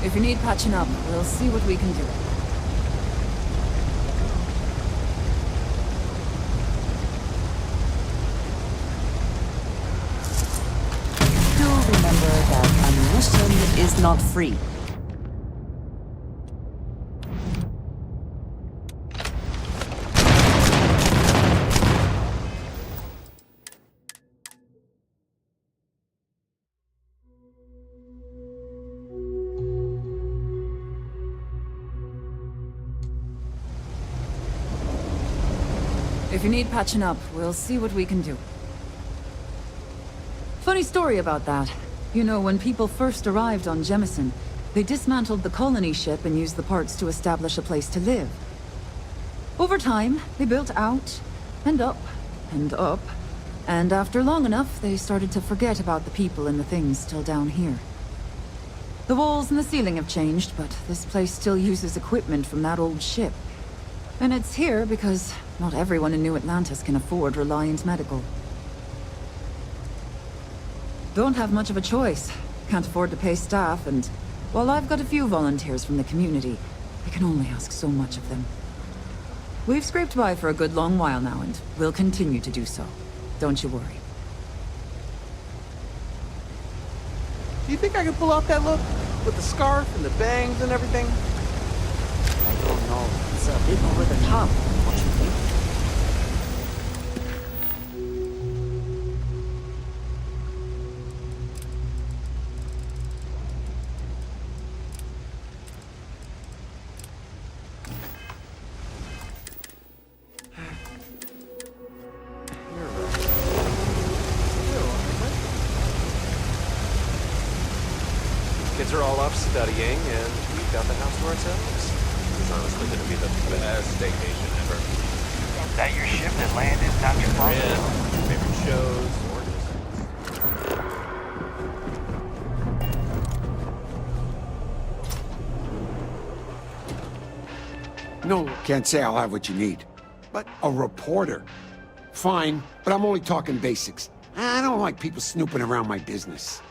If you need patching up, we'll see what we can do. Do remember that ammunition is not free. If you need patching up, we'll see what we can do. Funny story about that. You know, when people first arrived on Jemison, they dismantled the colony ship and used the parts to establish a place to live. Over time, they built out, and up, and up, and after long enough, they started to forget about the people and the things still down here. The walls and the ceiling have changed, but this place still uses equipment from that old ship. And it's here because not everyone in New Atlantis can afford Reliant Medical. Don't have much of a choice. Can't afford to pay staff, and while I've got a few volunteers from the community, I can only ask so much of them. We've scraped by for a good long while now, and we'll continue to do so. Don't you worry. Do you think I can pull off that look? With the scarf and the bangs and everything? I don't know. It's a bit over the top, don't you think? Kids are all off studying, and we've got the house to ourselves. This is honestly going to be the best vacation ever. That your ship that landed not too far? Yeah, favorite shows, or No, can't say I'll have what you need. But a reporter. Fine, but I'm only talking basics. I don't like people snooping around my business.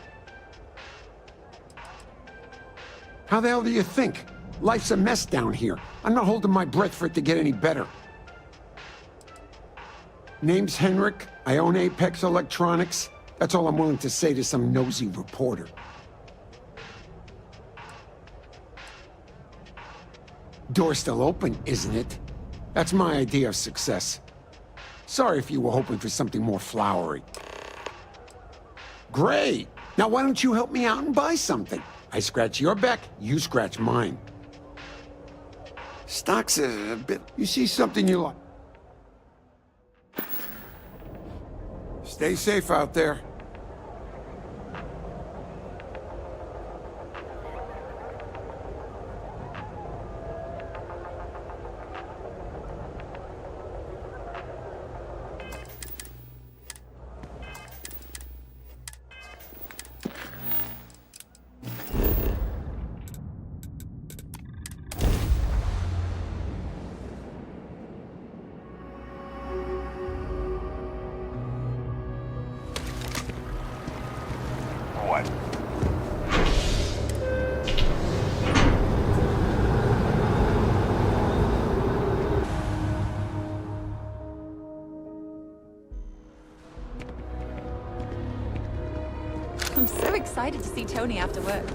How the hell do you think? Life's a mess down here. I'm not holding my breath for it to get any better. Name's Henrik. I own Apex Electronics. That's all I'm willing to say to some nosy reporter. Door's still open, isn't it? That's my idea of success. Sorry if you were hoping for something more flowery. Great! Now why don't you help me out and buy something? I scratch your back, you scratch mine. Stock's a bit... You see something you like? Stay safe out there. What? I'm so excited to see Tony after work.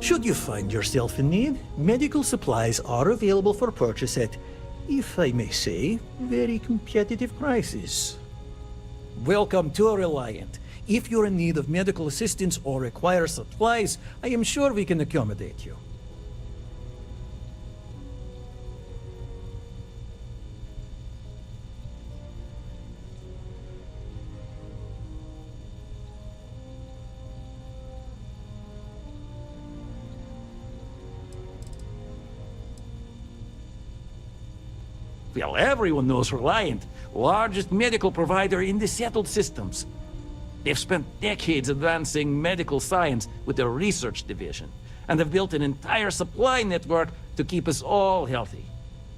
Should you find yourself in need, medical supplies are available for purchase at, if I may say, very competitive prices. Welcome to Reliant. If you're in need of medical assistance or require supplies, I am sure we can accommodate you. Well, everyone knows Reliant, largest medical provider in the settled systems. They've spent decades advancing medical science with their research division, and have built an entire supply network to keep us all healthy.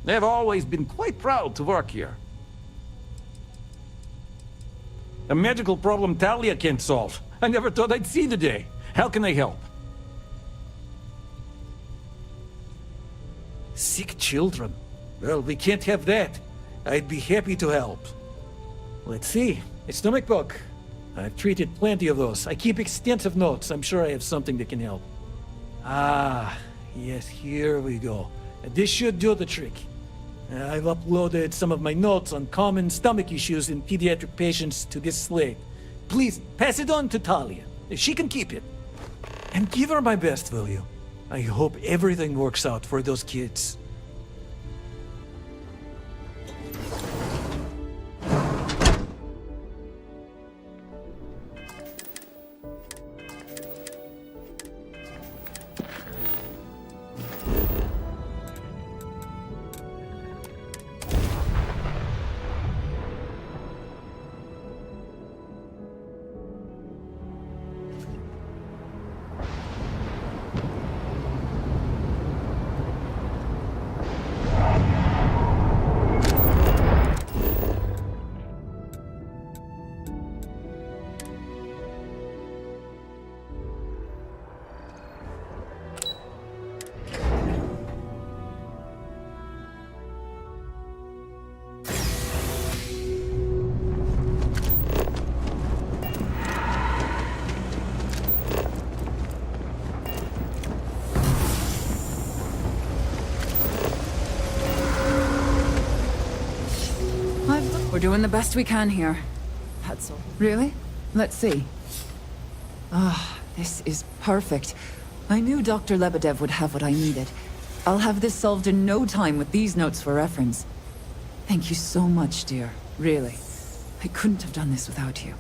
They've always been quite proud to work here. A medical problem Talia can't solve. I never thought I'd see the day. How can I help? Sick children. Well, we can't have that. I'd be happy to help. Let's see. A stomach bug. I've treated plenty of those. I keep extensive notes. I'm sure I have something that can help. Ah, yes, here we go. This should do the trick. I've uploaded some of my notes on common stomach issues in pediatric patients to this slate. Please, pass it on to Talia. She can keep it. And give her my best, will you? I hope everything works out for those kids. We're doing the best we can here. That's all. Really? Let's see. Ah, this is perfect. I knew Dr. Lebedev would have what I needed. I'll have this solved in no time with these notes for reference. Thank you so much, dear. Really. I couldn't have done this without you.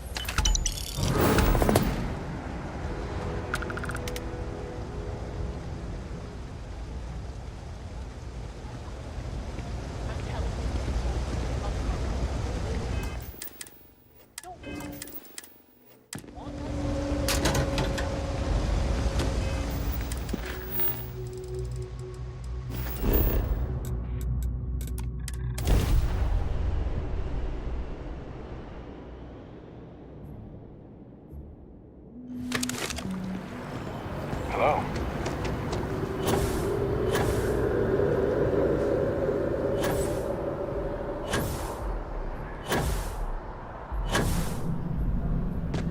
Hello?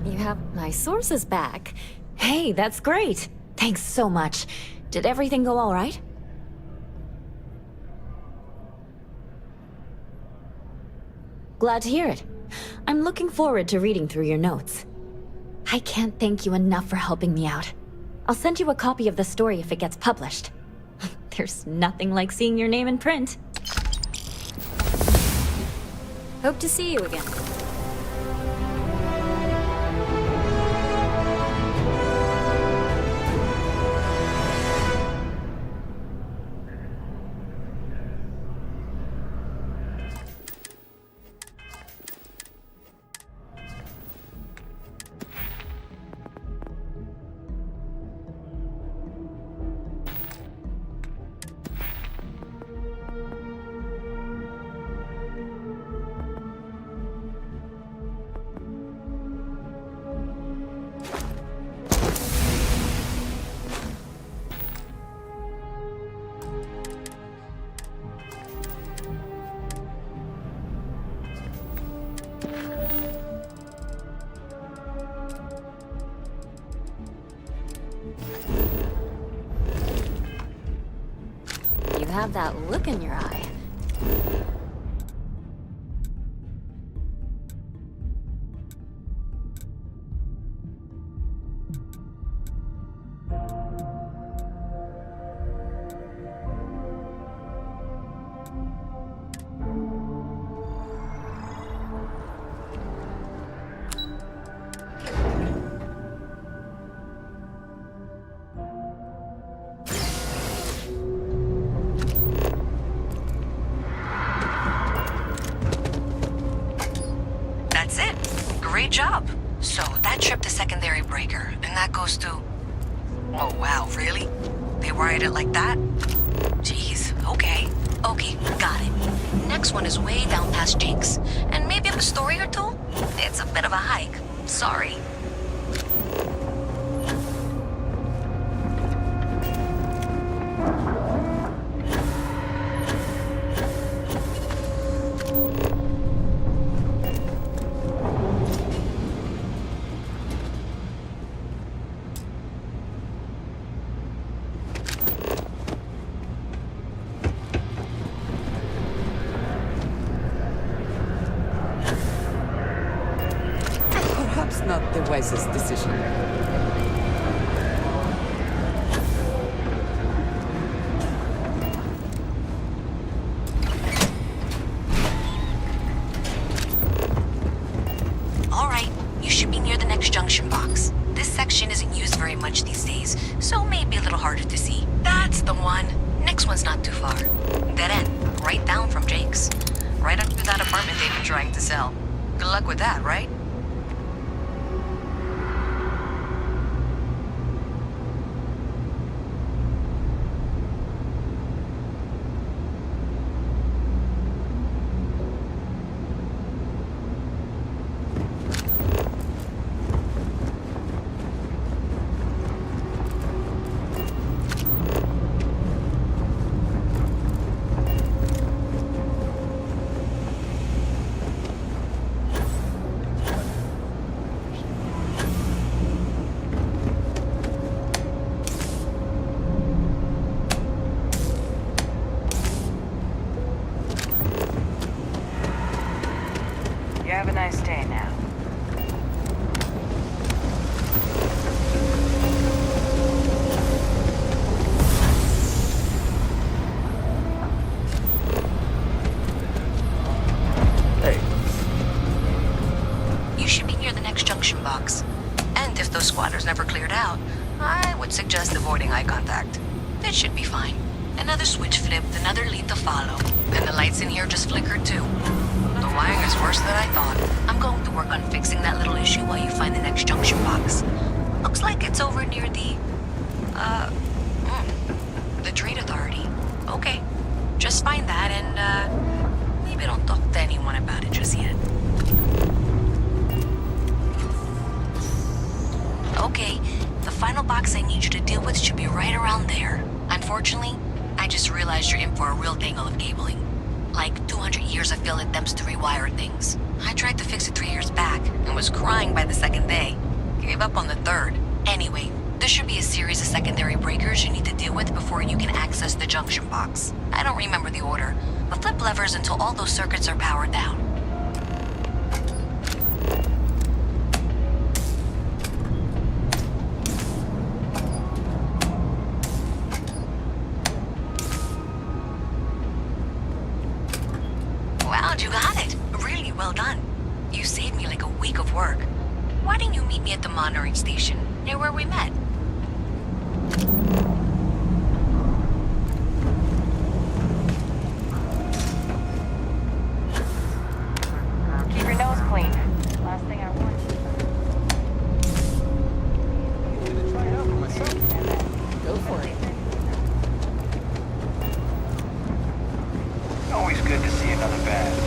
You have my sources back. Hey, that's great. Thanks so much. Did everything go all right? Glad to hear it. I'm looking forward to reading through your notes. I can't thank you enough for helping me out. I'll send you a copy of the story if it gets published. There's nothing like seeing your name in print. Hope to see you again. You have that look in your eye. breaker, and that goes to... Oh, wow, really? They wired it like that? Jeez, okay. Okay, got it. Next one is way down past Jake's, and maybe up a story or two? It's a bit of a hike. Sorry. Perhaps not the wisest decision. Alright, you should be near the next junction box. This section isn't used very much these days, so maybe a little harder to see. That's the one. Next one's not too far. Dead end, right down from Jake's. Right under that apartment they've been trying to sell. Good luck with that, right? You have a nice day now. You should be near the next junction box. And if those squatters never cleared out, I would suggest avoiding eye contact. It should be fine. Another switch flipped, another lead to follow. And the lights in here just flickered too. The wiring is worse than I thought. I'm going to work on fixing that little issue while you find the next junction box. Looks like it's over near the Trade Authority. Okay, just find that and, maybe don't talk to anyone about it just yet. Okay, the final box I need you to deal with should be right around there. Unfortunately, I just realized you're in for a real tangle of cabling. Like 200 years of field attempts to rewire things. I tried to fix it 3 years back and was crying by the second day. Gave up on the third. Anyway, there should be a series of secondary breakers you need to deal with before you can access the junction box. I don't remember the order, but flip levers until all those circuits are powered down. Wow, you got it. Really well done. You saved me like a week of work. Why didn't you meet me at the monitoring station, near where we met? Keep your nose clean. Last thing I want. Go for it. Always good to see another badge.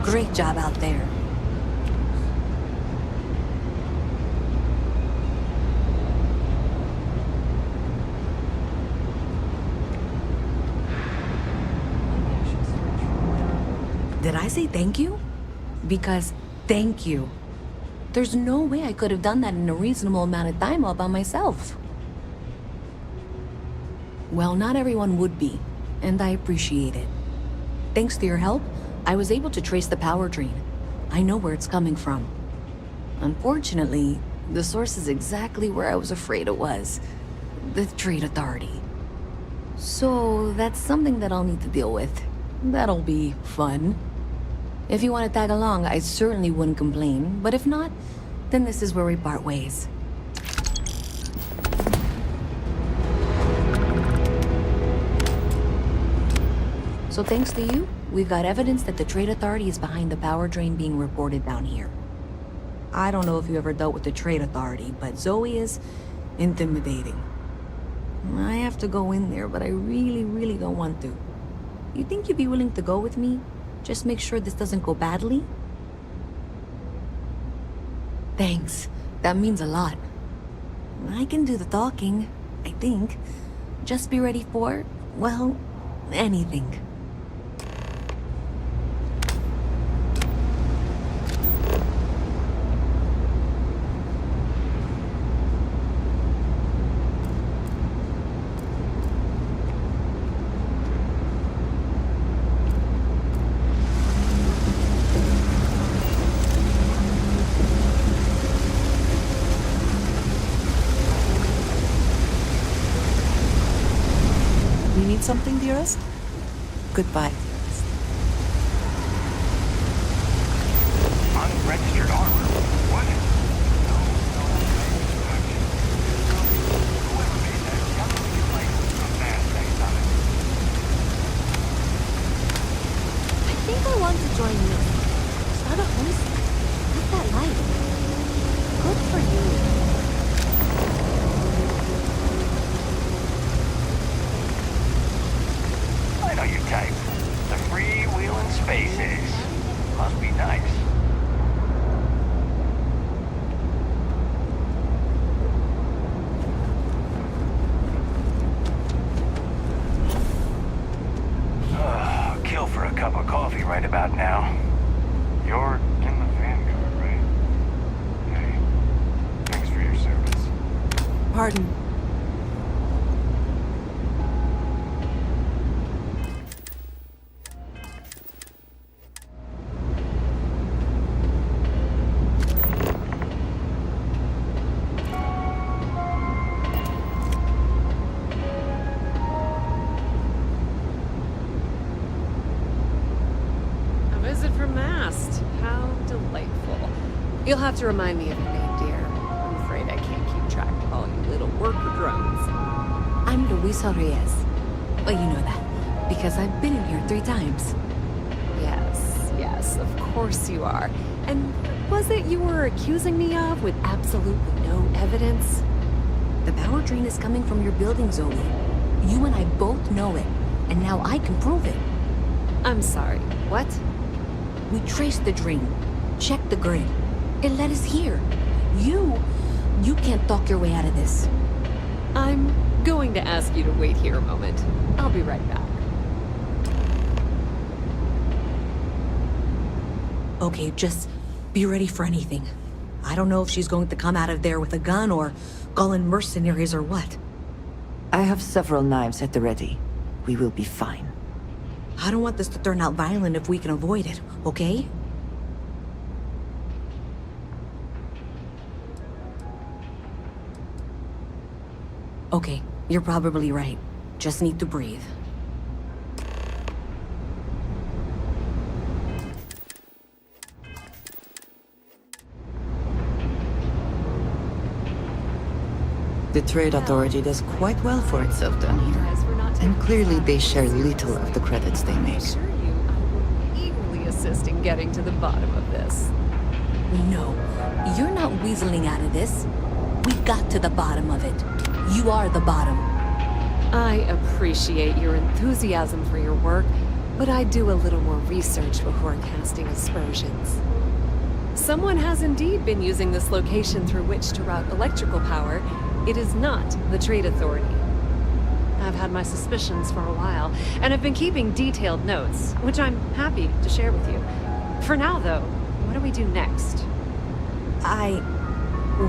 Great job out there. Did I say thank you? Because thank you. There's no way I could have done that in a reasonable amount of time all by myself. Well, not everyone would be, and I appreciate it. Thanks to your help, I was able to trace the power drain. I know where it's coming from. Unfortunately, the source is exactly where I was afraid it was. The Trade Authority. So, that's something that I'll need to deal with. That'll be fun. If you want to tag along, I certainly wouldn't complain, but if not, then this is where we part ways. So thanks to you, we've got evidence that the Trade Authority is behind the power drain being reported down here. I don't know if you ever dealt with the Trade Authority, but Zoe is intimidating. I have to go in there, but I really don't want to. You think you'd be willing to go with me? Just make sure this doesn't go badly? Thanks. That means a lot. I can do the talking, I think. Just be ready for, well, anything. Something, dearest? Goodbye. Unregistered armor? What? Whoever made that definitely placed some bad things on it. I think I want to join you. Start a homestead. Live that life. Good for you. I know your type. The freewheeling spaces. Must be nice. Kill for a cup of coffee right about now. You're in the Vanguard, right? Hey, thanks for your service. Pardon. You'll have to remind me of your name, dear. I'm afraid I can't keep track of all you little worker drones. I'm Luisa Reyes. Well, you know that, because I've been in here 3 times. Yes, of course you are. And what was it you were accusing me of with absolutely no evidence? The power drain is coming from your building, Zoe. You and I both know it, and now I can prove it. I'm sorry, what? We traced the drain, checked the grid. It led us here. You can't talk your way out of this. I'm going to ask you to wait here a moment. I'll be right back. Okay, just be ready for anything. I don't know if she's going to come out of there with a gun or call in mercenaries or what. I have several knives at the ready. We will be fine. I don't want this to turn out violent if we can avoid it, okay? Okay, you're probably right. Just need to breathe. The Trade Authority does quite well for itself down here. And clearly they share little of the credits they make. I assure you, I will eagerly assist in getting to the bottom of this. No, you're not weaseling out of this. We got to the bottom of it. You are the bottom. I appreciate your enthusiasm for your work, but I do a little more research before casting aspersions. Someone has indeed been using this location through which to route electrical power. It is not the Trade Authority. I've had my suspicions for a while, and I've been keeping detailed notes, which I'm happy to share with you. For now, though, what do we do next?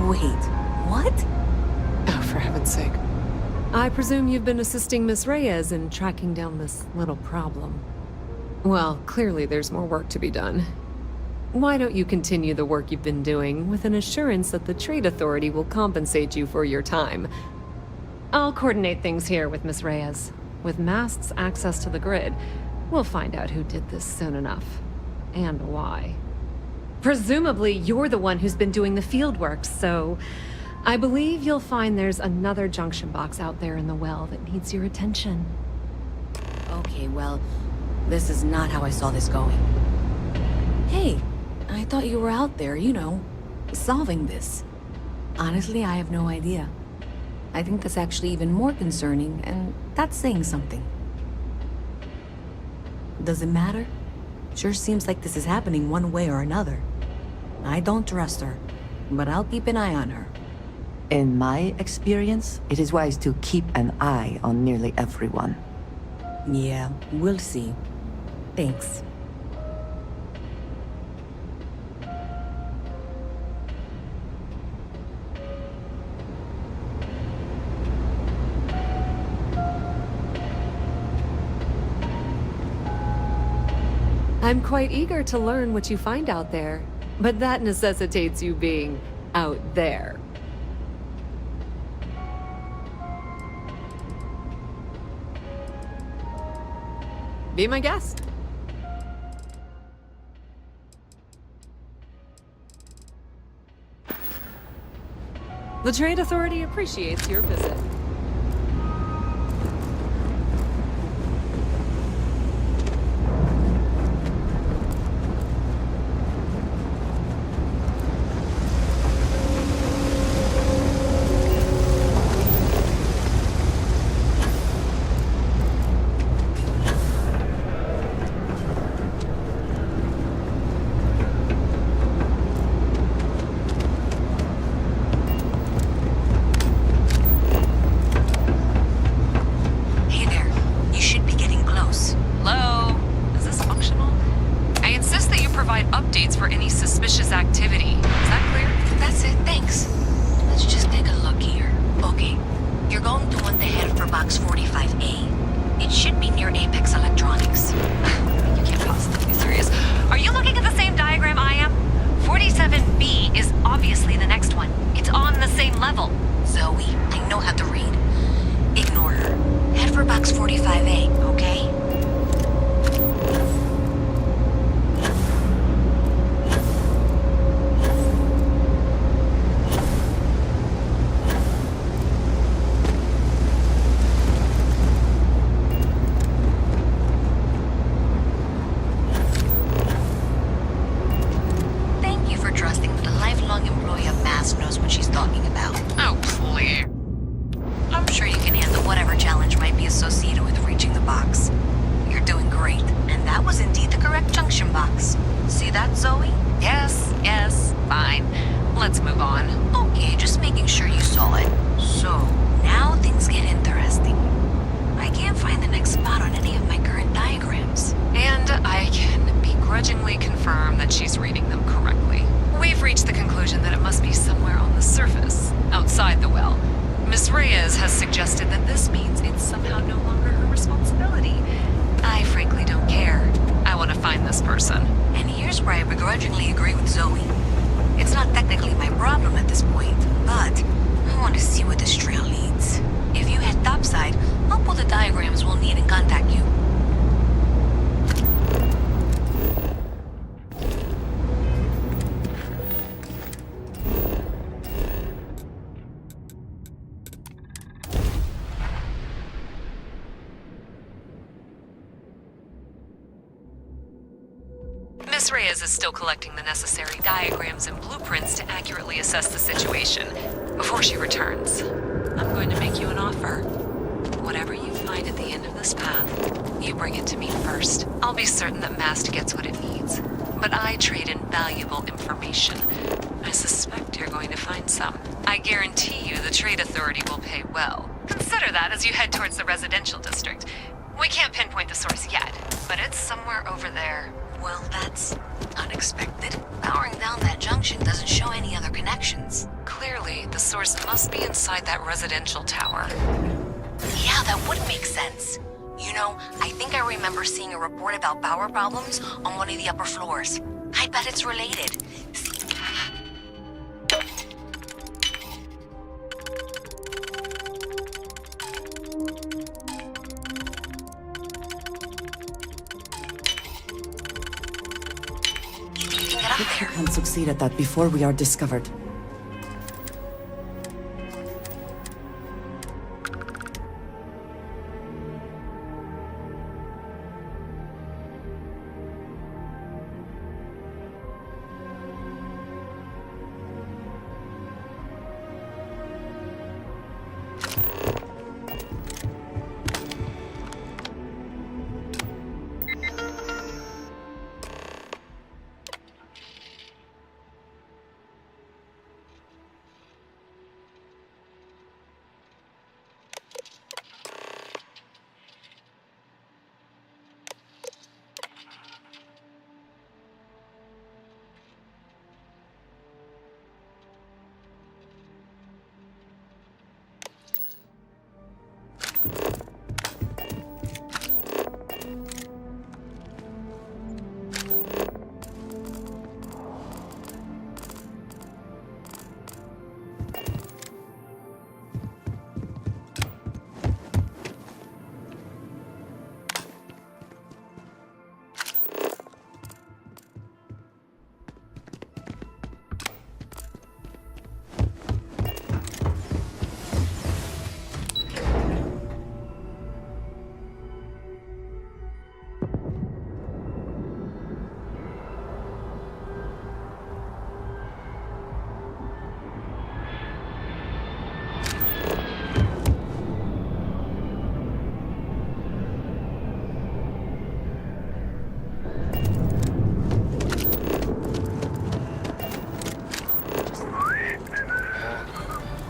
Wait, what? Oh, for heaven's sake. I presume you've been assisting Miss Reyes in tracking down this little problem. Well, clearly there's more work to be done. Why don't you continue the work you've been doing with an assurance that the Trade Authority will compensate you for your time? I'll coordinate things here with Miss Reyes. With Mast's access to the grid, we'll find out who did this soon enough. And why. Presumably, you're the one who's been doing the field work, so I believe you'll find there's another junction box out there in the well that needs your attention. Okay, well, this is not how I saw this going. Hey, I thought you were out there, you know, solving this. Honestly, I have no idea. I think that's actually even more concerning, and that's saying something. Does it matter? Sure seems like this is happening one way or another. I don't trust her, but I'll keep an eye on her. In my experience, it is wise to keep an eye on nearly everyone. Yeah, we'll see. Thanks. I'm quite eager to learn what you find out there, but that necessitates you being out there. Be my guest. The Trade Authority appreciates your visit. Miss Reyes is still collecting the necessary diagrams and blueprints to accurately assess the situation. Before she returns, I'm going to make you an offer. Whatever you find at the end of this path, you bring it to me first. I'll be certain that Mast gets what it needs, but I trade in valuable information. I suspect you're going to find some. I guarantee you the Trade Authority will pay well. Consider that as you head towards the residential district. We can't pinpoint the source yet, but it's somewhere over there. Well, that's unexpected. Powering down that junction doesn't show any other connections. Clearly, the source must be inside that residential tower. Yeah, that would make sense. You know, I think I remember seeing a report about power problems on one of the upper floors. I bet it's related. Get up there. And succeed at that before we are discovered.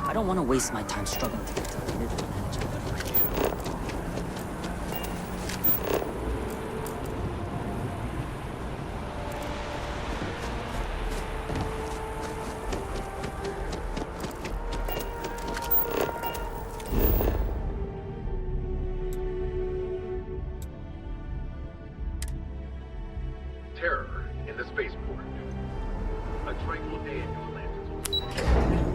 I don't want to waste my time struggling to get to the middle management. Terror in the spaceport. A tranquil day in New Atlantis.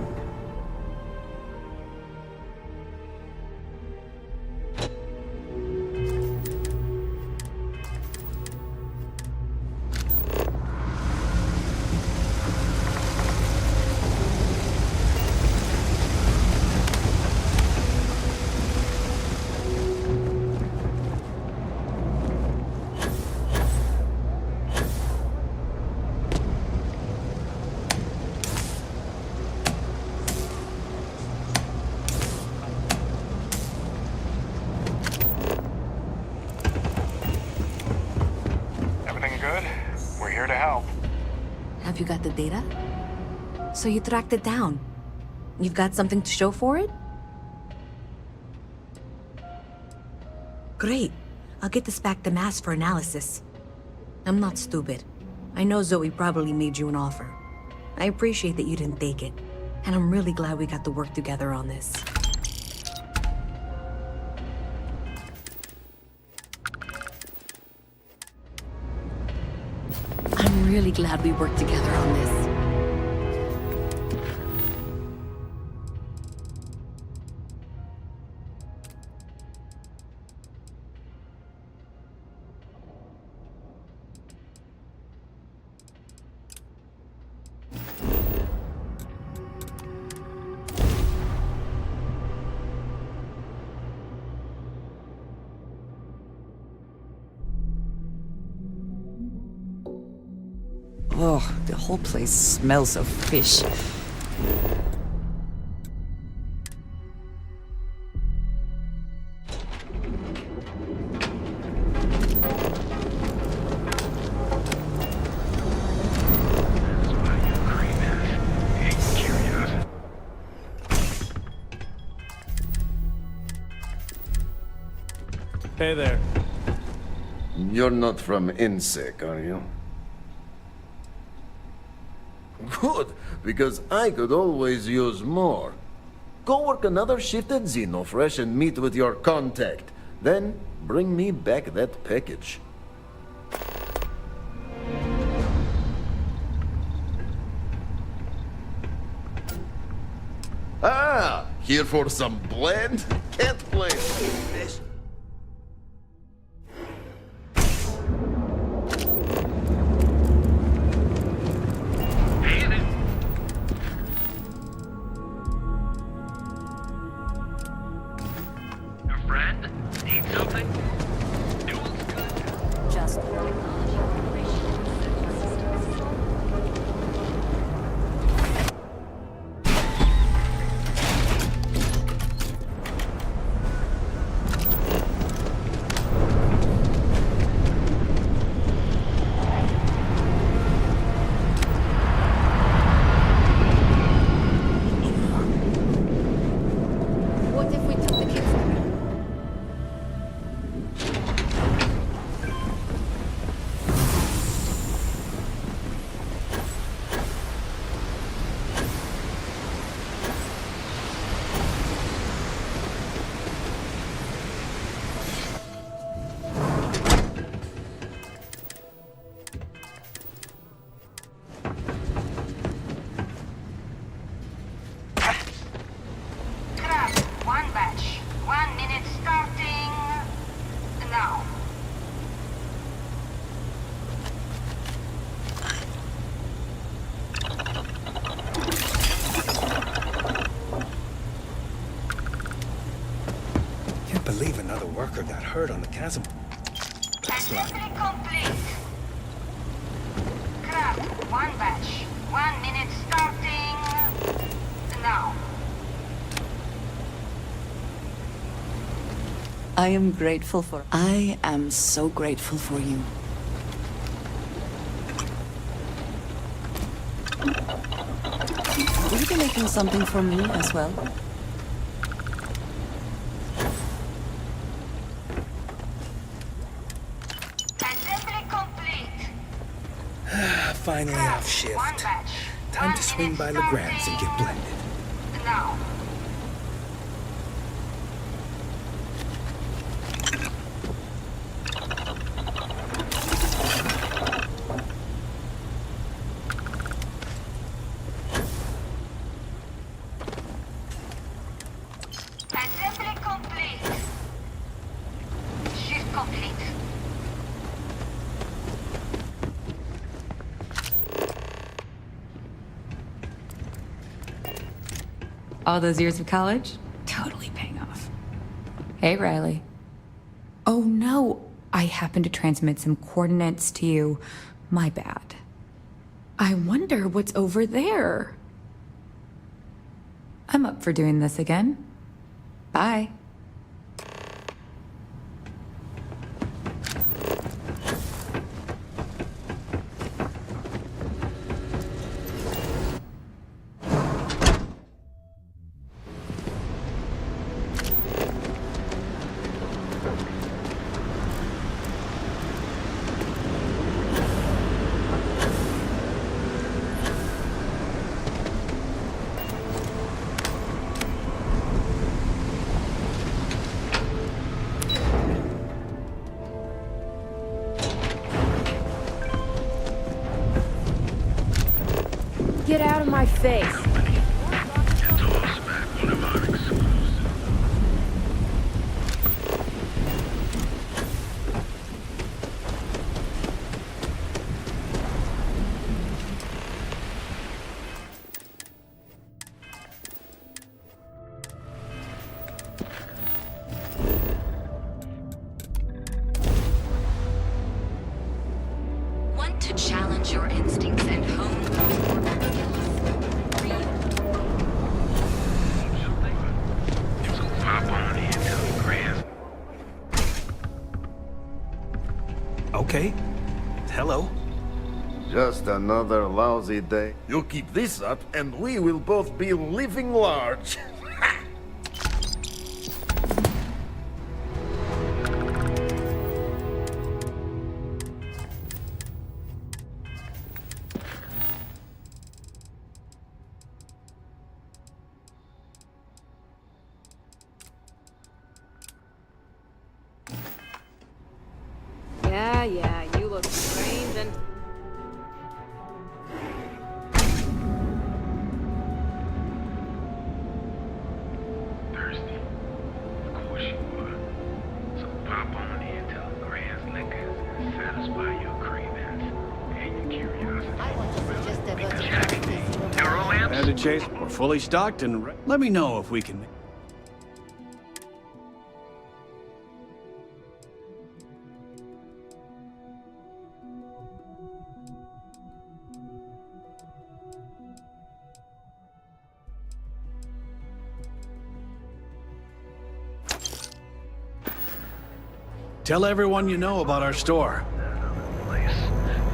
Have you got the data? So you tracked it down. You've got something to show for it? Great. I'll get this back to Mass for analysis. I'm not stupid. I know Zoe probably made you an offer. I appreciate that you didn't take it. And I'm really glad we got to work together on this. I'm really glad we worked together on this. Oh, the whole place smells of fish. Hey there. You're not from INSEC, are you? Good, because I could always use more. Go work another shift at Xenofresh and meet with your contact. Then, Bring me back that package. Ah! Here for some blend? Can't blame. Your friend? Need something? Just What if we took the kids? Crap, one batch. 1 minute starting now. Can't believe another worker got hurt on the chasm. Assembly complete. Crap, one batch. 1 minute starting now. I am grateful for... I am so grateful for you. Will you be making something for me as well? Assembly complete. Finally off shift. One batch. Time to swing by Legrand's and get blended. Now. Assembly complete. Shift complete. All those years of college? Totally paying off. Hey, Riley. Oh no, I happened to transmit some coordinates to you. My bad. I wonder what's over there. I'm up for doing this again. Bye. Get out of my face. Want to challenge your instincts and hone those orbital skills? Read. Pop on in, Telegram. Okay. Hello. Just another lousy day. You keep this up, and we will both be living large. Yeah, you look strange and... Thirsty? Of course you are. So pop on in to the Grand's Liquors and satisfy your cravings and your curiosity. As a chase, we're fully stocked and let me know if we can... Tell everyone you know about our store.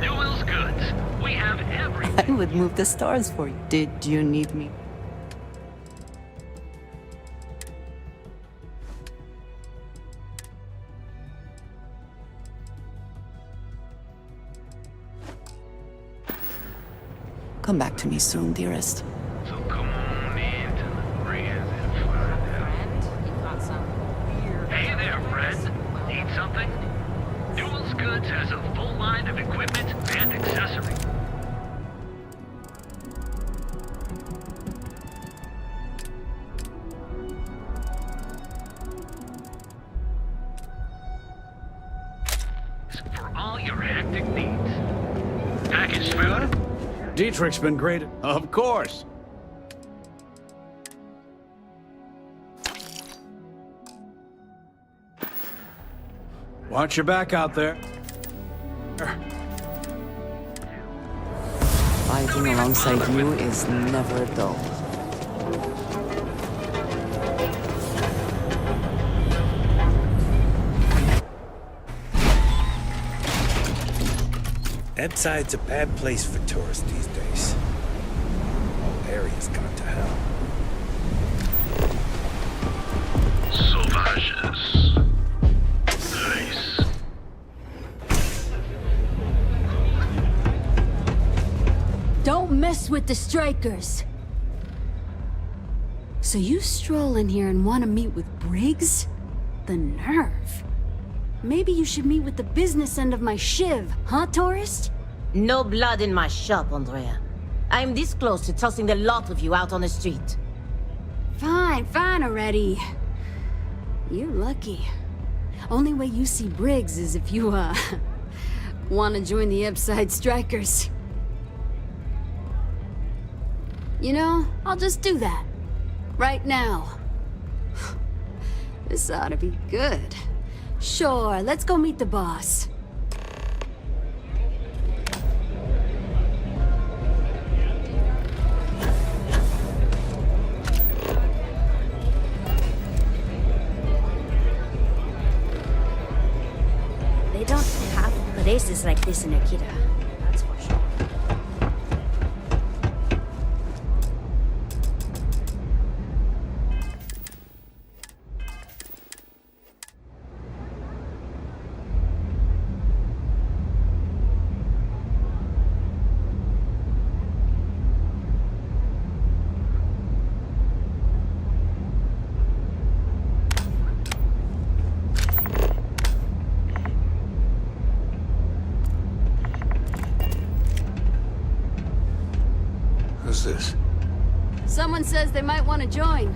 Newell's Goods. We have everything. I would move the stars for you. Did you need me? Come back to me soon, dearest. So come on in to the Grand's and find out. You got some weird... Hey there, friend. Need something? Newell's Goods has a full line of equipment and accessories. For all your hectic needs. Packaged food? Dietrich's been great. Of course. Watch your back out there. Fighting alongside you is never dull. Ebbside's a bad place for tourists these days. Whole area's gone to hell. Sauvages. Nice. Don't mess with the strikers. So you stroll in here and want to meet with Briggs? The nerve. Maybe you should meet with the business end of my shiv, huh, tourist? No blood in my shop, Andrea. I'm this close to tossing the lot of you out on the street. Fine already. You're lucky. Only way you see Briggs is if you, want to join the Ebbside Strikers. You know, I'll just do that. Right now. This ought to be good. Sure, let's go meet the boss. They don't have places like this in Akita. That's for sure. Who's this? Someone says they might want to join.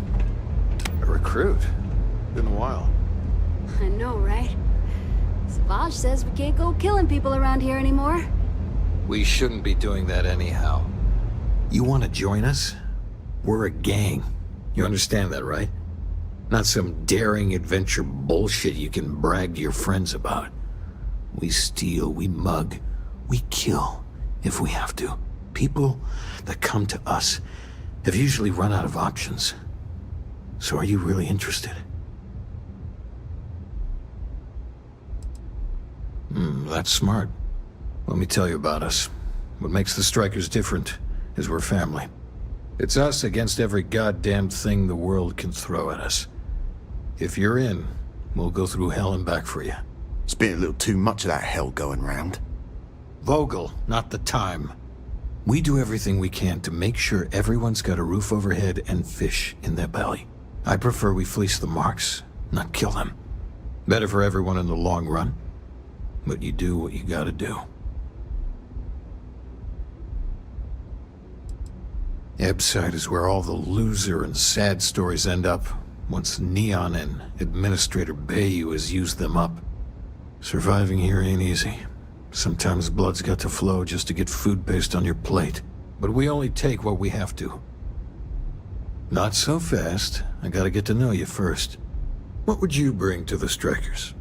A recruit? Been a while. I know, right? Savage says we can't go killing people around here anymore. We shouldn't be doing that anyhow. You want to join us? We're a gang. You understand that, right? Not some daring adventure bullshit you can brag to your friends about. We steal, we mug, we kill, if we have to. People that come to us have usually run out of options. So are you really interested? That's smart. Let me tell you about us. What makes the Strikers different is we're family. It's us against every goddamn thing the world can throw at us. If you're in, we'll go through hell and back for you. It's been a little too much of that hell going round. Vogel, not the time. We do everything we can to make sure everyone's got a roof overhead and fish in their belly. I prefer we fleece the marks, not kill them. Better for everyone in the long run. but you do what you gotta do. Ebside is where all the loser and sad stories end up, once Neon and Administrator Bayou has used them up. Surviving here ain't easy. Sometimes blood's got to flow just to get food based on your plate. But we only take what we have to. Not so fast. I gotta get to know you first. What would you bring to the Strikers?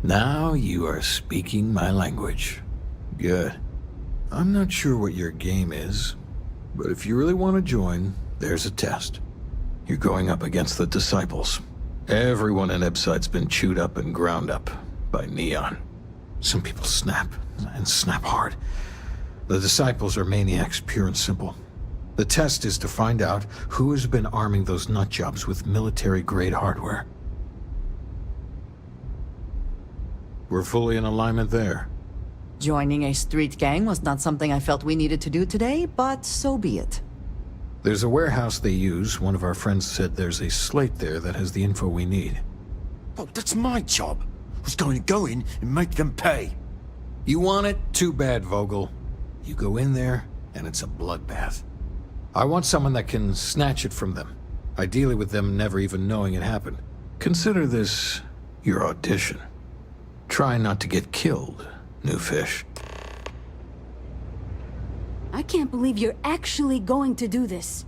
Now you are speaking my language. Good. I'm not sure what your game is, but if you really want to join, there's a test. You're going up against the Disciples. Everyone in Ebside's been chewed up and ground up by Neon. Some people snap, and snap hard. The Disciples are maniacs, pure and simple. The test is to find out who has been arming those nutjobs with military-grade hardware. We're fully in alignment there. Joining a street gang was not something I felt we needed to do today, but so be it. There's a warehouse they use. One of our friends said there's a slate there that has the info we need. Oh, that's my job. I was going to go in and make them pay. You want it? Too bad, Vogel. You go in there, and it's a bloodbath. I want someone that can snatch it from them. Ideally with them never even knowing it happened. Consider this your audition. Try not to get killed, new fish. I can't believe you're actually going to do this.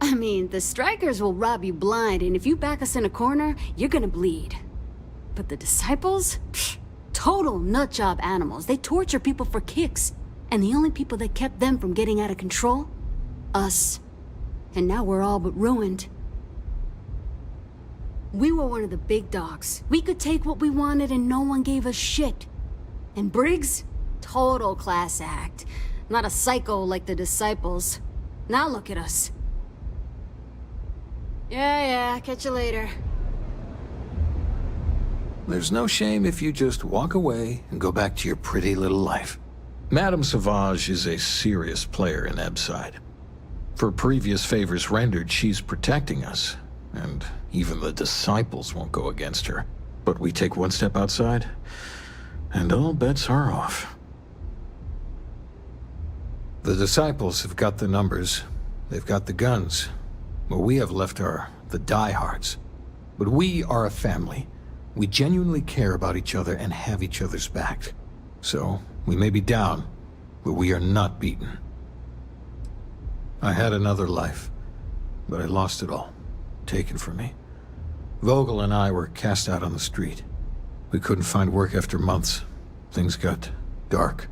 I mean, the Strikers will rob you blind, and if you back us in a corner, you're gonna bleed. But the Disciples? Pfft, total nutjob animals. They torture people for kicks. And the only people that kept them from getting out of control? Us. And now we're all but ruined. We were one of the big dogs. We could take what we wanted and no one gave us shit. And Briggs? Total class act. Not a psycho like the Disciples. Now look at us. Yeah, catch you later. There's no shame if you just walk away and go back to your pretty little life. Madame Sauvage is a serious player in Ebside. For previous favors rendered, she's protecting us. And even the Disciples won't go against her. But we take one step outside, and all bets are off. The Disciples have got the numbers. They've got the guns. What we have left are the diehards. But we are a family. We genuinely care about each other and have each other's back. So, we may be down, but we are not beaten. I had another life, but I lost it all. Taken from me. Vogel and I were cast out on the street. We couldn't find work after months. Things got dark.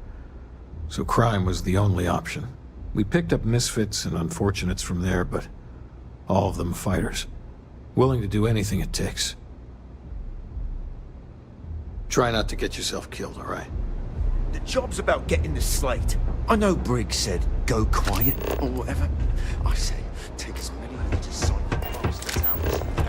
So crime was the only option. We picked up misfits and unfortunates from there, but all of them fighters. Willing to do anything it takes. Try not to get yourself killed, all right? The job's about getting the slate. I know Briggs said, go quiet, or whatever. I say, take as many disciple bastards out as you can.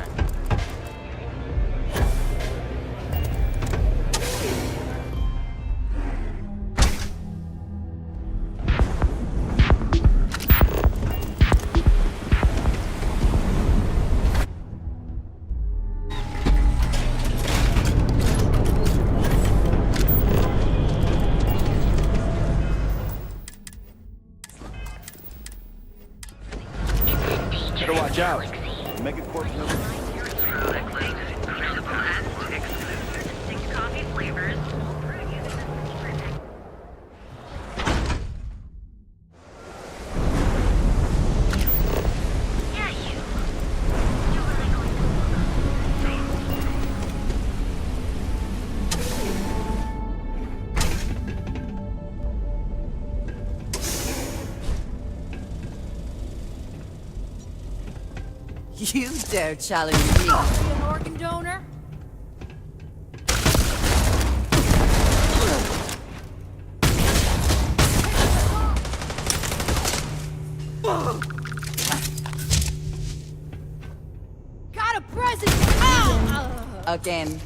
Better watch out. Megacorp knows. You dare challenge me? An organ donor? Got a present! Ow! Again.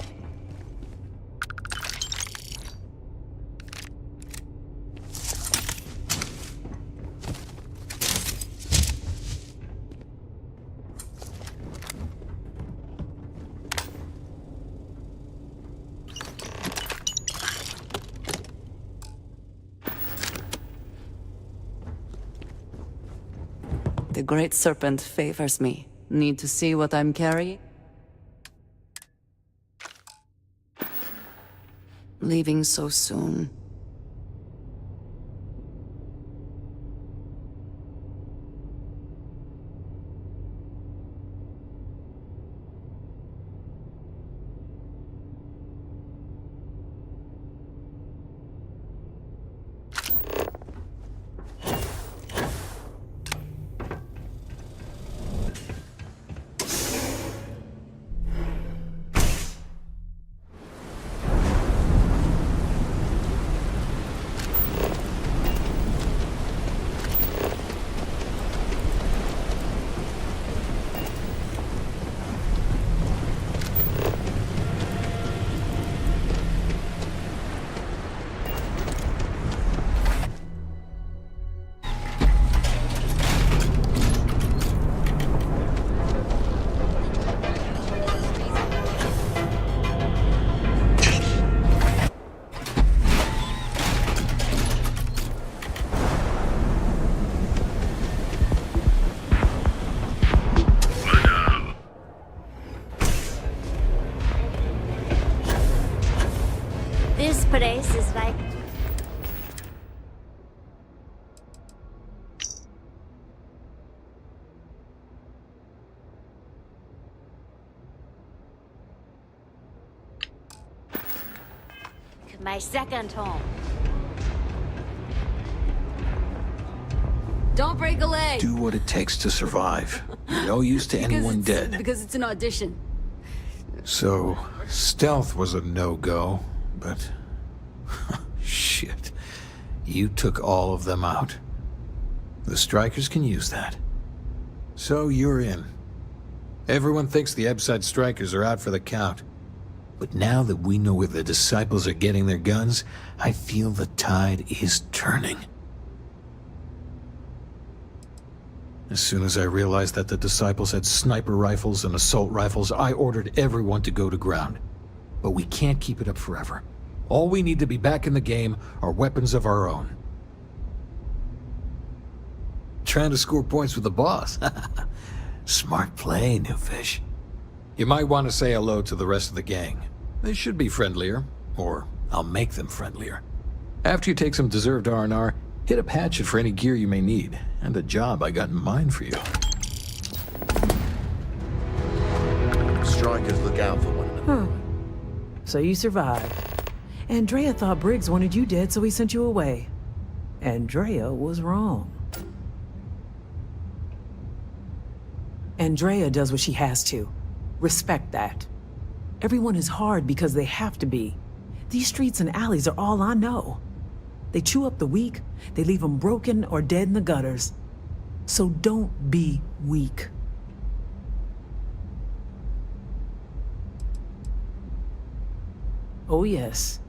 The Great Serpent favors me. Need to see what I'm carrying? Leaving so soon. This place is like... my second home. Don't break a leg! Do what it takes to survive. You're no use to anyone dead. Because it's an audition. So, stealth was a no-go, but... shit. You took all of them out. The Strikers can use that. So you're in. Everyone thinks the Ebside Strikers are out for the count. But now that we know where the Disciples are getting their guns, I feel the tide is turning. As soon as I realized that the Disciples had sniper rifles and assault rifles, I ordered everyone to go to ground. But we can't keep it up forever. All we need to be back in the game are weapons of our own. Trying to score points with the boss. Smart play, new fish. You might want to say hello to the rest of the gang. They should be friendlier, or I'll make them friendlier. After you take some deserved R&R, hit up Hatchet for any gear you may need, and a job I got in mind for you. Strikers look out for one another. Huh. So you survived. Andrea thought Briggs wanted you dead, so he sent you away. Andrea was wrong. Andrea does what she has to. Respect that. Everyone is hard because they have to be. These streets and alleys are all I know. They chew up the weak, they leave them broken or dead in the gutters. So don't be weak. Oh yes,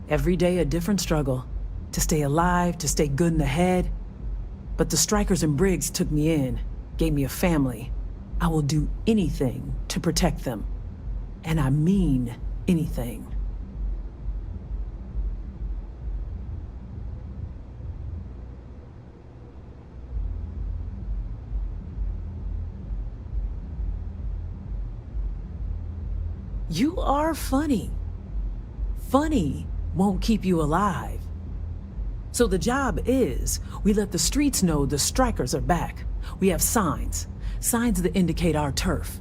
every day a different struggle. To stay alive, to stay good in the head. But the Strikers and Briggs took me in, gave me a family. I will do anything to protect them. And I mean anything. You are funny. Funny won't keep you alive. So the job is, we let the streets know the Strikers are back. We have signs that indicate our turf.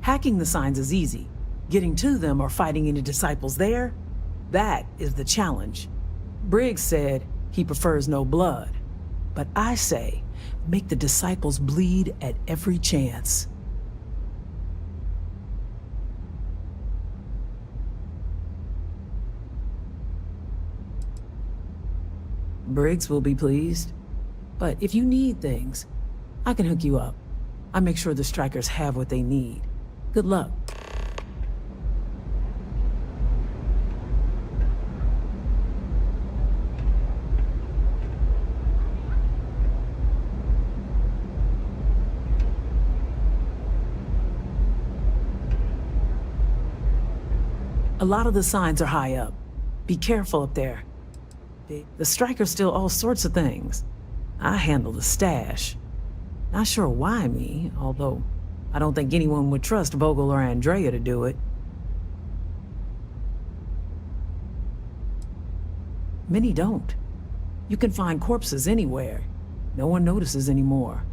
Hacking the signs is easy. Getting to them or fighting any Disciples there, that is the challenge. Briggs said he prefers no blood. But I say, make the Disciples bleed at every chance. Briggs will be pleased. But if you need things, I can hook you up. I make sure the Strikers have what they need. Good luck. A lot of the signs are high up. Be careful up there. The Strikers steal all sorts of things. I handle the stash. Not sure why me, although I don't think anyone would trust Vogel or Andrea to do it. Many don't. You can find corpses anywhere. No one notices anymore.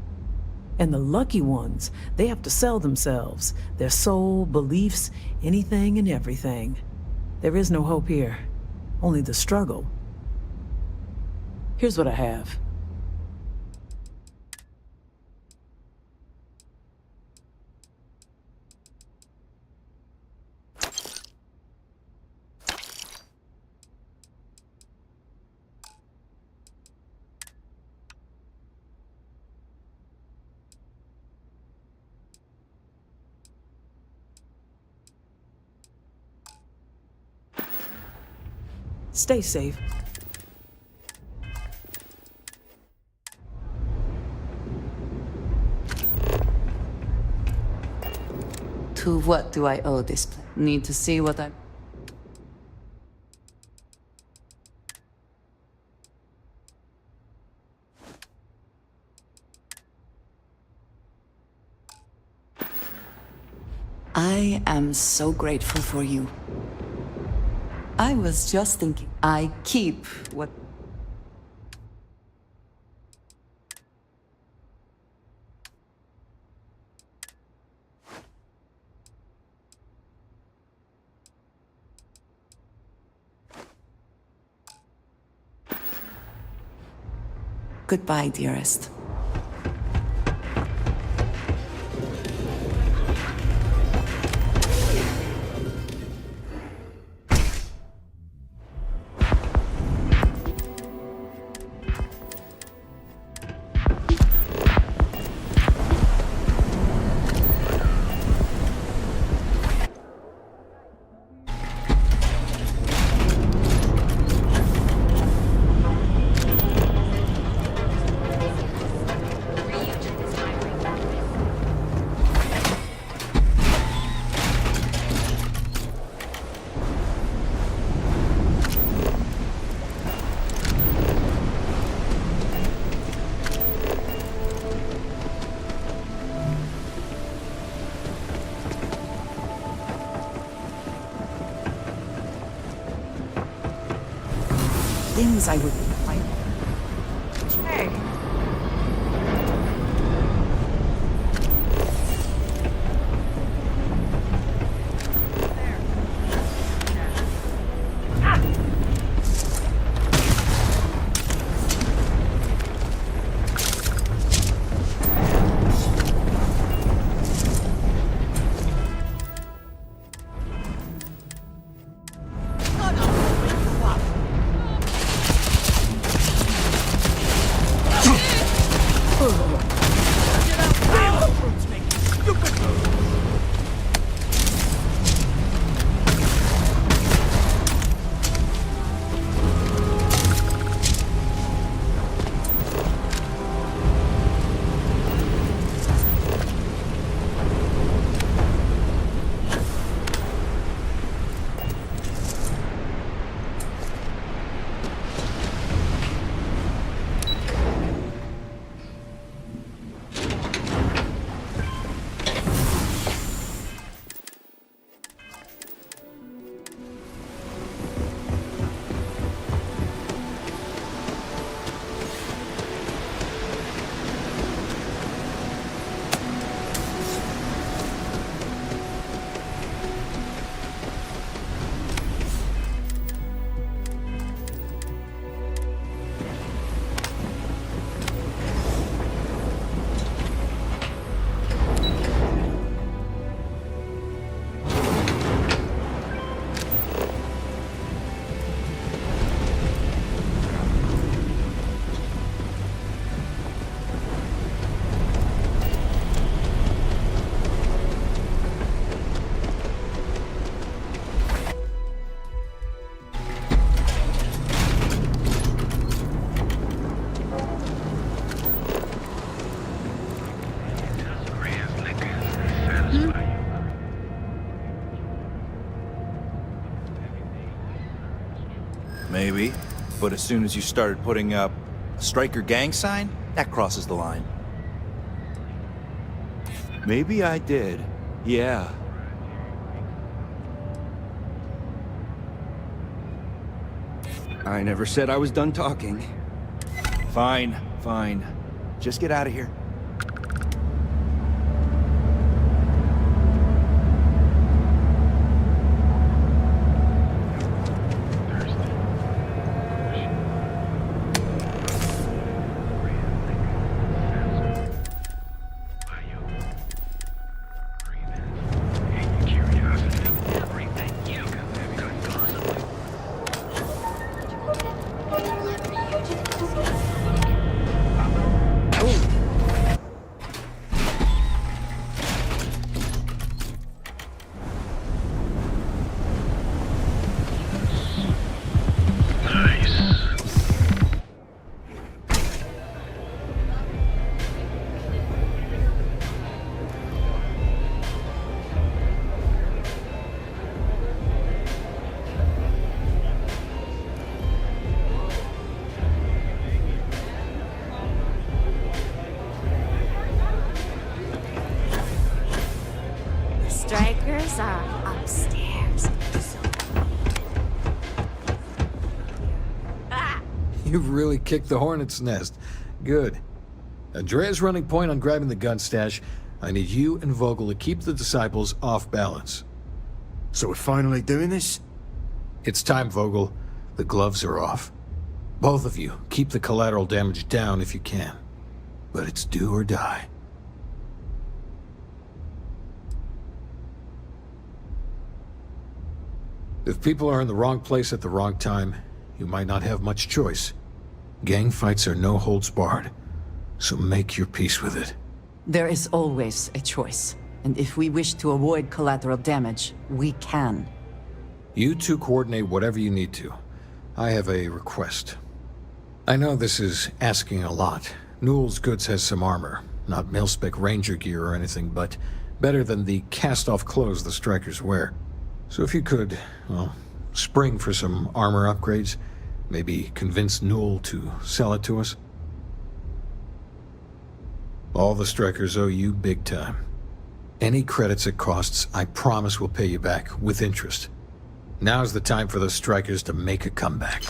And the lucky ones, they have to sell themselves, their soul, beliefs, anything and everything. There is no hope here, only the struggle. Here's what I have. Stay safe. To what do I owe this? Need to see what I... I am so grateful for you. I was just thinking, I keep what... Goodbye, dearest. Things I would fight. Hey. Maybe, but as soon as you started putting up a striker gang sign, that crosses the line. Maybe I did. Yeah. I never said I was done talking. Fine, fine. Just get out of here. Strikers are upstairs. You've really kicked the hornet's nest. Good. Andrea's running point on grabbing the gun stash. I need you and Vogel to keep the disciples off balance. So we're finally doing this? It's time, Vogel. The gloves are off. Both of you, keep the collateral damage down if you can. But it's do or die. If people are in the wrong place at the wrong time, you might not have much choice. Gang fights are no holds barred, so make your peace with it. There is always a choice, and if we wish to avoid collateral damage, we can. You two coordinate whatever you need to. I have a request. I know this is asking a lot. Newell's Goods has some armor, not mil-spec ranger gear or anything, but better than the cast-off clothes the strikers wear. So if you could, well, spring for some armor upgrades, maybe convince Newell to sell it to us. All the strikers owe you big time. Any credits it costs, I promise we'll pay you back, with interest. Now's the time for the strikers to make a comeback.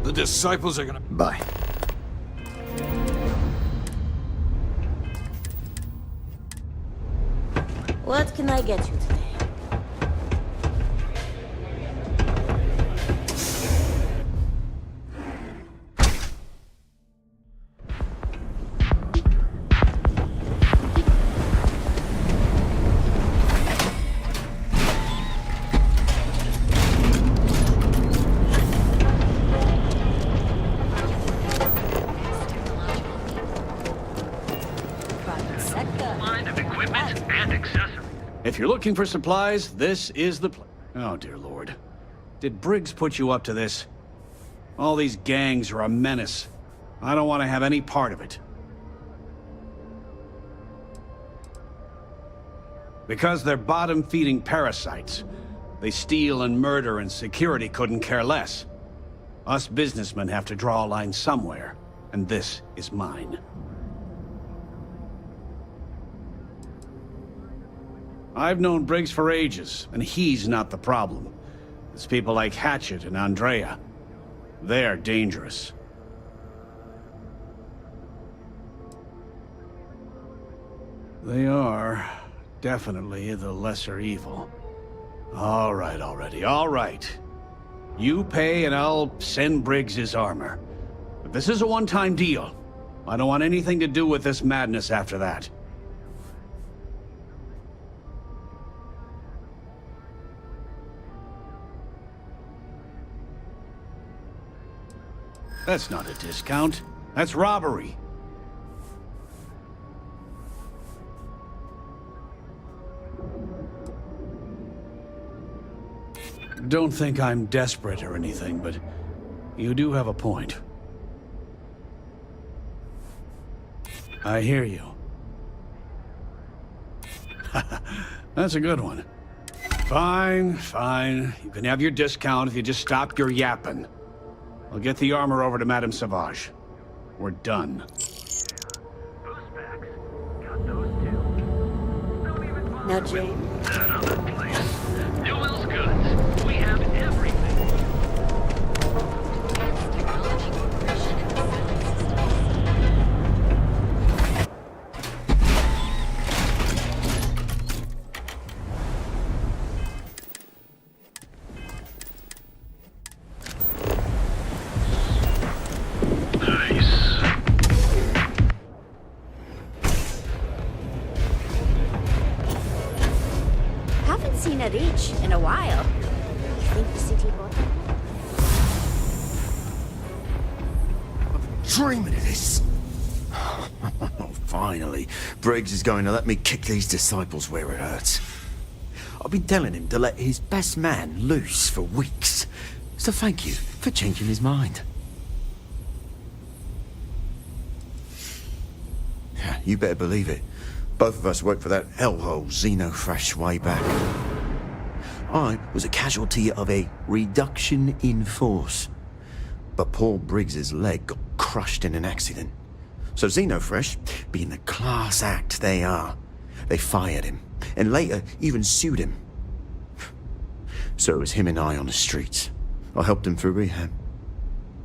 The disciples are gonna... Bye. What can I get you today? If you're looking for supplies, this is the place. Oh, dear Lord. Did Briggs put you up to this? All these gangs are a menace. I don't want to have any part of it. Because they're bottom-feeding parasites. They steal and murder, and security couldn't care less. Us businessmen have to draw a line somewhere, and this is mine. I've known Briggs for ages, and he's not the problem. It's people like Hatchet and Andrea. They're dangerous. They are definitely the lesser evil. All right already, all right. You pay and I'll send Briggs his armor. But this is a one-time deal. I don't want anything to do with this madness after that. That's not a discount. That's robbery. Don't think I'm desperate or anything, but you do have a point. I hear you. That's a good one. Fine, fine. You can have your discount if you just stop your yapping. I'll get the armor over to Madame Sauvage. we're done. Now, Jane. That other place. Newell's Goods. We have everything. Haven't seen a reach in a while. You think the city bought them? Dreaming of this. Finally, Briggs is going to let me kick these disciples where it hurts. I've been telling him to let his best man loose for weeks. So thank you for changing his mind. You better believe it. Both of us worked for that hellhole Xenofresh way back. I was a casualty of a reduction in force. But Paul Briggs's leg got crushed in an accident. So Xenofresh, being the class act they are, they fired him, and later even sued him. So it was him and I on the streets. I helped him through rehab.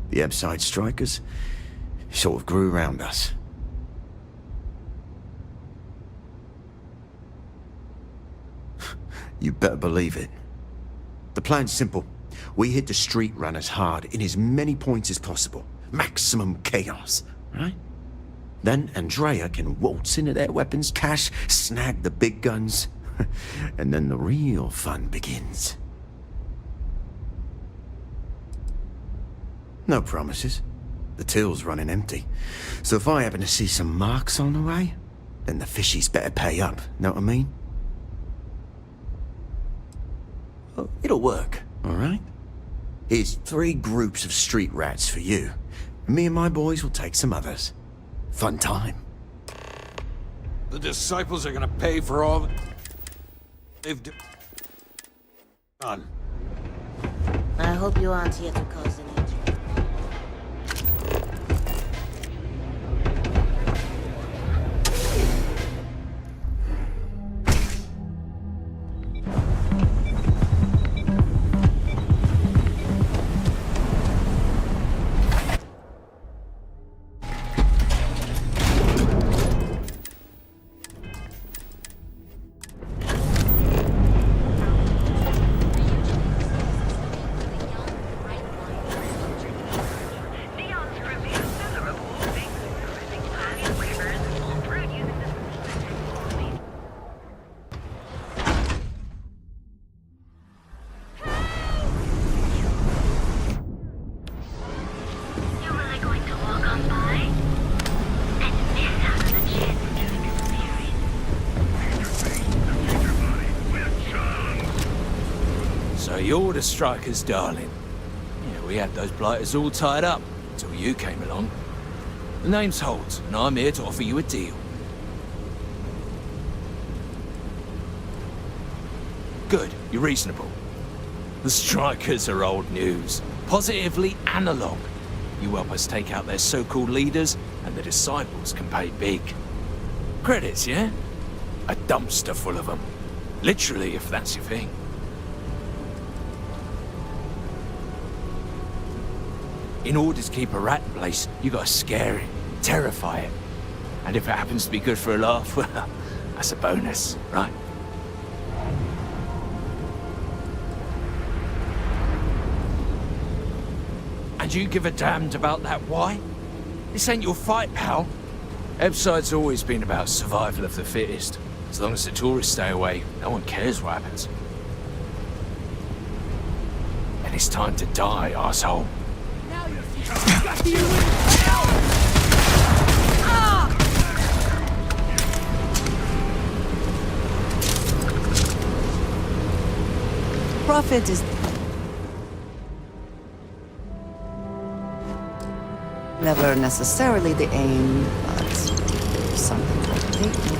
The Ebside strikers sort of grew around us. You better believe it. The plan's simple. We hit the street runners hard in as many points as possible. Maximum chaos, right? Then Andrea can waltz into their weapons cache, snag the big guns, and then the real fun begins. No promises. The till's running empty. So if I happen to see some marks on the way, then the fishies better pay up, know what I mean? Oh, it'll work, all right? Here's 3 groups of street rats for you. Me and my boys will take some others. Fun time. The disciples are gonna pay for all they've done. I hope you aren't here to cause an injury. You're the strikers, darling. Yeah, we had those blighters all tied up until you came along. The name's Holt, and I'm here to offer you a deal. Good, you're reasonable. The strikers are old news, positively analog. You help us take out their so-called leaders, and the disciples can pay big. Credits, yeah? A dumpster full of them. Literally, if that's your thing. In order to keep a rat in place, you gotta scare it, terrify it. And if it happens to be good for a laugh, well, that's a bonus, right? And you give a damned about that why? This ain't your fight, pal. Ebside's always been about survival of the fittest. As long as the tourists stay away, no one cares what happens. And it's time to die, arsehole. Profit is never necessarily the aim, but there's something for taking.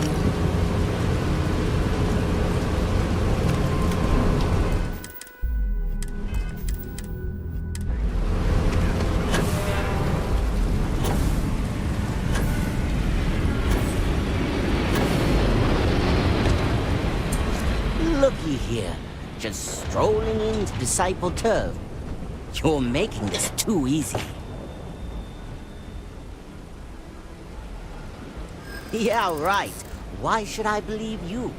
strolling into Disciple turf. You're making this too easy. Yeah, right. Why should I believe you?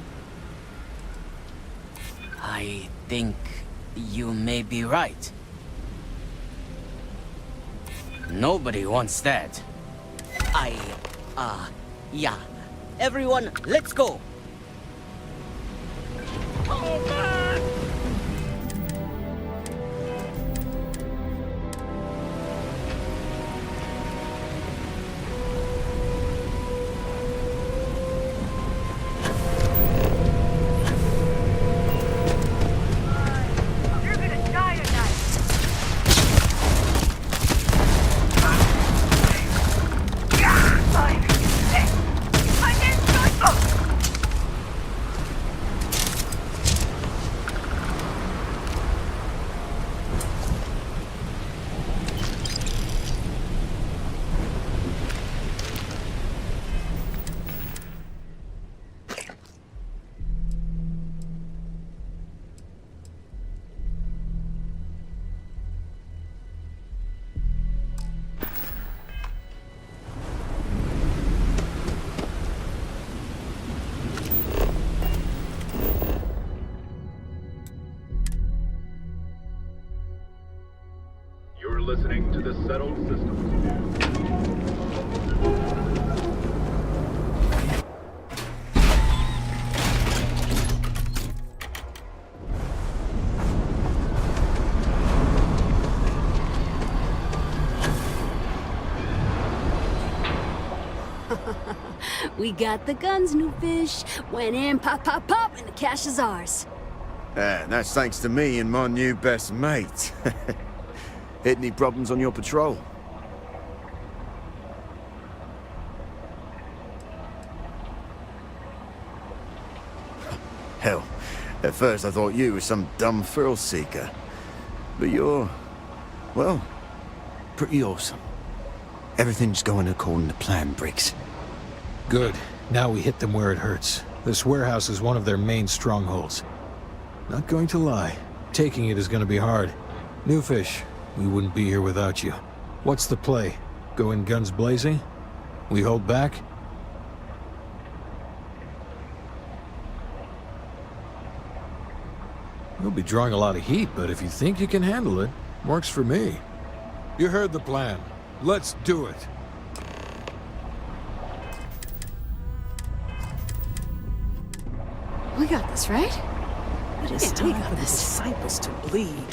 I think you may be right. Nobody wants that. Yeah. Everyone, let's go! Oh, man! You're listening to the Settled Systems. We got the guns, new fish. Went in, pop, pop, pop, and the cash is ours. And that's thanks to me and my new best mate. Hit any problems on your patrol? Hell, at first I thought you were some dumb thrill seeker. But you're, well, pretty awesome. Everything's going according to plan, Briggs. Good. Now we hit them where it hurts. This warehouse is one of their main strongholds. Not going to lie, taking it is going to be hard. New fish, we wouldn't be here without you. What's the play? Go in guns blazing? We hold back? You'll be drawing a lot of heat, but if you think you can handle it, works for me. You heard the plan. Let's do it. We got this, right? It is time for the disciples to bleed.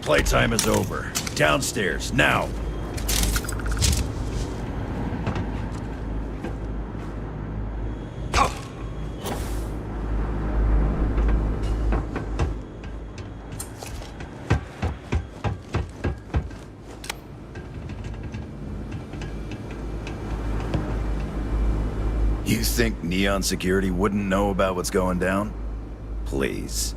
Playtime is over. Downstairs, now! You think Neon Security wouldn't know about what's going down? Please.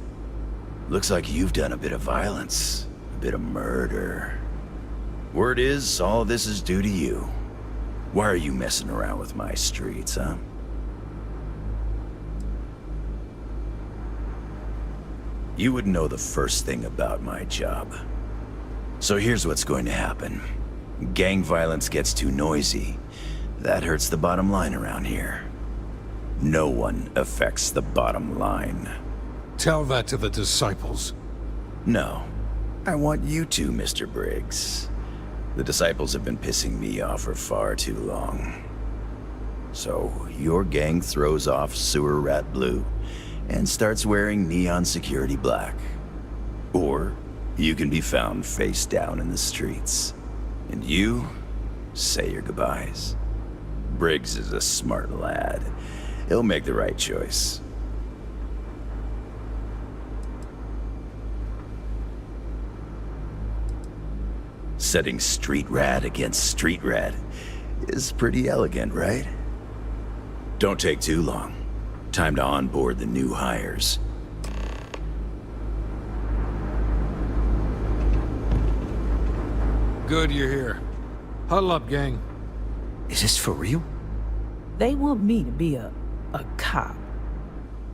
Looks like you've done a bit of violence. A bit of murder. Word is, all this is due to you. Why are you messing around with my streets, huh? You would know the first thing about my job. So here's what's going to happen. Gang violence gets too noisy. That hurts the bottom line around here. No one affects the bottom line. Tell that to the disciples. No. I want you to, Mr. Briggs. The disciples have been pissing me off for far too long. So, your gang throws off Sewer Rat Blue and starts wearing Neon Security Black. Or you can be found face down in the streets. And you say your goodbyes. Briggs is a smart lad. He'll make the right choice. Setting street rat against street rat is pretty elegant, right? Don't take too long. Time to onboard the new hires. Good you're here. Huddle up, gang. Is this for real? They want me to be a cop.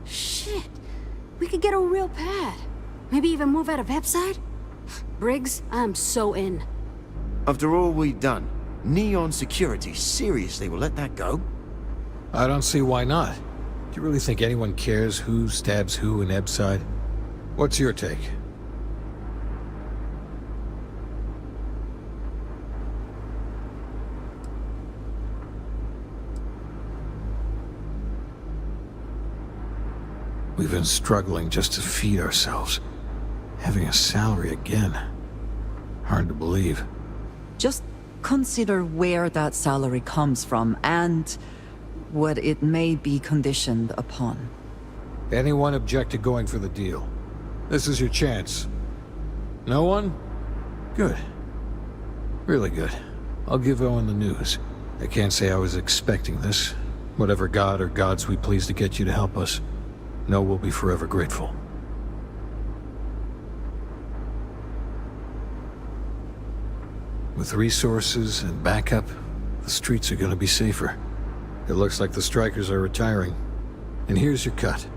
Shit. We could get a real pad. Maybe even move out of Epside? Briggs, I'm so in. After all we've done, Neon Security seriously will let that go? I don't see why not. Do you really think anyone cares who stabs who in Epside? What's your take? We've been struggling just to feed ourselves. Having a salary again. Hard to believe. Just consider where that salary comes from and what it may be conditioned upon. Anyone object to going for the deal? This is your chance. No one? Good. Really good. I'll give Owen the news. I can't say I was expecting this. Whatever god or gods we please to get you to help us, know we'll be forever grateful. With resources and backup, the streets are gonna be safer. It looks like the strikers are retiring. And here's your cut.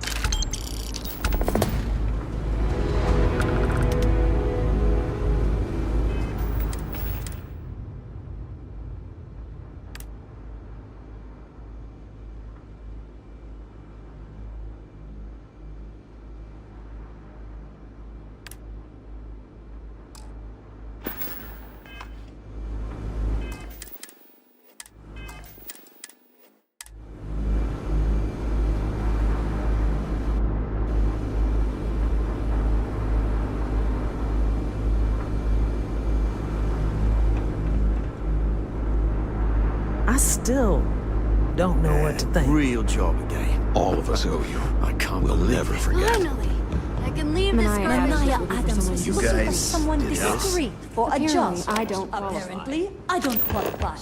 I still don't know what to think. Real job again. All of us owe you. I can't We'll believe never it. forget. Finally! I can leave this girl. Manaya Adams was You looking for guys someone did this? discreet for a job. I don't qualify. Apparently, I don't qualify.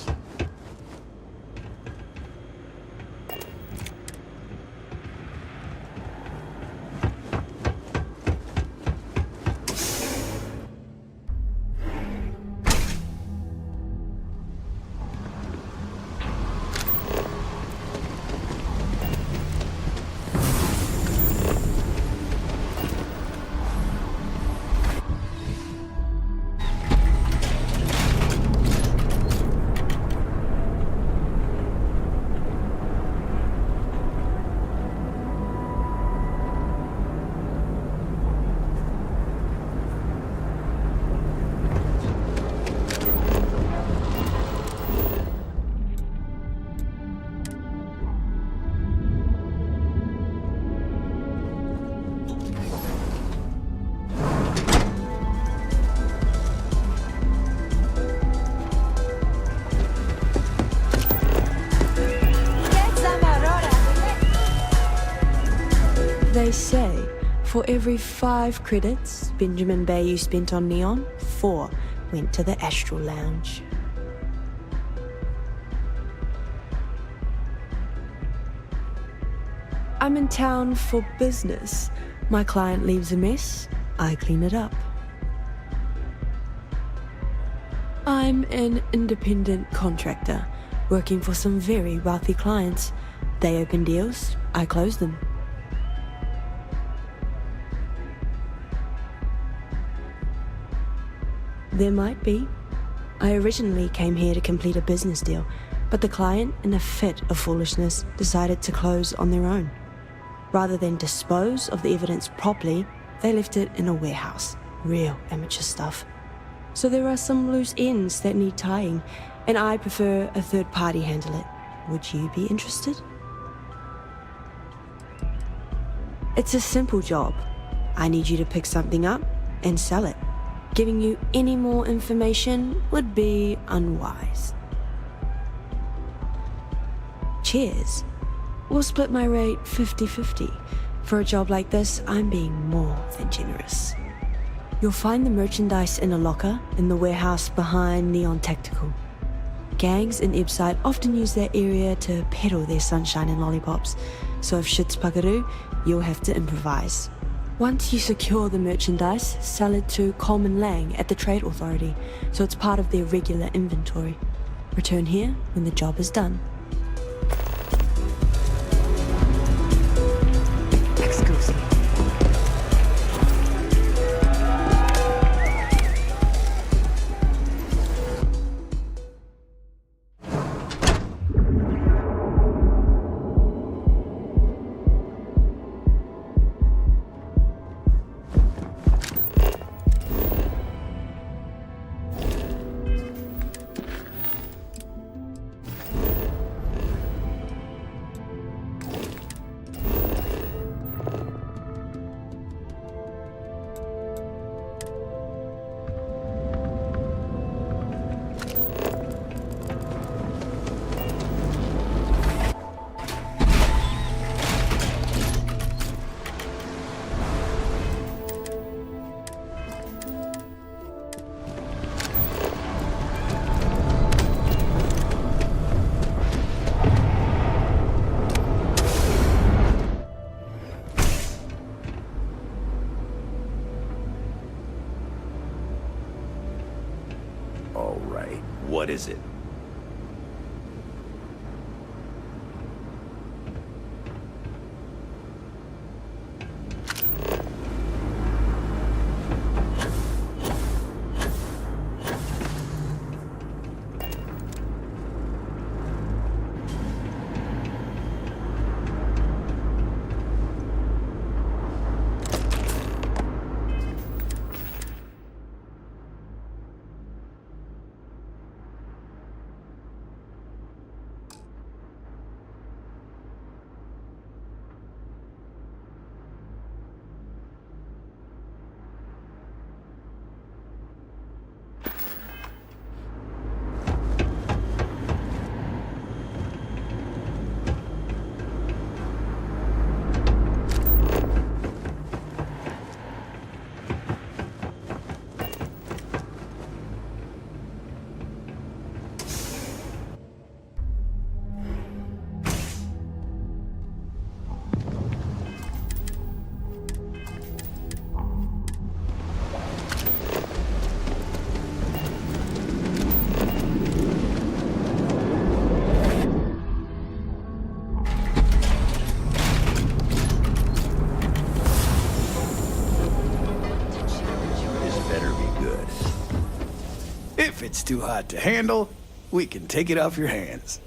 They say, for every 5 credits Benjamin Bay you spent on Neon, 4 went to the Astral Lounge. I'm in town for business. My client leaves a mess, I clean it up. I'm an independent contractor, working for some very wealthy clients. They open deals, I close them. There might be. I originally came here to complete a business deal, but the client, in a fit of foolishness, decided to close on their own. Rather than dispose of the evidence properly, they left it in a warehouse. Real amateur stuff. So there are some loose ends that need tying, and I prefer a third party handle it. Would you be interested? It's a simple job. I need you to pick something up and sell it. Giving you any more information would be unwise. Cheers. We'll split my rate 50-50. For a job like this, I'm being more than generous. You'll find the merchandise in a locker in the warehouse behind Neon Tactical. Gangs in Ibside often use that area to peddle their sunshine and lollipops, so if shit's puckaroo, you'll have to improvise. Once you secure the merchandise, sell it to Coleman Lang at the Trade Authority, so it's part of their regular inventory. Return here when the job is done. All right, what is it? If it's too hot to handle, we can take it off your hands.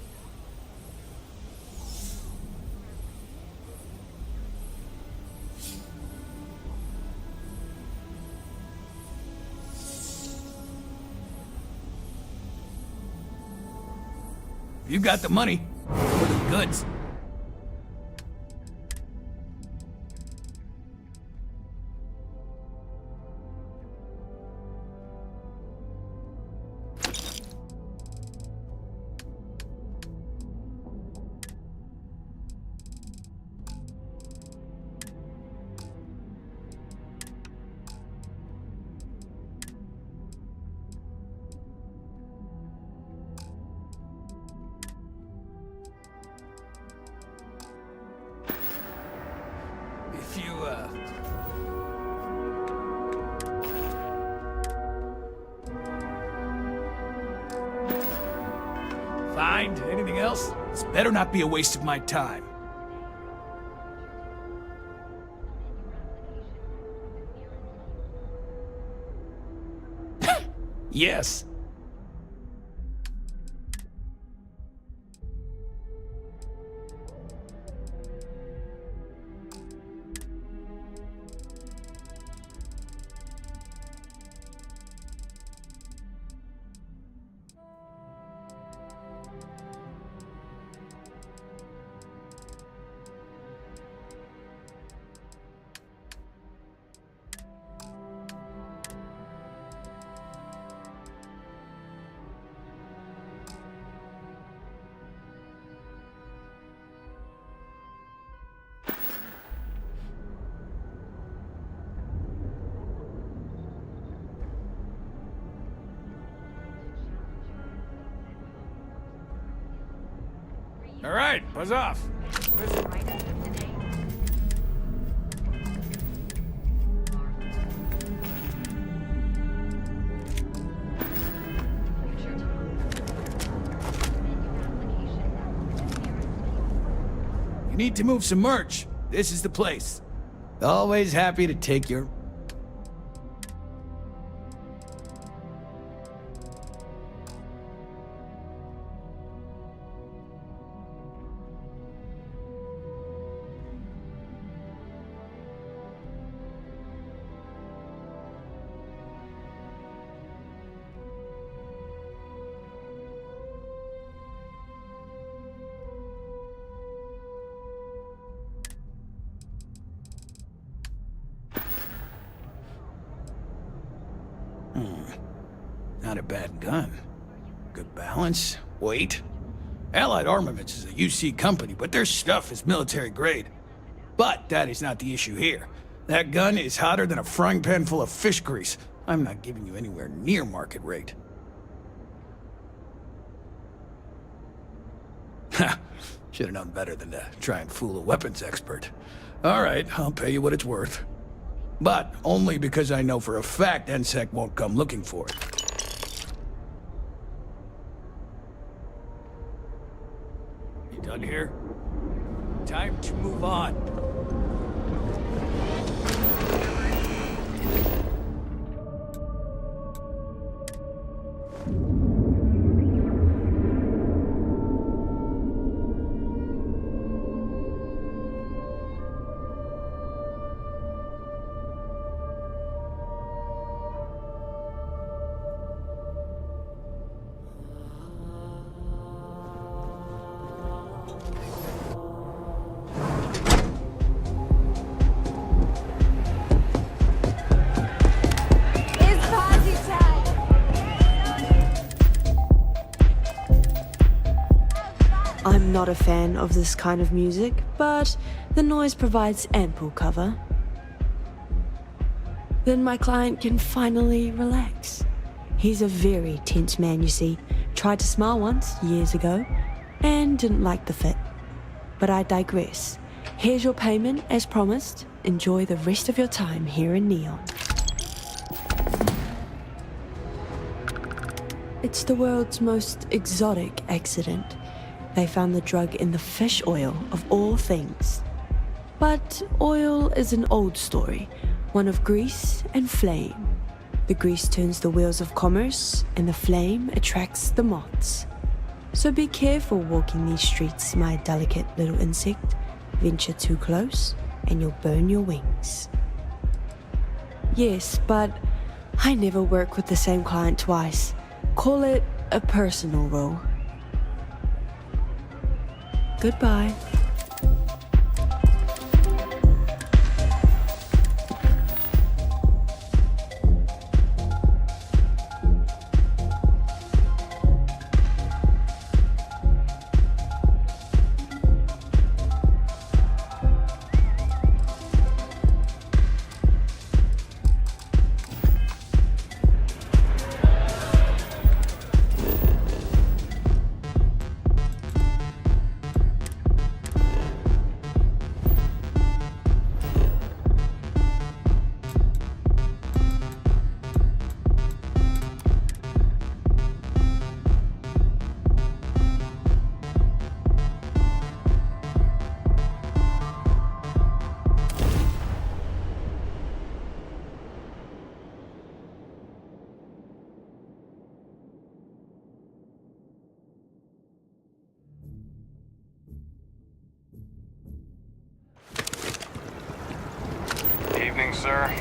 You got the money. For the goods. If you, find anything else? This better not be a waste of my time. Yes. All right, buzz off. You need to move some merch. This is the place. Always happy to take your... Not a bad gun. Good balance, weight. Allied Armaments is a UC company, but their stuff is military grade. But that is not the issue here. That gun is hotter than a frying pan full of fish grease. I'm not giving you anywhere near market rate. Ha! Should have known better than to try and fool a weapons expert. All right, I'll pay you what it's worth. But only because I know for a fact NSEC won't come looking for it. You done here? Time to move on. I'm not a fan of this kind of music, but the noise provides ample cover. Then my client can finally relax. He's a very tense man, you see. Tried to smile once, years ago, and didn't like the fit. But I digress. Here's your payment, as promised. Enjoy the rest of your time here in Neon. It's the world's most exotic accident. They found the drug in the fish oil, of all things. But oil is an old story, one of grease and flame. The grease turns the wheels of commerce, and the flame attracts the moths. So be careful walking these streets, my delicate little insect. Venture too close, and you'll burn your wings. Yes, but I never work with the same client twice. Call it a personal role. Goodbye. Evening, sir.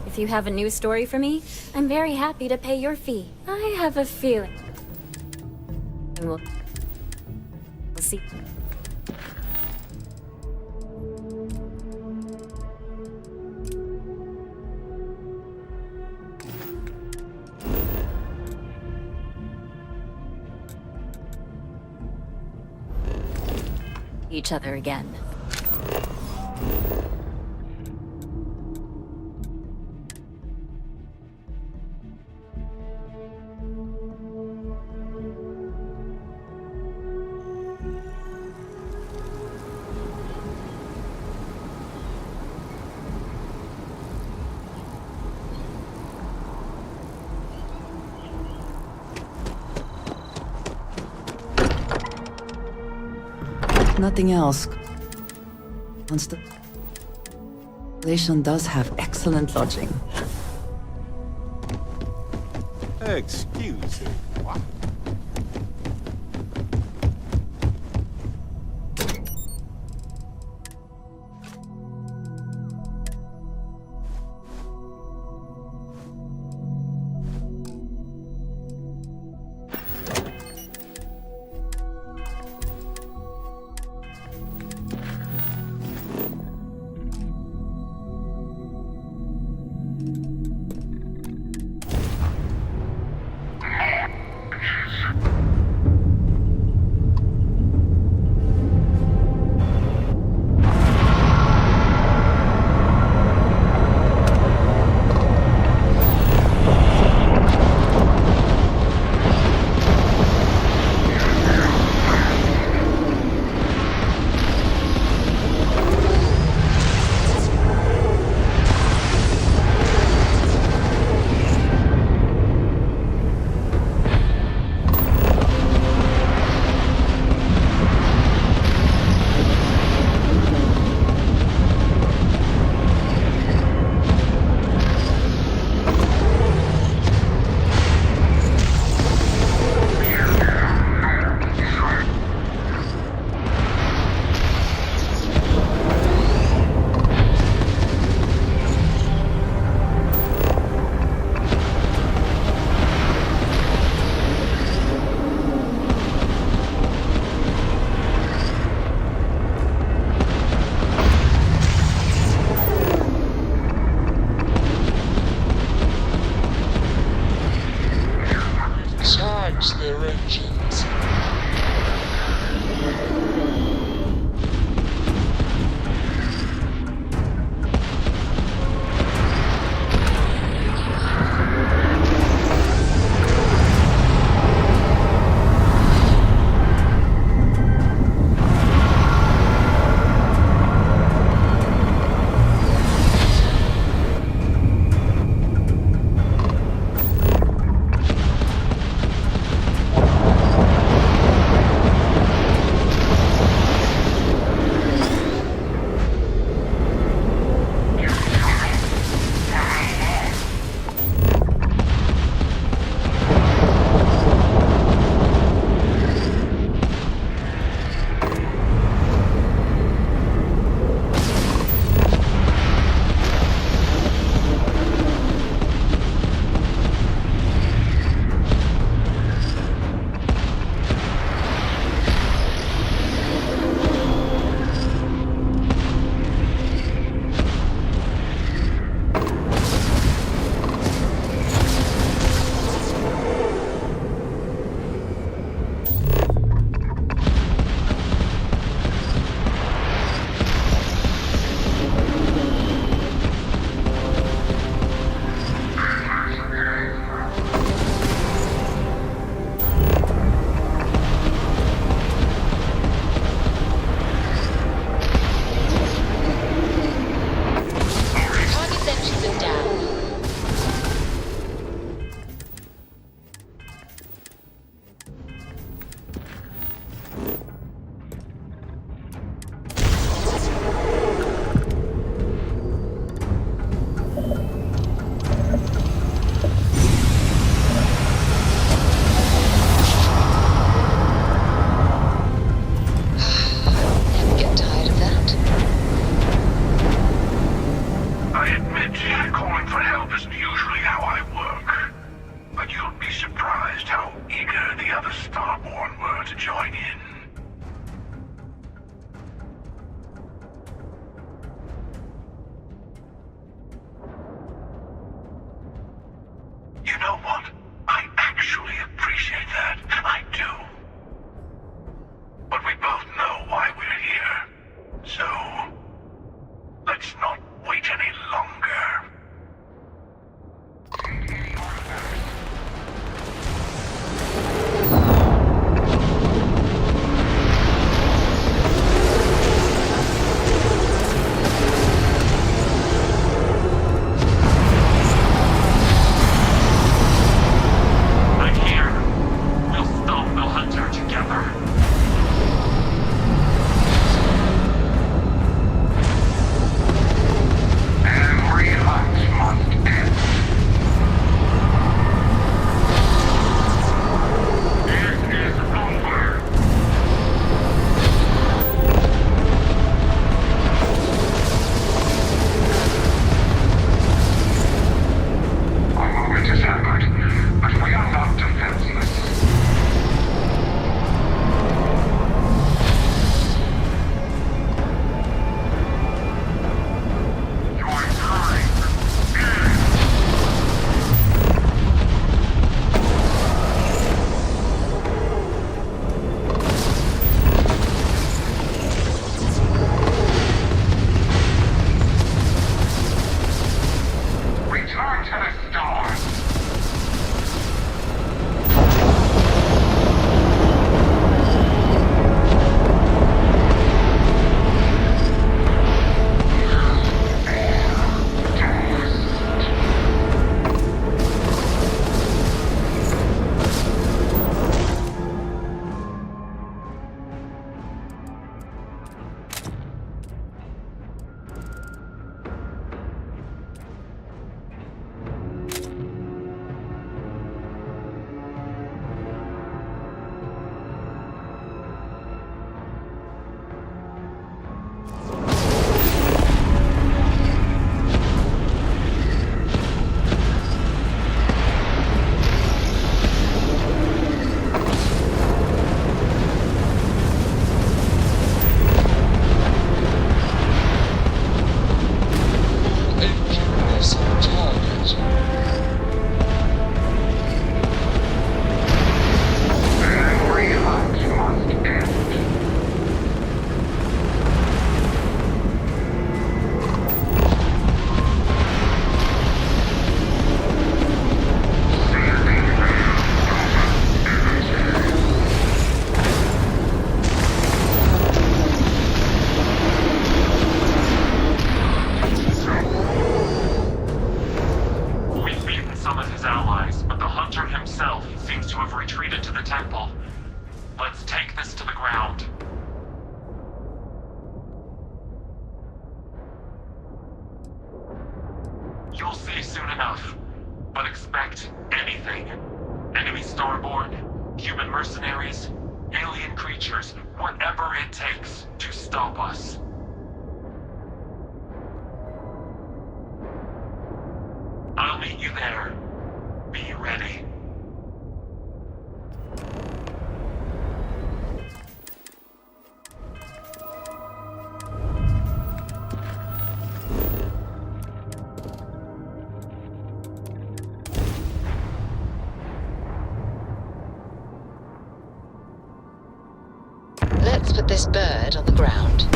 If you have a news story for me, I'm very happy to pay your fee. I have a feeling we'll see. Each other again. nothing else. Constellation does have excellent lodging. Excuse me. What? enough. But expect anything. Enemy starborn, human mercenaries, alien creatures, whatever it takes to stop us. I'll meet you there. Be ready. Let's put this bird on the ground.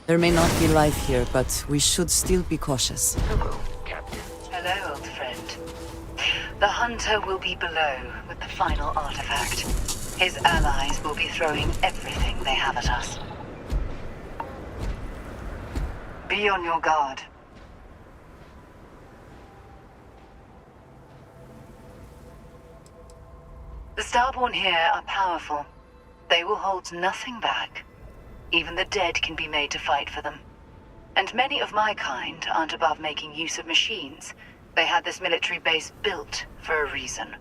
There may not be life here, but we should still be cautious. Hello, old friend. The Hunter will be below with the final artifact. His allies will be throwing everything they have at us. Be on your guard. The Starborn here are powerful. They will hold nothing back. Even the dead can be made to fight for them. And many of my kind aren't above making use of machines. They had this military base built for a reason.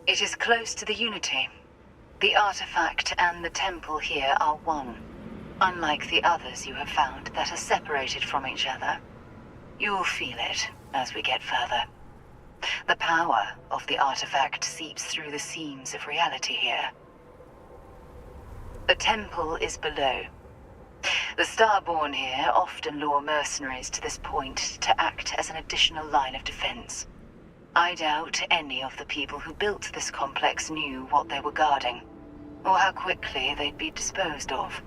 It is close to the Unity. The artifact and the temple here are one. Unlike the others you have found that are separated from each other. You'll feel it as we get further. The power of the artifact seeps through the seams of reality here. The temple is below. The Starborn here often lure mercenaries to this point to act as an additional line of defense. I doubt any of the people who built this complex knew what they were guarding, or how quickly they'd be disposed of.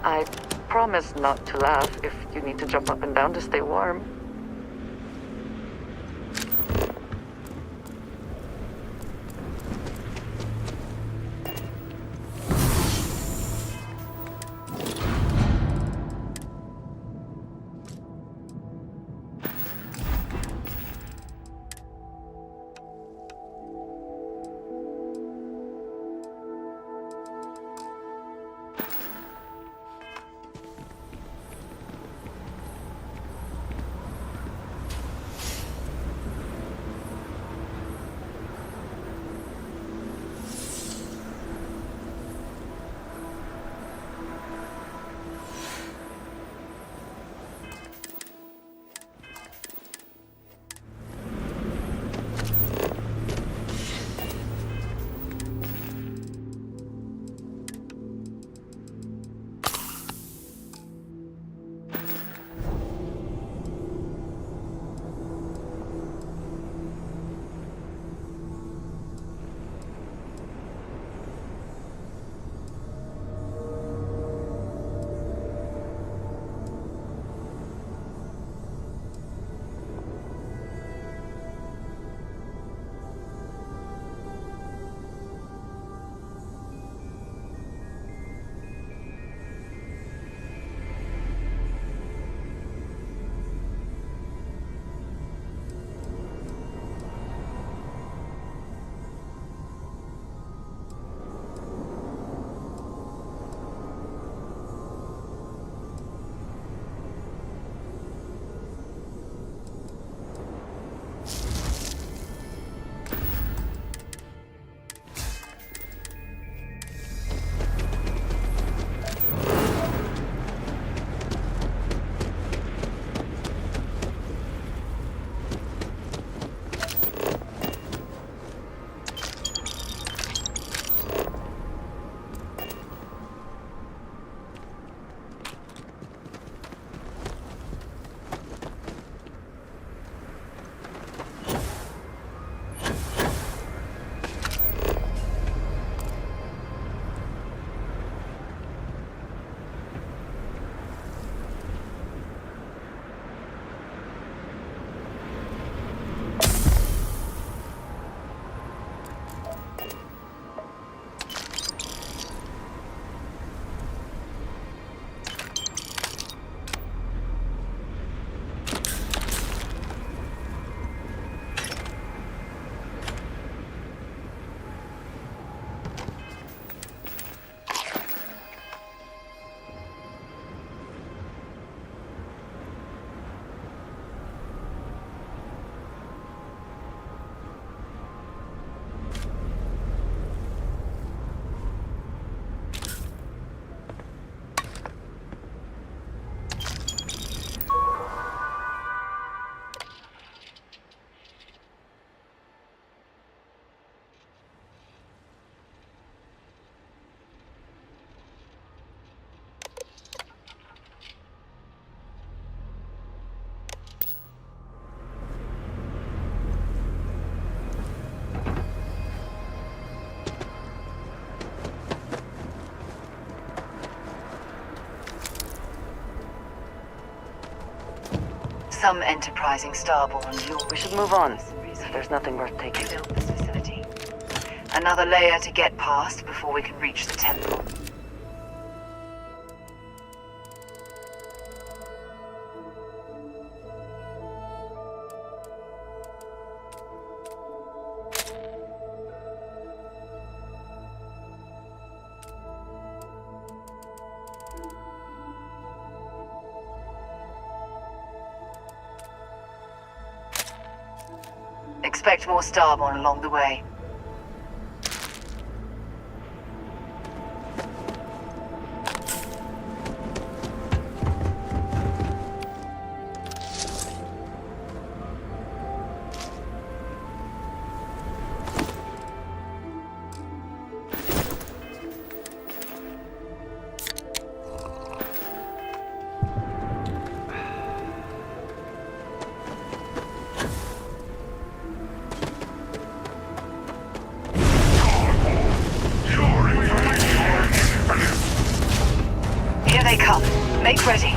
I promise not to laugh if you need to jump up and down to stay warm. some enterprising starborn you'll... We should move on. There's nothing worth taking. Build this facility. Another layer to get past before we can reach the temple. Expect more starborn along the way. Here they come. Make ready.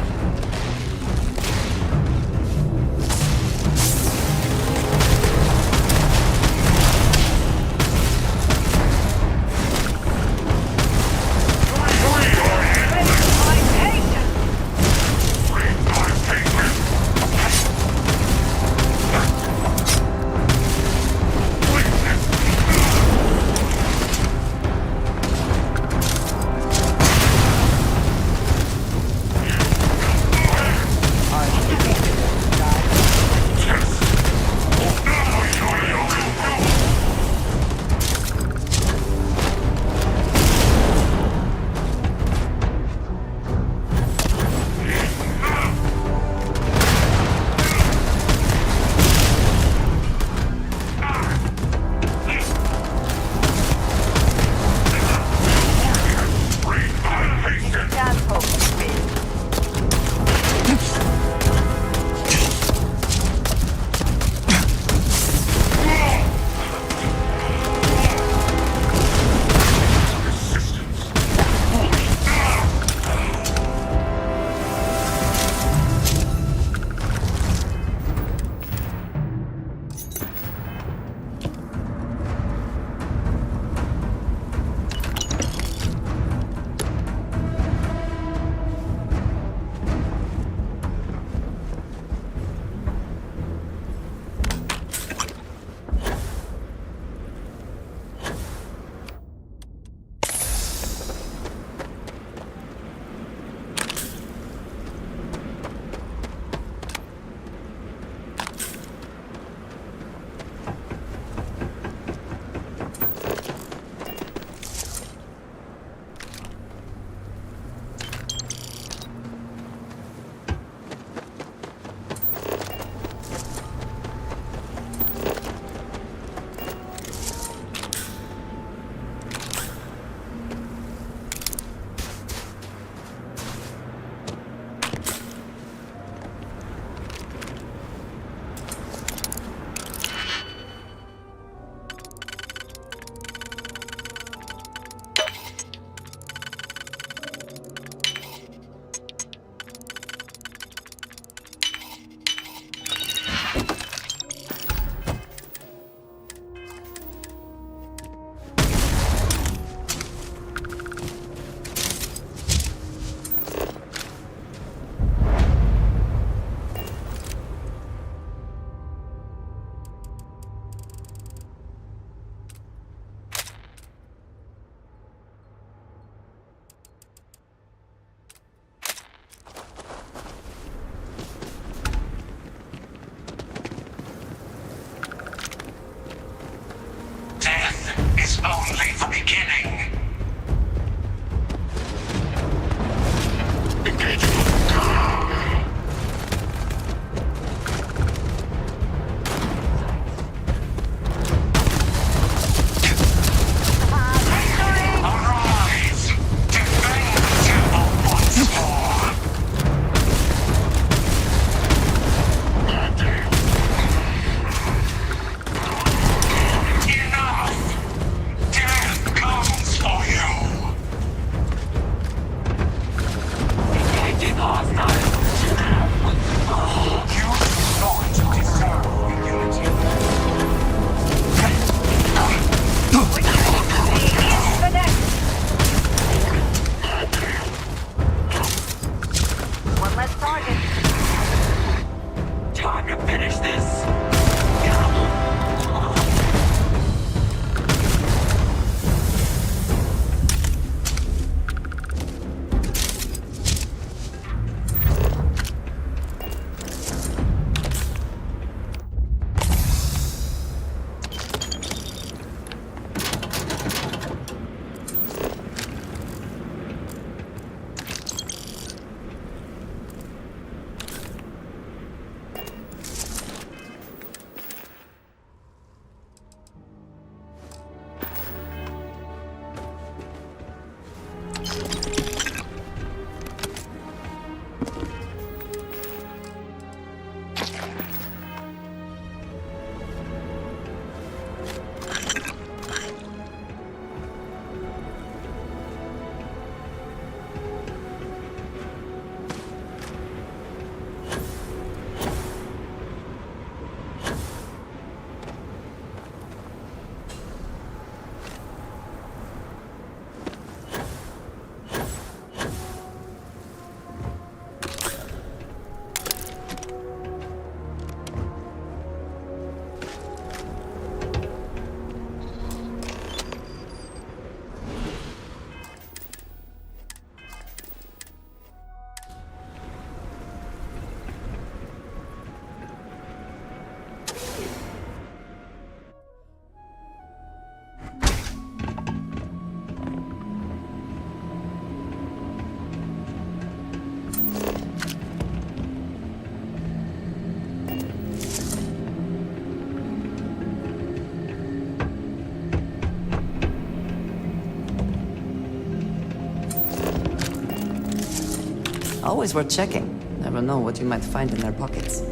Always worth checking. Never know what you might find in their pockets.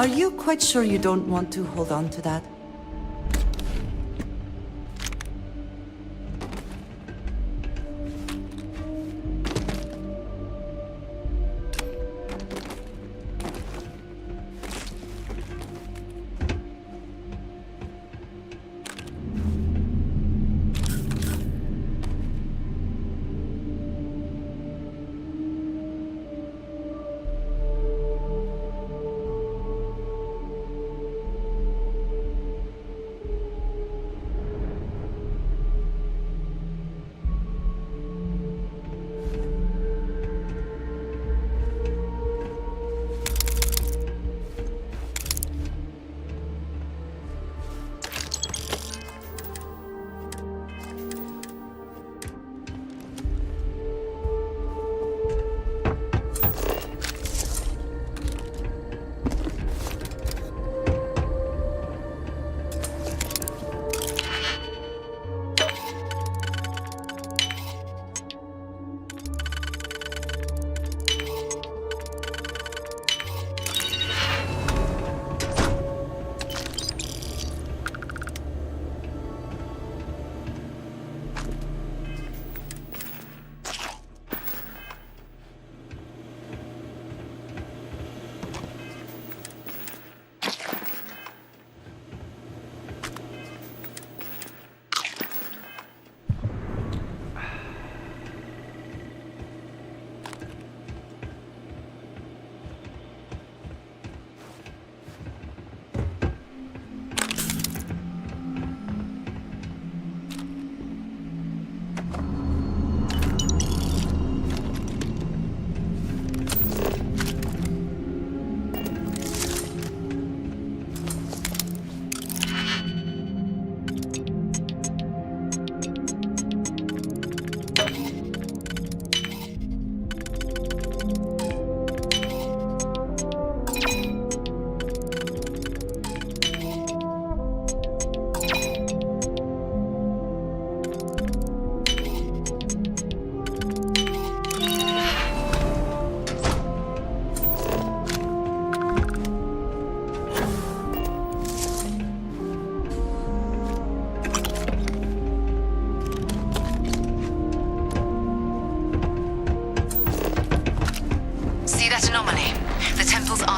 Are you quite sure you don't want to hold on to that?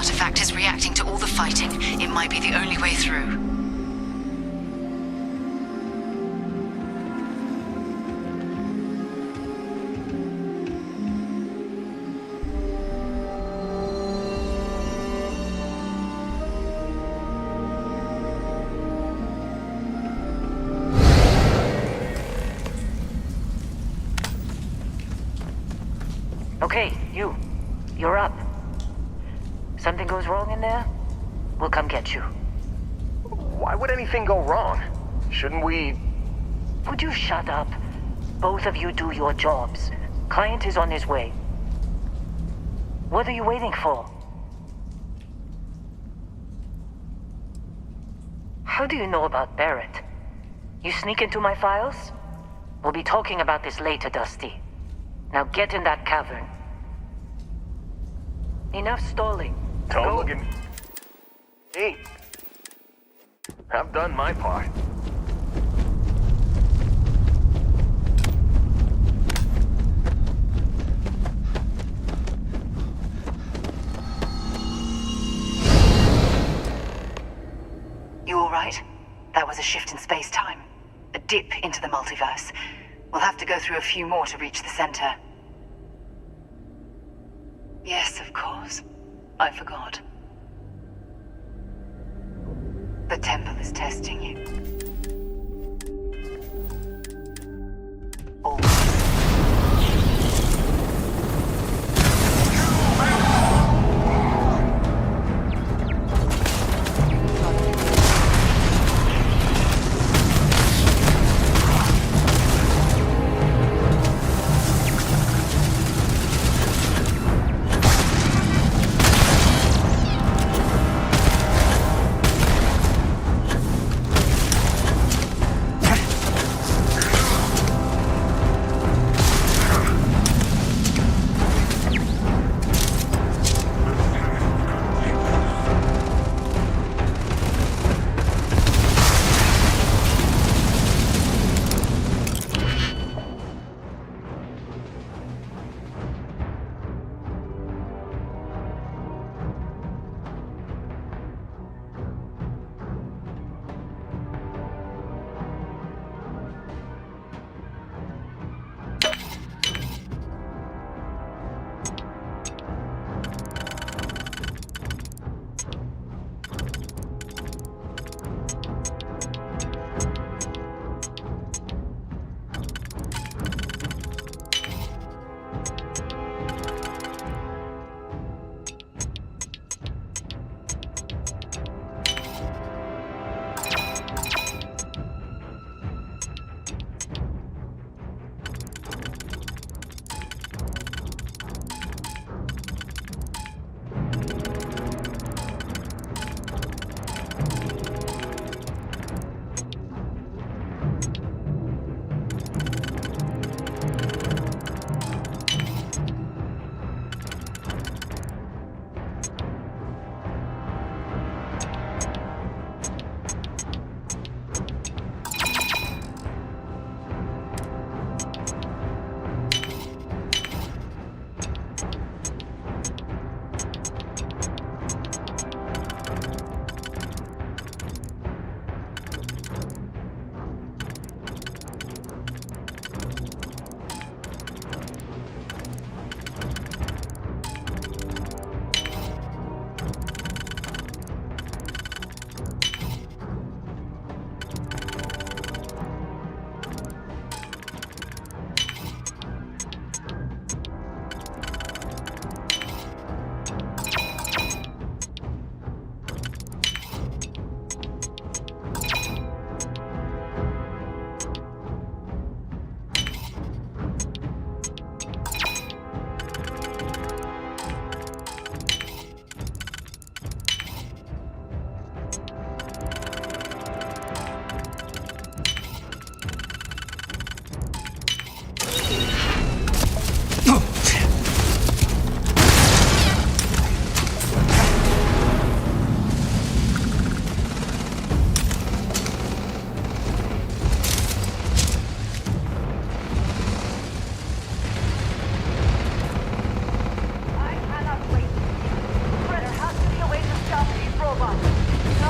artifact is reacting to all the fighting. It might be the only way through. Okay, you're up. Something goes wrong in there, we'll come get you. Why would anything go wrong? Shouldn't we... Would you shut up? Both of you do your jobs. Client is on his way. What are you waiting for? How do you know about Barrett? You sneak into my files? We'll be talking about this later, Dusty. Now get in that cavern. Enough stalling. Don't look at me. Hey. I've done my part. You all right? That was a shift in space-time. A dip into the multiverse. We'll have to go through a few more to reach the center. Yes, of course. I forgot. The temple is testing you.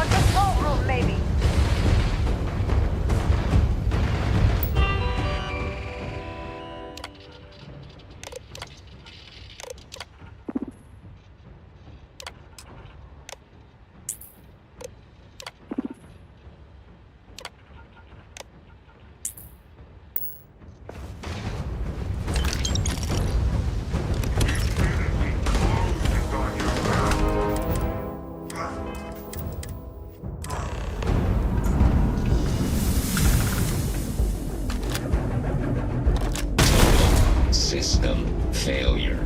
control room, maybe. System failure.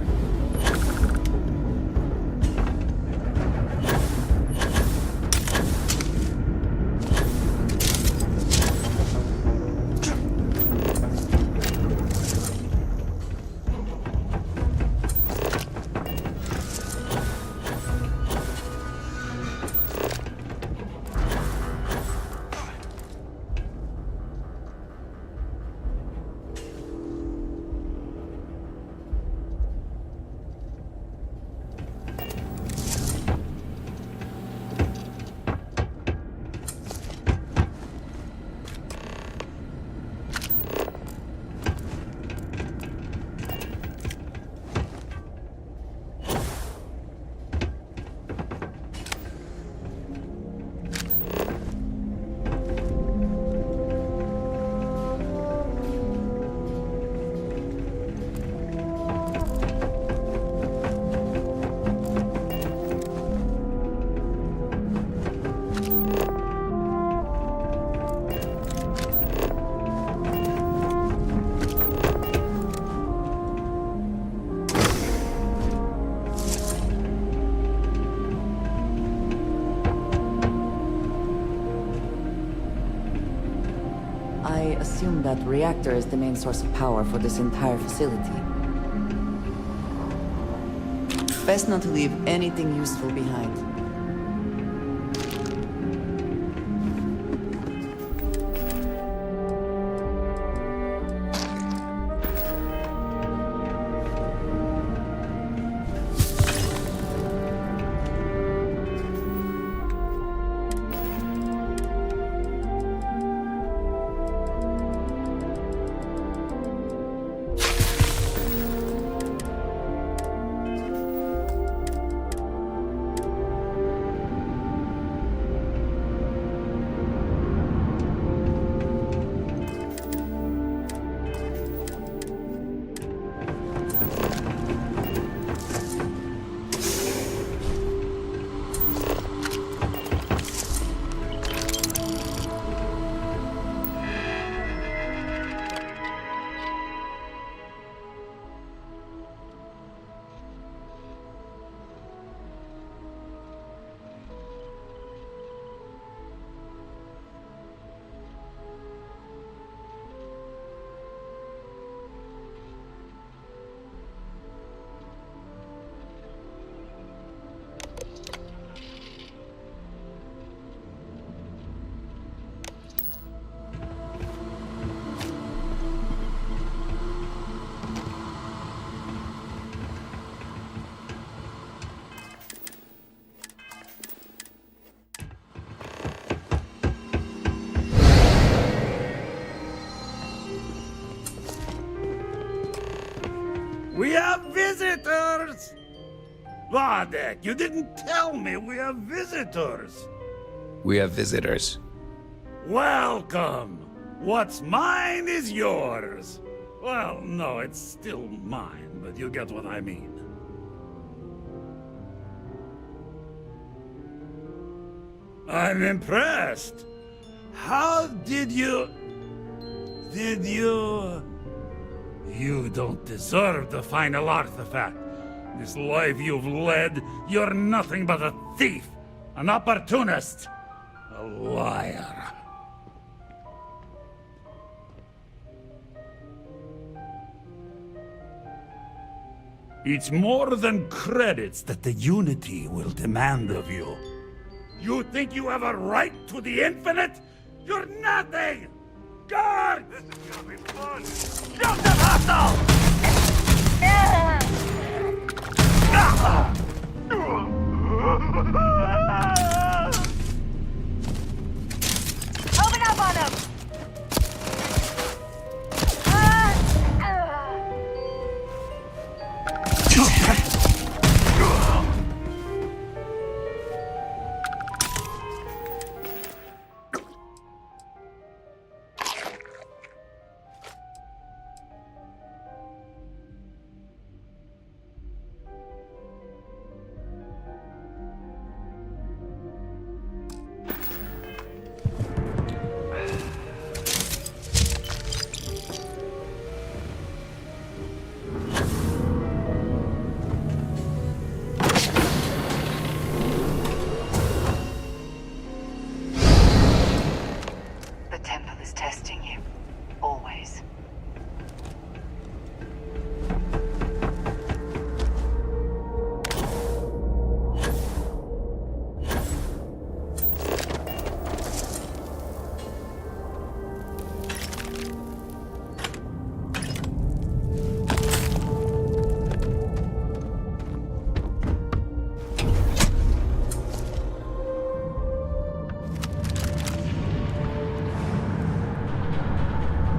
I assume that reactor is the main source of power for this entire facility. Best not to leave anything useful behind. We have visitors! Vadek, you didn't tell me we have visitors! We have visitors. Welcome! What's mine is yours! Well, no, it's still mine, but you get what I mean. I'm impressed! How did you... You don't deserve the final artifact. This life you've led, you're nothing but a thief, an opportunist, a liar. It's more than credits that the Unity will demand of you. You think you have a right to the infinite? You're nothing! Guard! This is gonna be fun! Shoot them, hostile!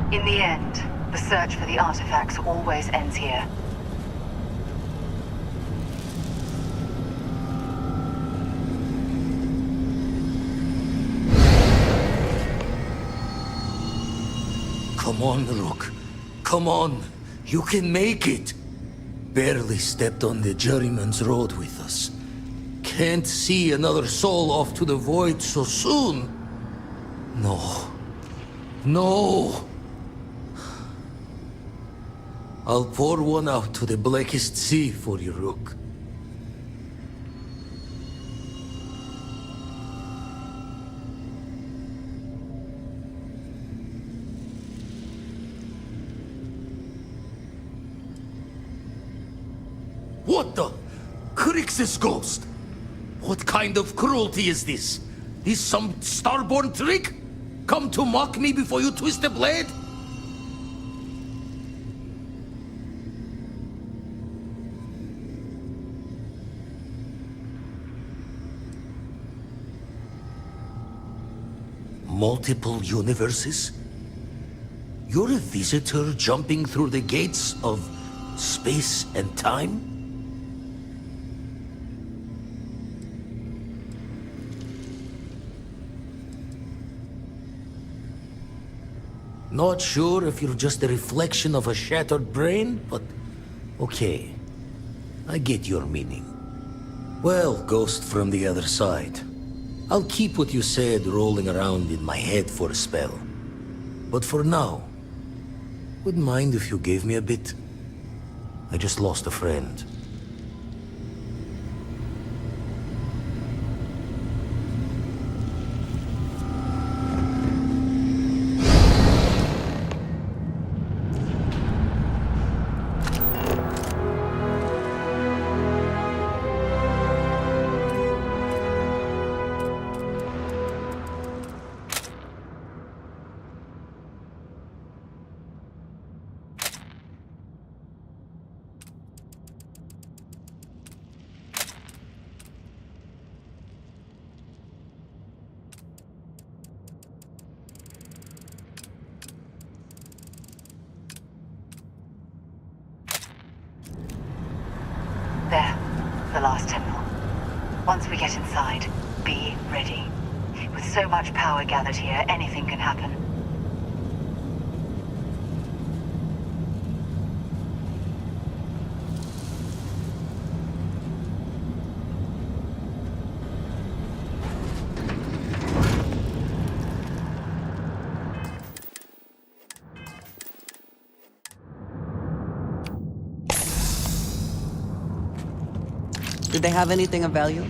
In the end, the search for the artifacts always ends here. Come on, Rook. Come on. You can make it. Barely stepped on the juryman's road with us. Can't see another soul off to the void so soon. No. No. I'll pour one out to the blackest sea for you, Rook. What the? Crix's ghost? What kind of cruelty is this? Is some starborn trick? Come to mock me before you twist the blade? Multiple universes? You're a visitor jumping through the gates of space and time? Not sure if you're just a reflection of a shattered brain, but okay. I get your meaning. Well, ghost from the other side. I'll keep what you said rolling around in my head for a spell. But for now, wouldn't mind if you gave me a bit. I just lost a friend. There, the last temple. Once we get inside, be ready. With so much power gathered here, anything can happen. Did they have anything of value?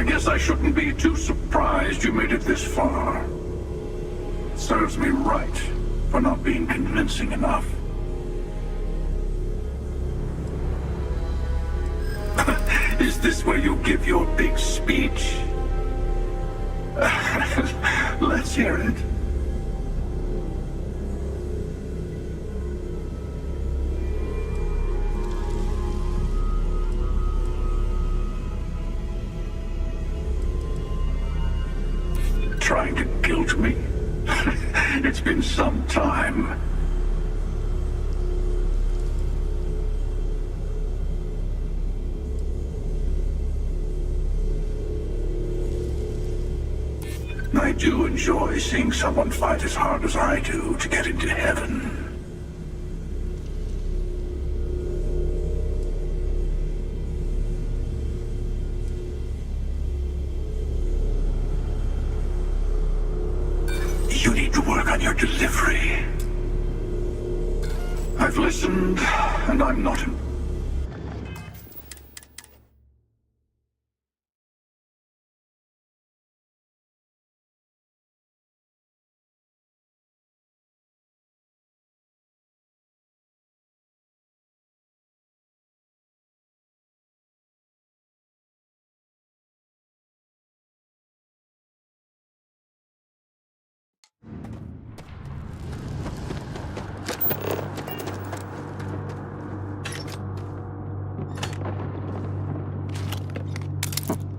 I guess I shouldn't be too surprised you made it this far. Serves me right for not being convincing enough. Is this where you give your big speech? Let's hear it. Trying to guilt me? It's been some time. I do enjoy seeing someone fight as hard as I do to get into heaven. You need to work on your delivery. I've listened, and I'm not in...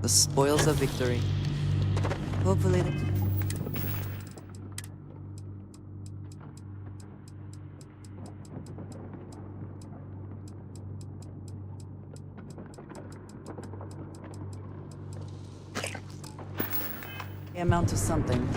The spoils of victory. Hopefully. They amount to something.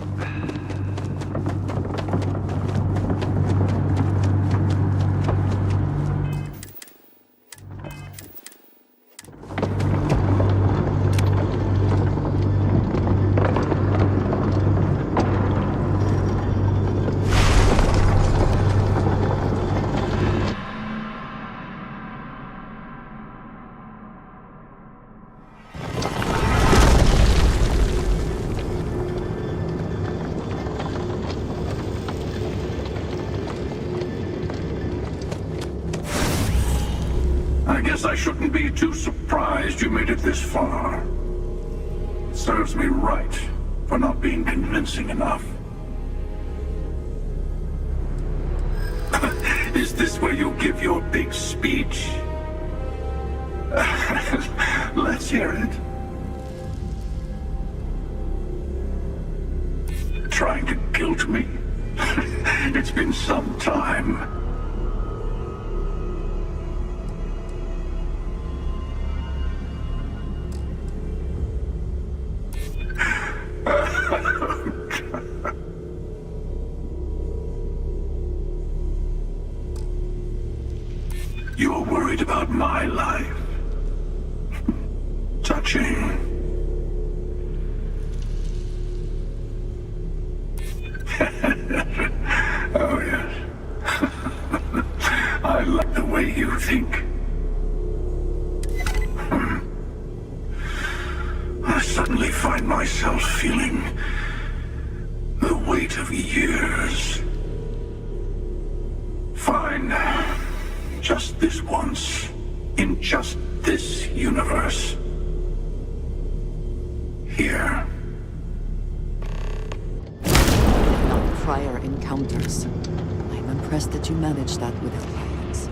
I guess I shouldn't be too surprised you made it this far. Serves me right for not being convincing enough. Is this where you give your big speech? Let's hear it. Trying to guilt me? It's been some time. You're worried about my life. Touching. Oh, yes. I like the way you think. I suddenly find myself feeling the weight of years. Fine. Just this once. In just this universe. Here. Not prior encounters. I'm impressed that you managed that without violence.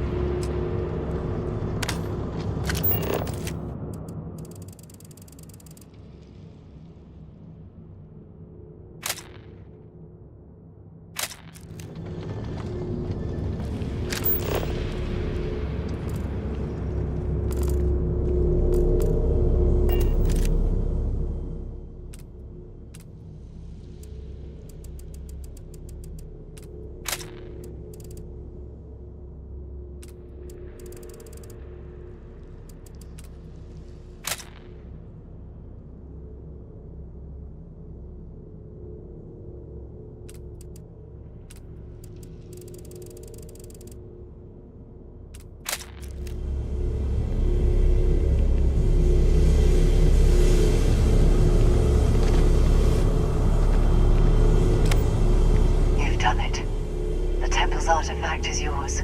yours.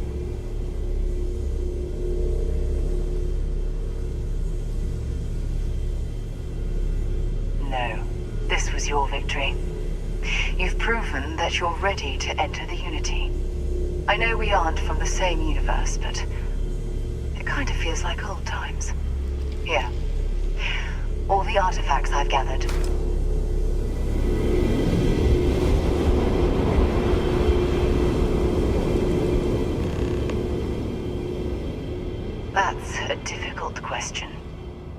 No, this was your victory. You've proven that you're ready to enter the Unity. I know we aren't from the same universe, but it kind of feels like old times. Here. All the artifacts I've gathered. That's a difficult question.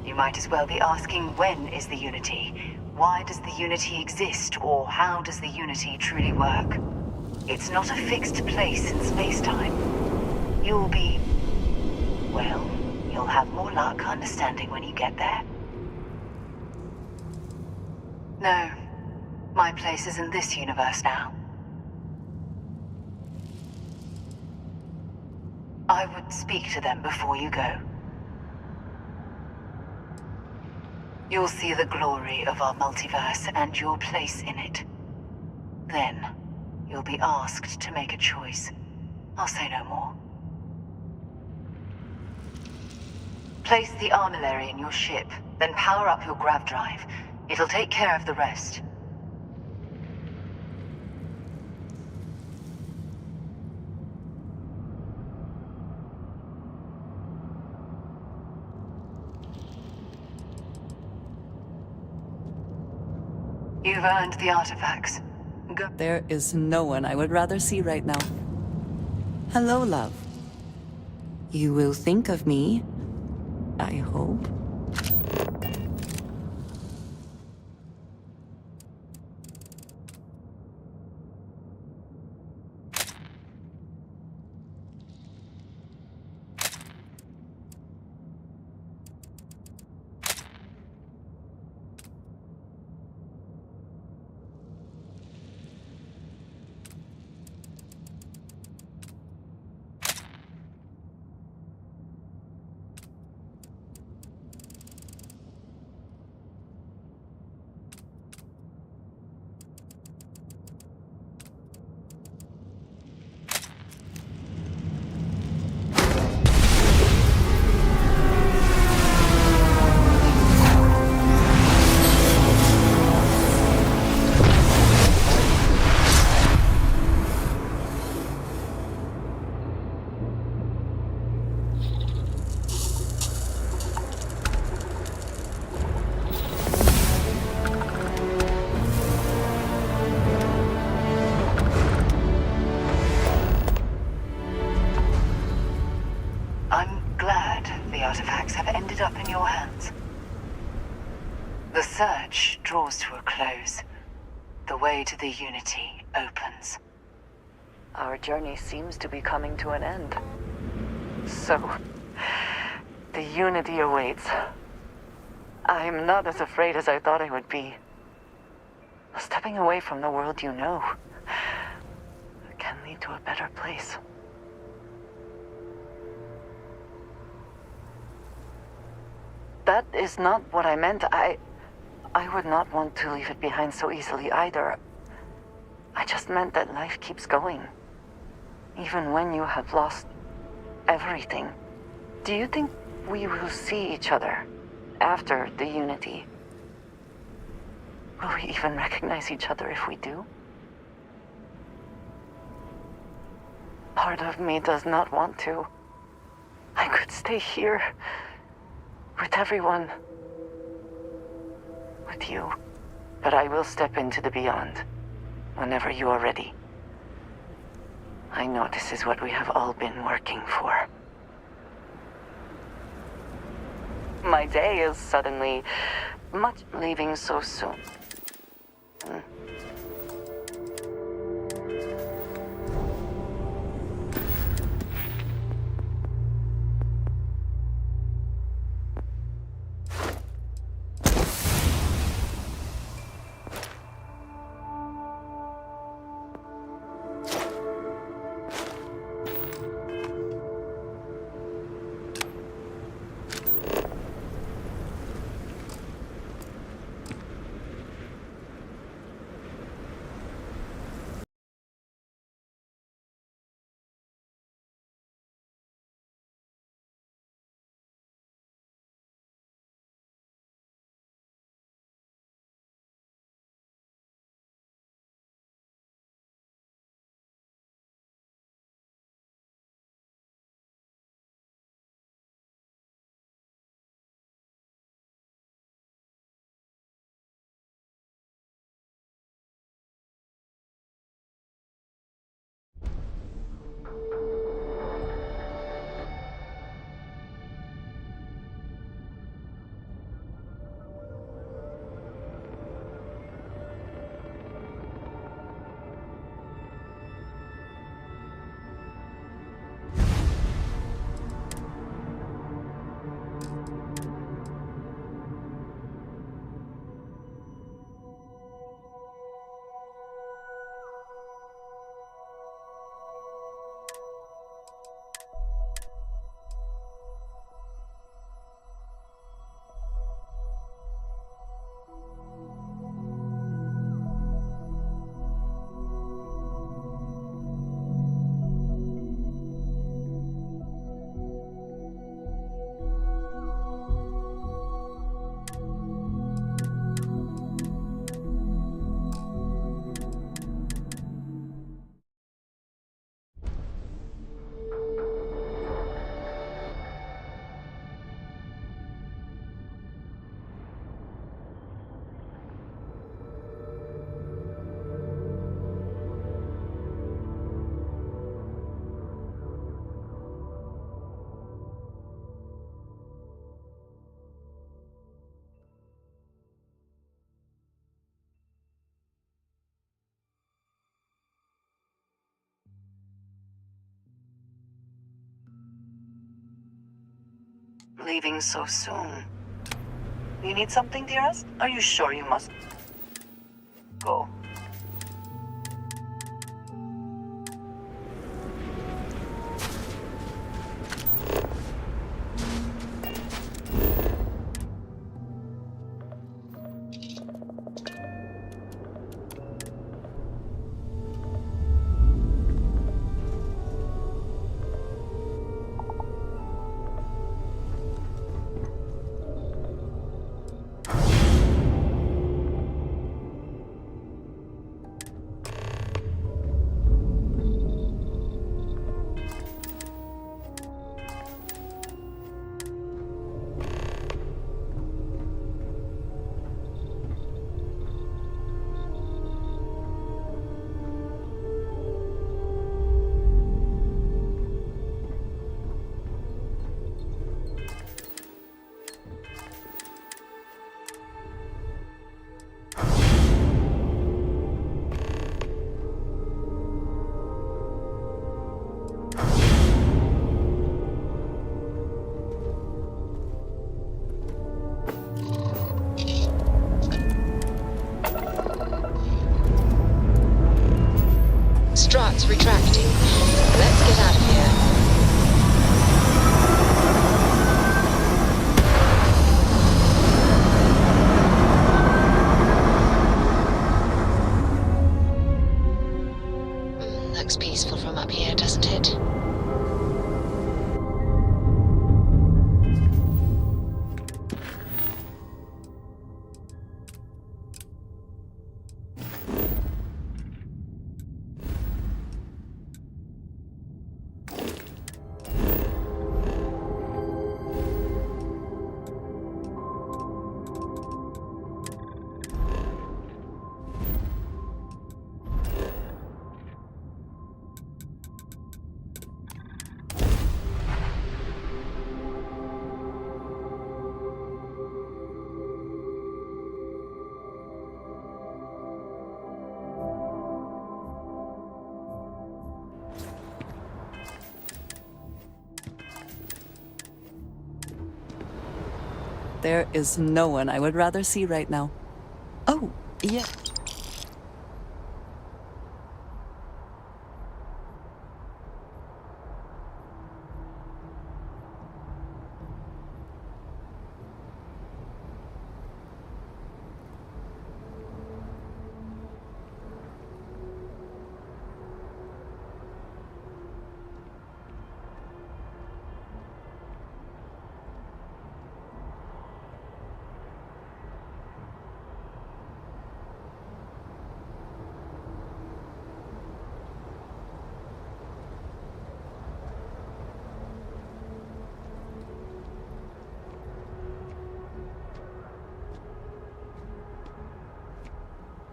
You might as well be asking, when is the Unity? Why does the Unity exist, or how does the Unity truly work? It's not a fixed place in space-time. You'll be... well, you'll have more luck understanding when you get there. No, my place is in this universe now. I would speak to them before you go. You'll see the glory of our multiverse and your place in it. Then, you'll be asked to make a choice. I'll say no more. Place the armillary in your ship, then power up your grav drive. It'll take care of the rest. You've earned the artifacts. Go. There is no one I would rather see right now. Hello, love. You will think of me, I hope. The search draws to a close. The way to the Unity opens. Our journey seems to be coming to an end. So, the Unity awaits. I'm not as afraid as I thought I would be. Stepping away from the world you know can lead to a better place. That is not what I meant. I would not want to leave it behind so easily either. I just meant that life keeps going. Even when you have lost everything. Do you think we will see each other after the Unity? Will we even recognize each other if we do? Part of me does not want to. I could stay here with everyone. With you. But I will step into the beyond whenever you are ready. I know this is what we have all been working for. My day is suddenly much leaving so soon. Leaving so soon. You need something, dearest? Are you sure you must go? Struts retracting. Let's get out of here. Looks peaceful from up here, doesn't it? There is no one I would rather see right now. Oh, yeah.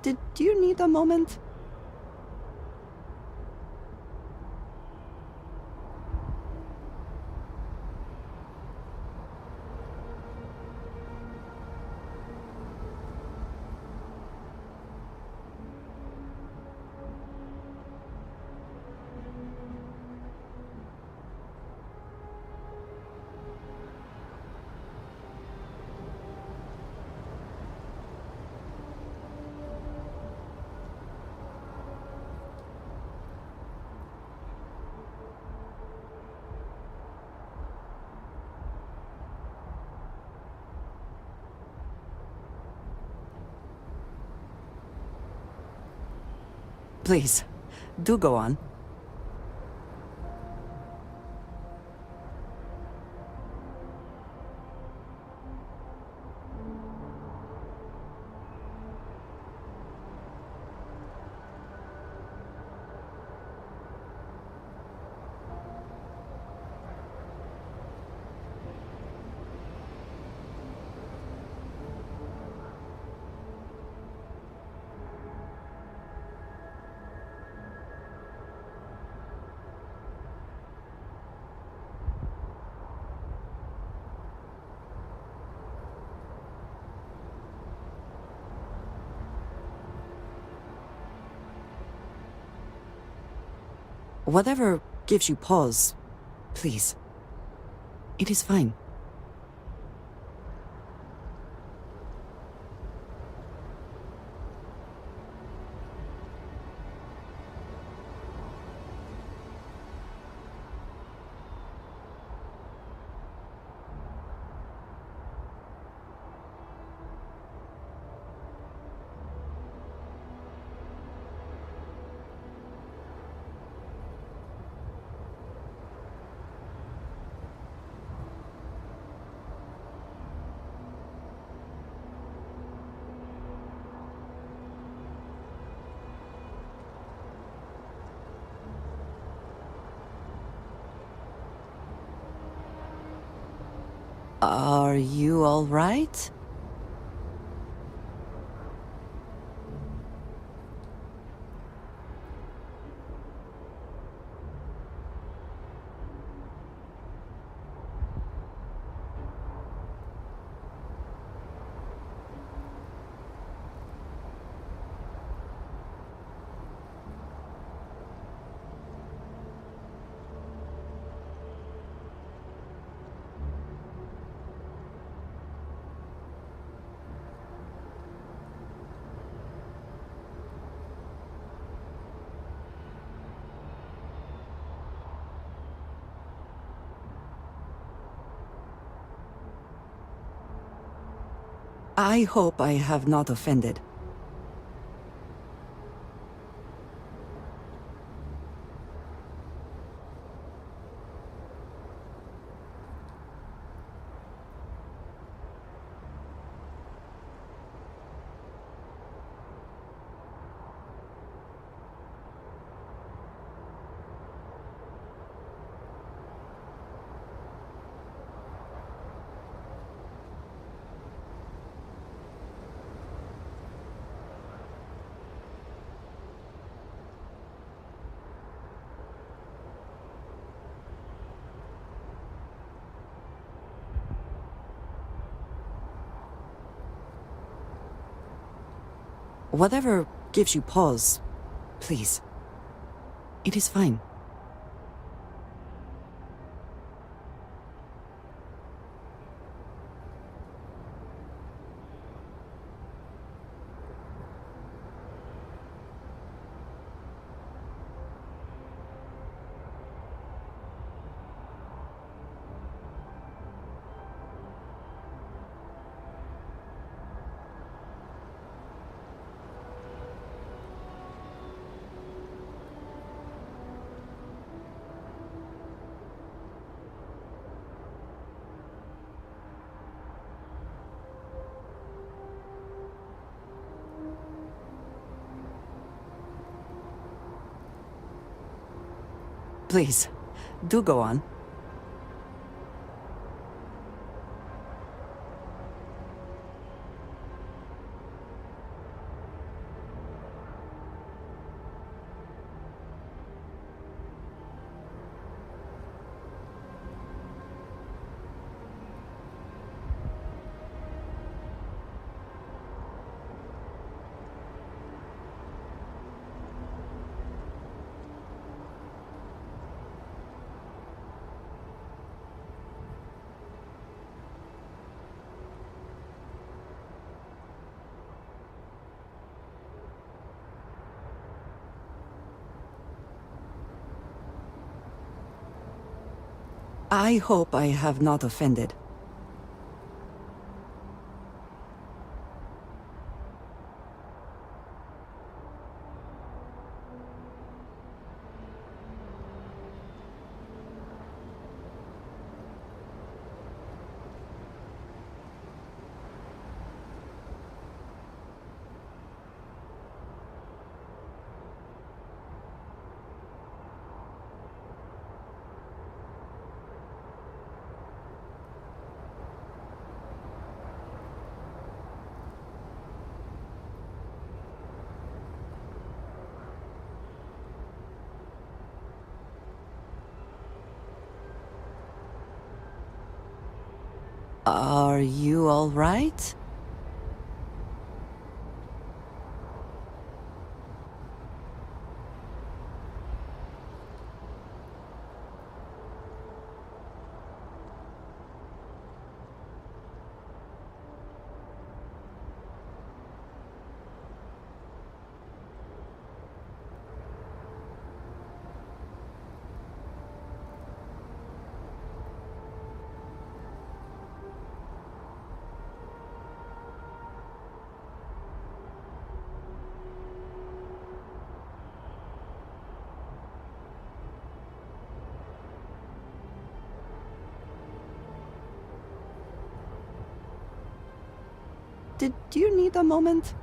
Did you need a moment? Please, do go on. Whatever gives you pause, please. It is fine. Are you all right? I hope I have not offended. Whatever gives you pause, please. It is fine. Please, do go on. I hope I have not offended. Are you all right? Did you need a moment?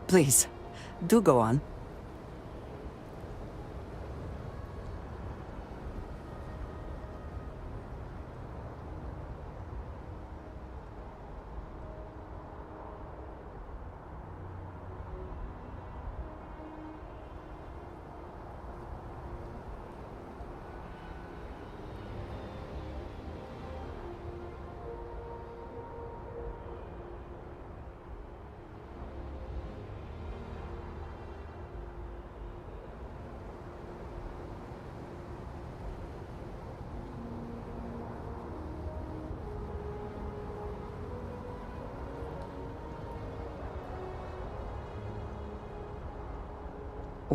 Please, do go on.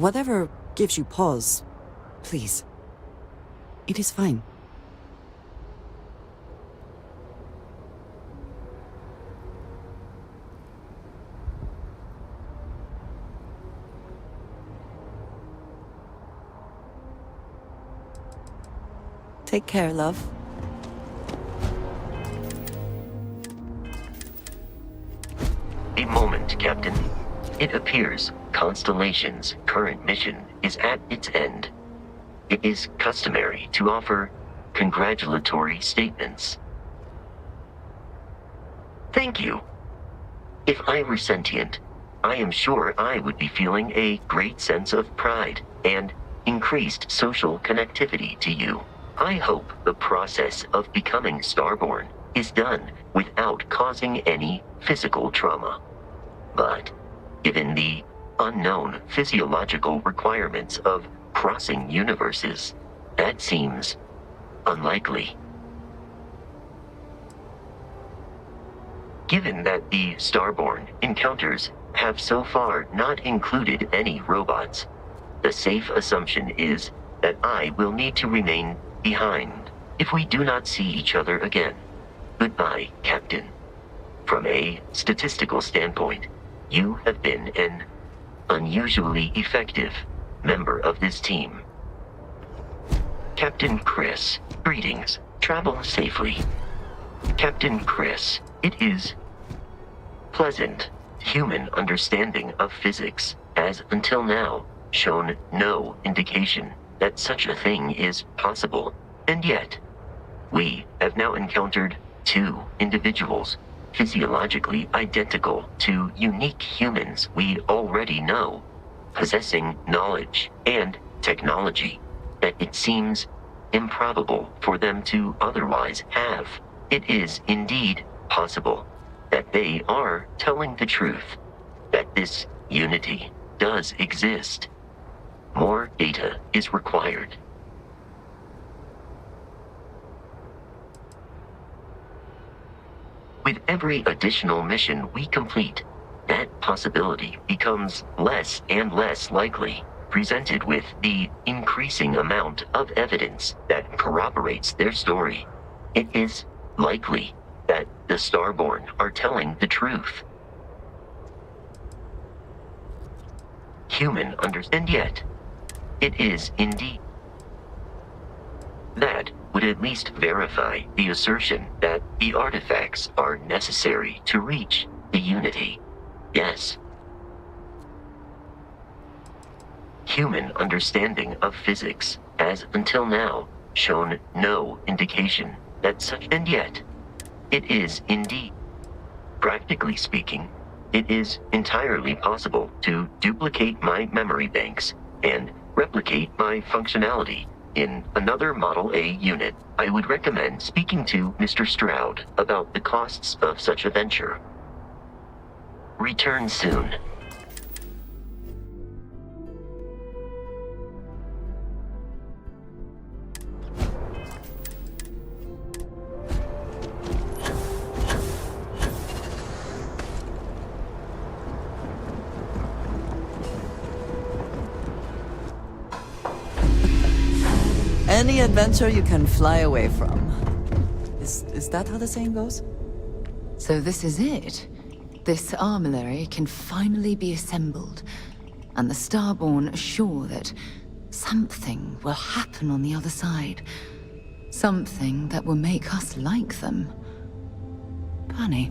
Whatever gives you pause, please. It is fine. Take care, love. A moment, Captain. It appears Constellation's current mission is at its end. It is customary to offer congratulatory statements. Thank you. If I were sentient, I am sure I would be feeling a great sense of pride and increased social connectivity to you. I hope the process of becoming Starborn is done without causing any physical trauma. But given the unknown physiological requirements of crossing universes, that seems unlikely. Given that the Starborn encounters have so far not included any robots, the safe assumption is that I will need to remain behind if we do not see each other again. Goodbye, Captain. From a statistical standpoint, you have been an unusually effective member of this team. Captain Chris, greetings. Travel safely. Captain Chris, it is pleasant. Human understanding of physics has until now shown no indication that such a thing is possible. And yet, we have now encountered two individuals physiologically identical to unique humans we already know, possessing knowledge and technology that it seems improbable for them to otherwise have. It is indeed possible that they are telling the truth, that this unity does exist. More data is required. With every additional mission we complete, that possibility becomes less and less likely, presented with the increasing amount of evidence that corroborates their story. It is likely that the Starborn are telling the truth. Human and yet, it is indeed. That would at least verify the assertion that the artifacts are necessary to reach the unity. Yes. Human understanding of physics has until now shown no indication that such, and yet, it is indeed. Practically speaking, it is entirely possible to duplicate my memory banks and replicate my functionality in another Model A unit. I would recommend speaking to Mr. Stroud about the costs of such a venture. Return soon. Any adventure you can fly away from. Is that how the saying goes? So this is it. This armillary can finally be assembled, and the Starborn are sure that something will happen on the other side. Something that will make us like them. Funny.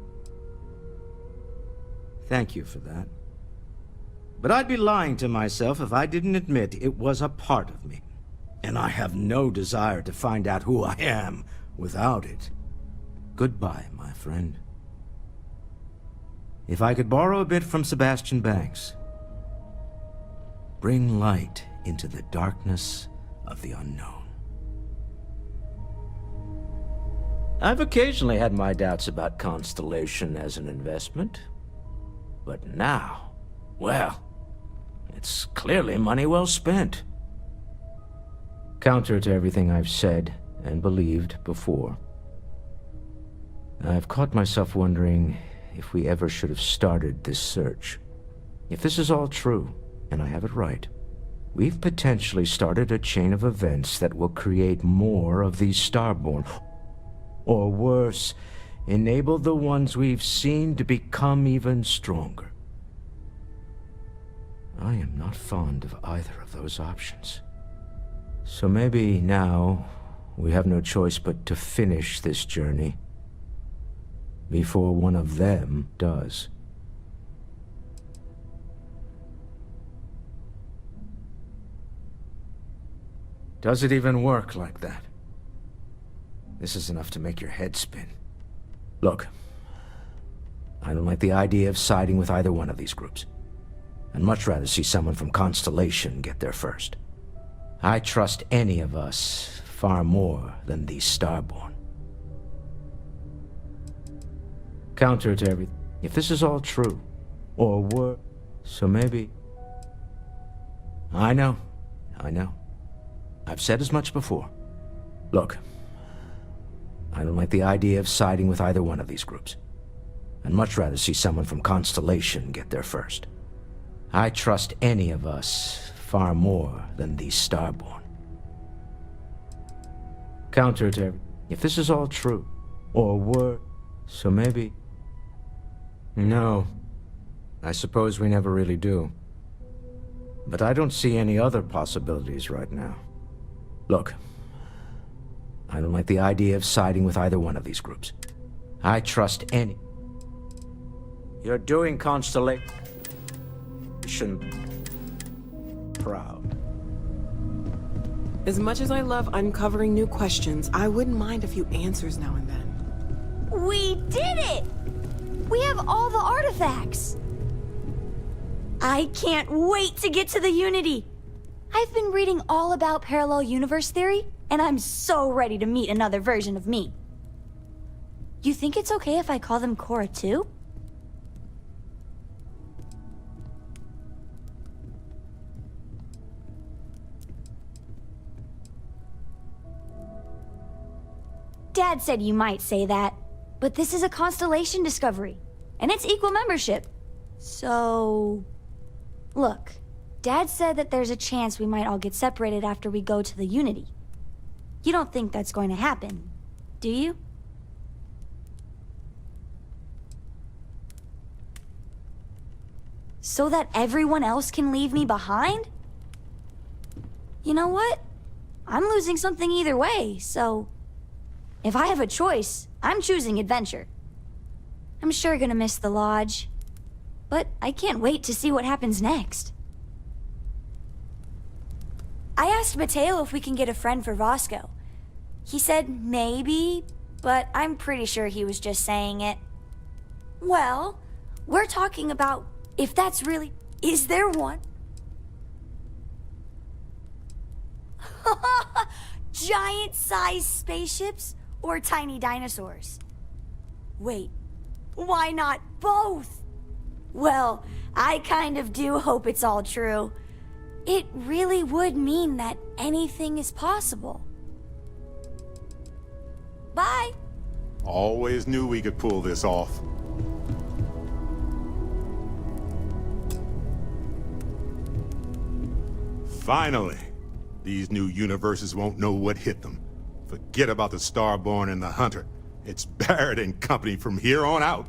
Thank you for that. But I'd be lying to myself if I didn't admit it was a part of me. And I have no desire to find out who I am without it. Goodbye, my friend. If I could borrow a bit from Sebastian Banks, bring light into the darkness of the unknown. I've occasionally had my doubts about Constellation as an investment. But now, well, it's clearly money well spent. Counter to everything I've said and believed before, I've caught myself wondering if we ever should have started this search. If this is all true, and I have it right, we've potentially started a chain of events that will create more of these Starborn. Or worse, enable the ones we've seen to become even stronger. I am not fond of either of those options. So maybe now we have no choice but to finish this journey before one of them does. Does it even work like that? This is enough to make your head spin. Look, I don't like the idea of siding with either one of these groups. I'd much rather see someone from Constellation get there first. I trust any of us far more than these Starborn. Counter to everything. If this is all true, or were, so maybe... I know. I've said as much before. Look, I don't like the idea of siding with either one of these groups. I'd much rather see someone from Constellation get there first. I trust any of us far more than these Starborn. Counter to... If this is all true, or were, so maybe... No. I suppose we never really do. But I don't see any other possibilities right now. Look, I don't like the idea of siding with either one of these groups. I trust any... You're doing Constellation proud. As much as I love uncovering new questions, I wouldn't mind a few answers now and then. We did it! We have all the artifacts! I can't wait to get to the Unity! I've been reading all about parallel universe theory, and I'm so ready to meet another version of me. You think it's okay if I call them Cora too? Dad said you might say that, but this is a Constellation discovery, and it's equal membership. So... Look, Dad said that there's a chance we might all get separated after we go to the Unity. You don't think that's going to happen, do you? So that everyone else can leave me behind? You know what? I'm losing something either way, so... If I have a choice, I'm choosing adventure. I'm sure gonna miss the lodge, but I can't wait to see what happens next. I asked Mateo if we can get a friend for Vasco. He said maybe, but I'm pretty sure he was just saying it. Well, we're talking about if that's really... Is there one? Giant-sized spaceships or tiny dinosaurs? Wait, why not both? Well, I kind of do hope it's all true. It really would mean that anything is possible. Bye. Always knew we could pull this off. Finally, these new universes won't know what hit them. Forget about the Starborn and the Hunter. It's Barrett and company from here on out.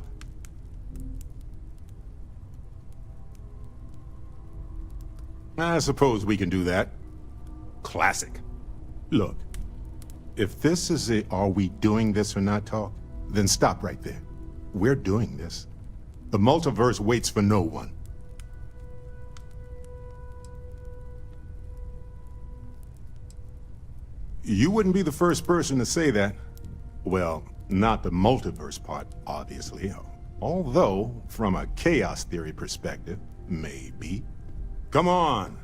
I suppose we can do that. Classic. Look, if this is a are we doing this or not talk, then stop right there. We're doing this. The multiverse waits for no one. You wouldn't be the first person to say that. Well, not the multiverse part, obviously. Although, from a chaos theory perspective, maybe. Come on.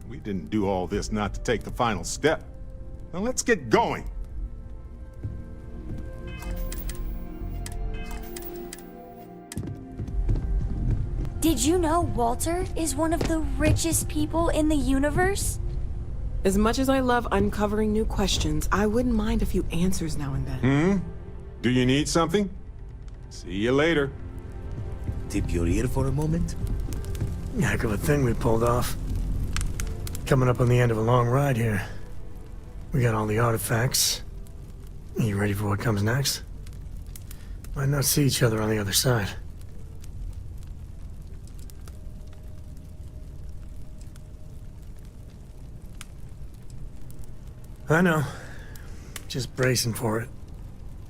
We didn't do all this not to take the final step. Now let's get going. Did you know Walter is one of the richest people in the universe? As much as I love uncovering new questions, I wouldn't mind a few answers now and then. Do you need something? See you later. Tip your ear for a moment? Heck of a thing we pulled off. Coming up on the end of a long ride here. We got all the artifacts. You ready for what comes next? Might not see each other on the other side. I know. Just bracing for it.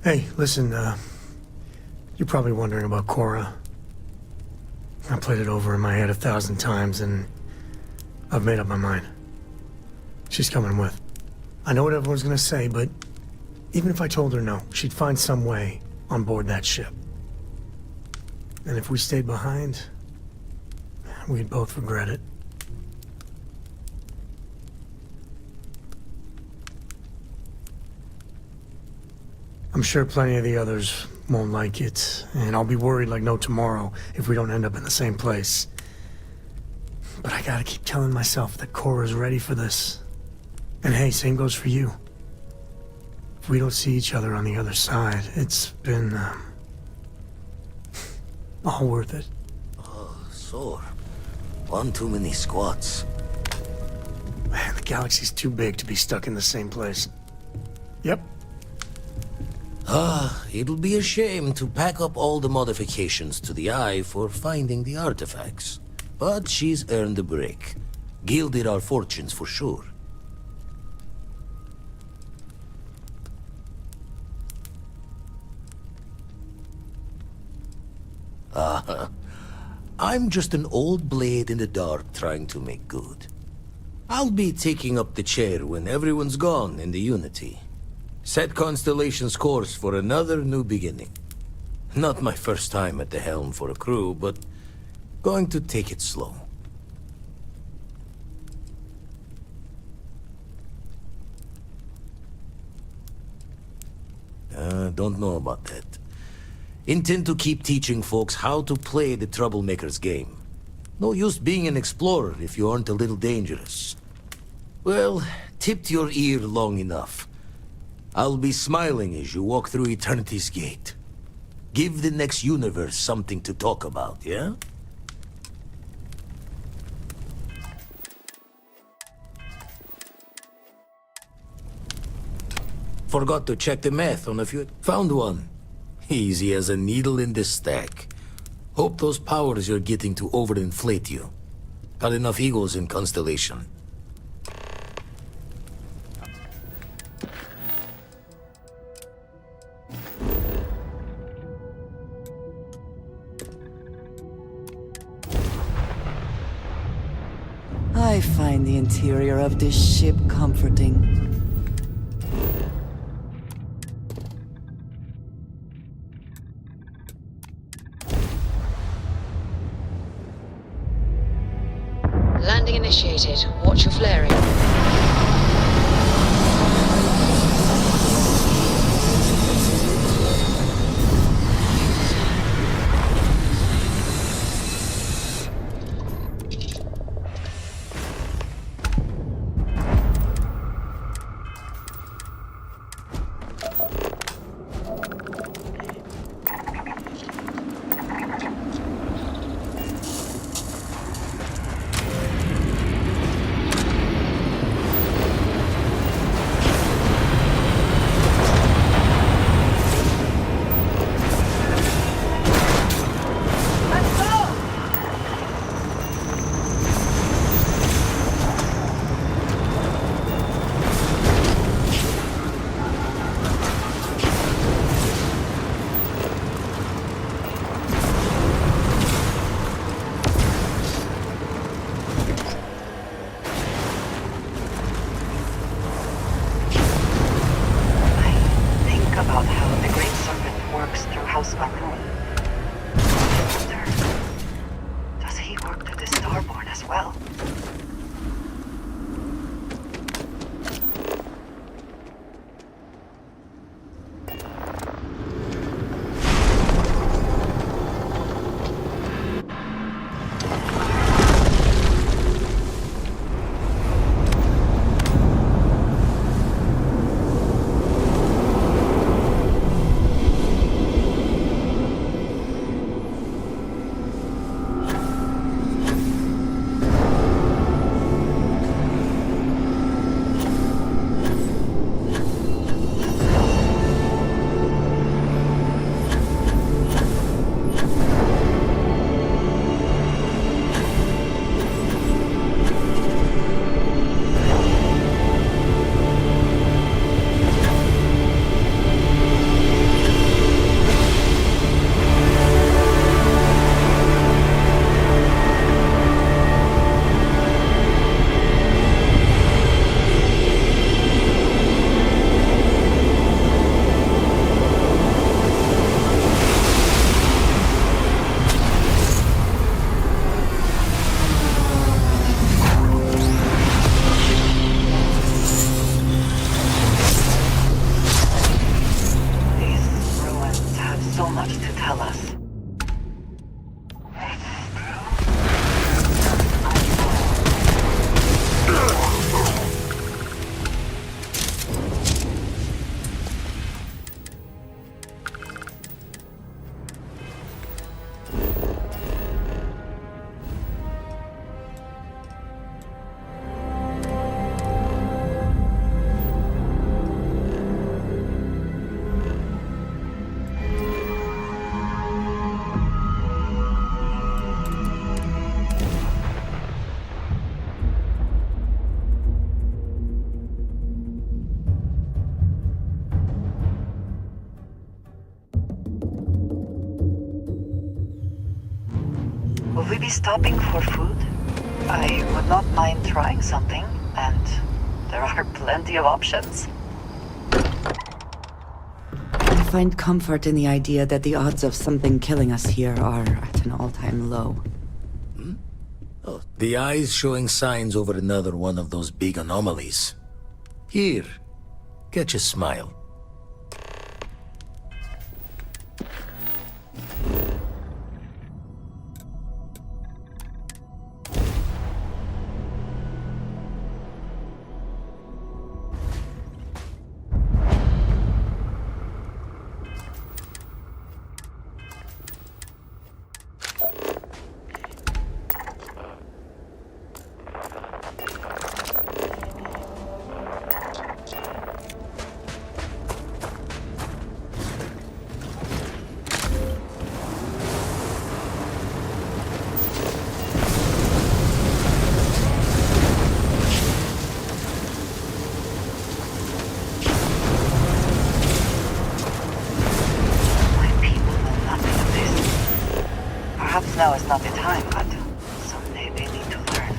Hey, listen, you're probably wondering about Cora. I played it over in my head 1,000 times, and I've made up my mind. She's coming with. I know what everyone's gonna say, but even if I told her no, she'd find some way on board that ship. And if we stayed behind, we'd both regret it. I'm sure plenty of the others won't like it, and I'll be worried like no tomorrow if we don't end up in the same place. But I gotta keep telling myself that Cora's ready for this. And hey, same goes for you. If we don't see each other on the other side, it's been, all worth it. Oh, sore. One too many squats. Man, the galaxy's too big to be stuck in the same place. Yep. It'll be a shame to pack up all the modifications to the Eye for finding the artifacts. But she's earned a break. Gilded our fortunes for sure. I'm just an old blade in the dark trying to make good. I'll be taking up the chair when everyone's gone in the Unity. Set Constellation's course for another new beginning. Not my first time at the helm for a crew, but going to take it slow. Don't know about that. Intend to keep teaching folks how to play the Troublemaker's game. No use being an explorer if you aren't a little dangerous. Well, tipped your ear long enough. I'll be smiling as you walk through Eternity's gate. Give the next universe something to talk about, yeah? Forgot to check the math on a few... Found one. Easy as a needle in the stack. Hope those powers you're getting to overinflate you. Got enough egos in Constellation. I find the interior of this ship comforting. Landing initiated. Watch your flaring. Will we be stopping for food? I would not mind trying something, and there are plenty of options. I find comfort in the idea that the odds of something killing us here are at an all-time low. Oh, the eye's showing signs over another one of those big anomalies. Here, catch a smile. Perhaps now is not the time, but someday they need to learn.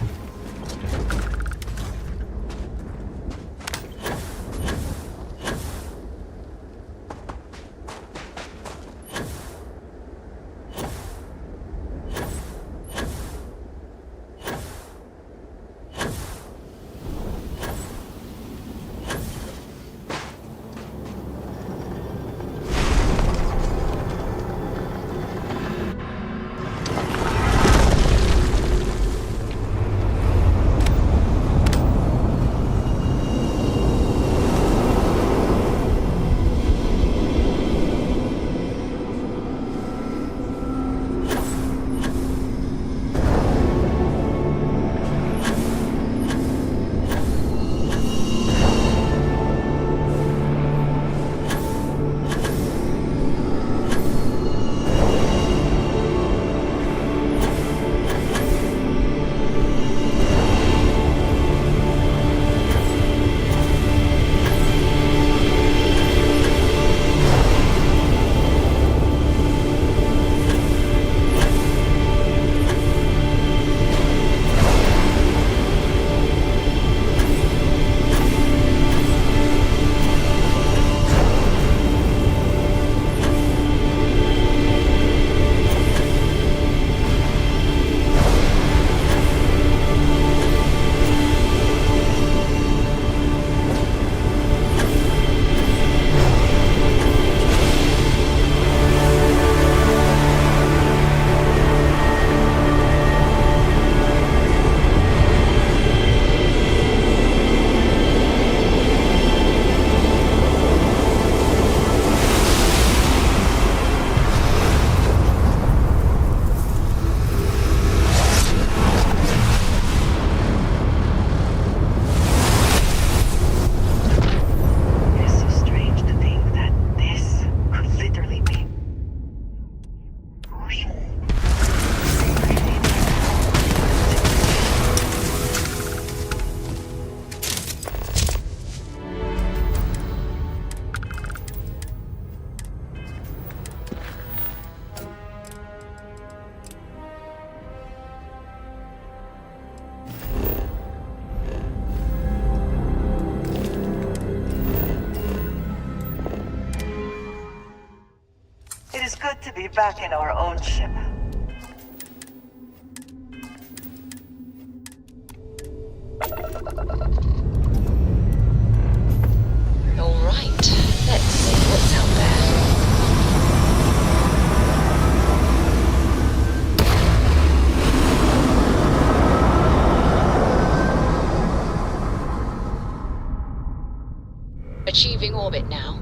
It is good to be back in our own ship. All right, let's see what's out there. Achieving orbit now.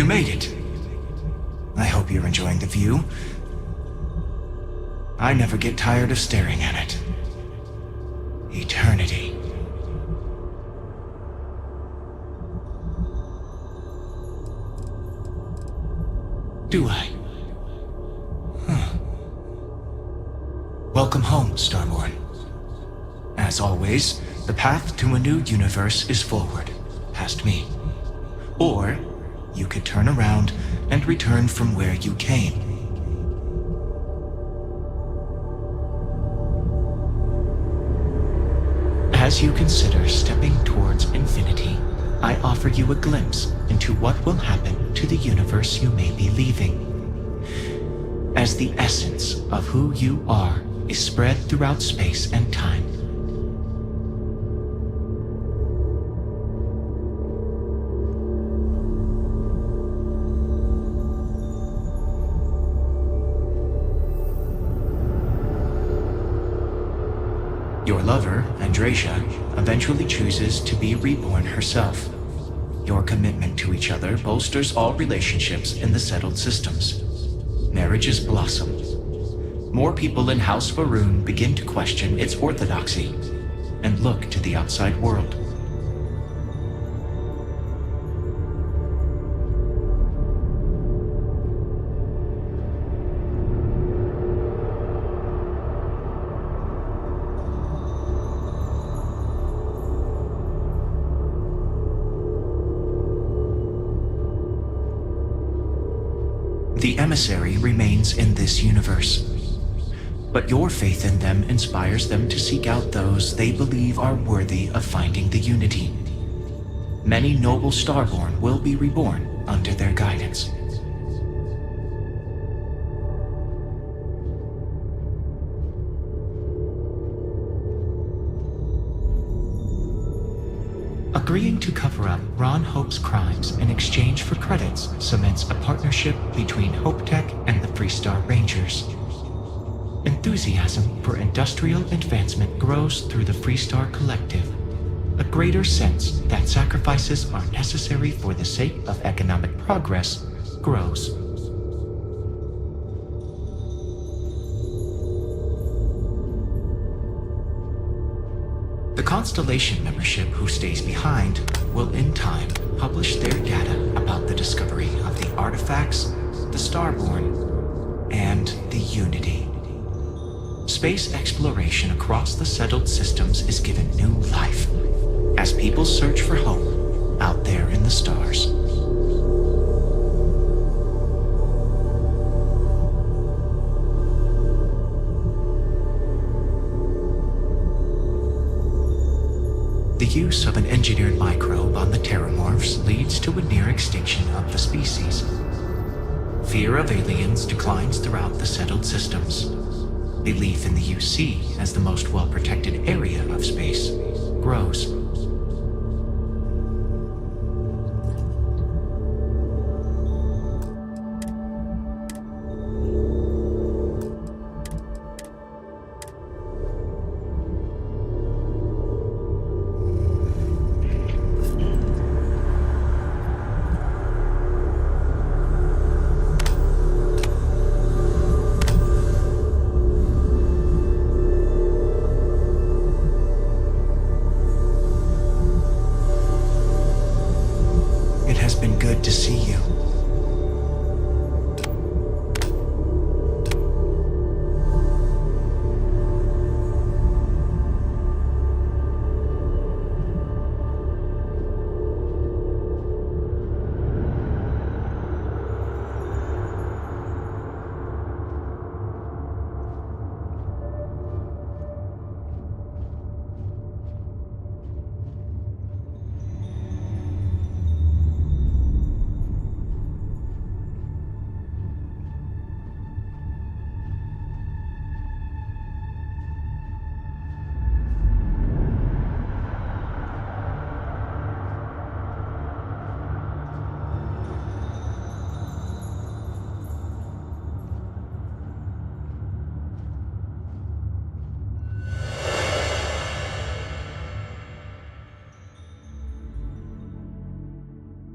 You made it. I hope you're enjoying the view. I never get tired of staring at it. Eternity. Do I? Huh. Welcome home, Starborn. As always, the path to a new universe is forward, past me. Or, you could turn around and return from where you came. As you consider stepping towards infinity, I offer you a glimpse into what will happen to the universe you may be leaving. As the essence of who you are is spread throughout space and time. Your lover, Andrasia, eventually chooses to be reborn herself. Your commitment to each other bolsters all relationships in the settled systems. Marriages blossom. More people in House Varun begin to question its orthodoxy and look to the outside world. The emissary remains in this universe, but your faith in them inspires them to seek out those they believe are worthy of finding the unity. Many noble Starborn will be reborn under their guidance. Agreeing to cover up Ron Hope's crimes in exchange for credits cements a partnership between Hope Tech and the Freestar Rangers. Enthusiasm for industrial advancement grows through the Freestar Collective. A greater sense that sacrifices are necessary for the sake of economic progress grows. The Constellation membership who stays behind will in time publish their data about the discovery of the artifacts, the Starborn, and the Unity. Space exploration across the settled systems is given new life as people search for hope out there in the stars. The use of an engineered microbe on the Terramorphs leads to a near extinction of the species. Fear of aliens declines throughout the settled systems. Belief in the UC as the most well-protected area of space grows. Good to see you.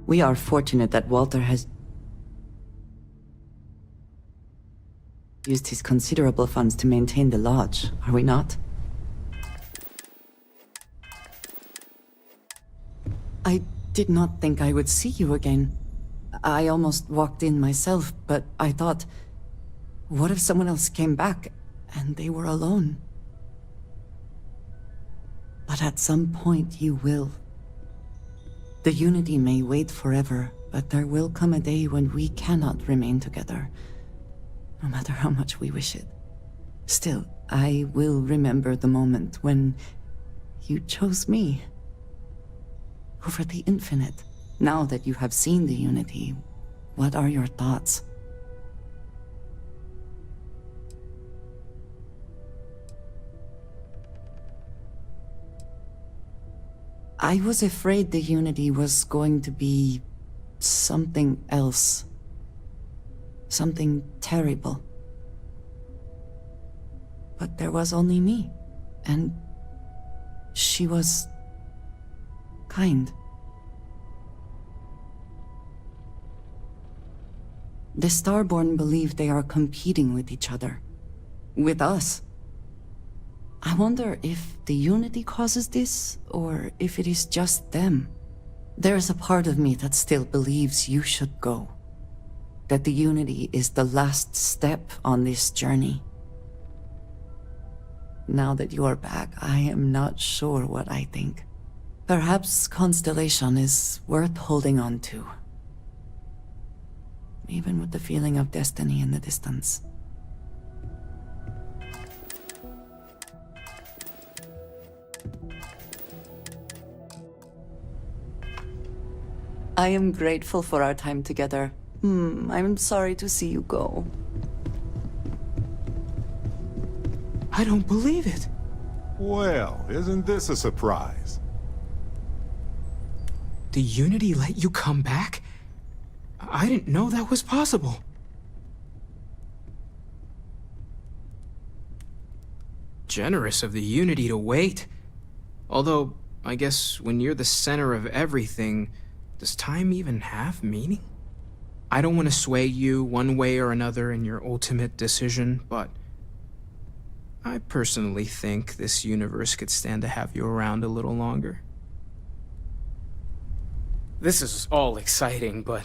We are fortunate that Walter has used his considerable funds to maintain the lodge, are we not? I did not think I would see you again. I almost walked in myself, but I thought, what if someone else came back and they were alone? But at some point you will. The Unity may wait forever, but there will come a day when we cannot remain together, no matter how much we wish it. Still, I will remember the moment when you chose me over the Infinite. Now that you have seen the Unity, what are your thoughts? I was afraid the Unity was going to be something else. Something terrible. But there was only me, and she was kind. The Starborn believe they are competing with each other. With us. I wonder if the Unity causes this, or if it is just them. There is a part of me that still believes you should go. That the Unity is the last step on this journey. Now that you are back, I am not sure what I think. Perhaps Constellation is worth holding on to. Even with the feeling of destiny in the distance. I am grateful for our time together. I'm sorry to see you go. I don't believe it. Well, isn't this a surprise? The Unity let you come back? I didn't know that was possible. Generous of the Unity to wait. Although, I guess when you're the center of everything, does time even have meaning? I don't want to sway you one way or another in your ultimate decision, but I personally think this universe could stand to have you around a little longer. This is all exciting, but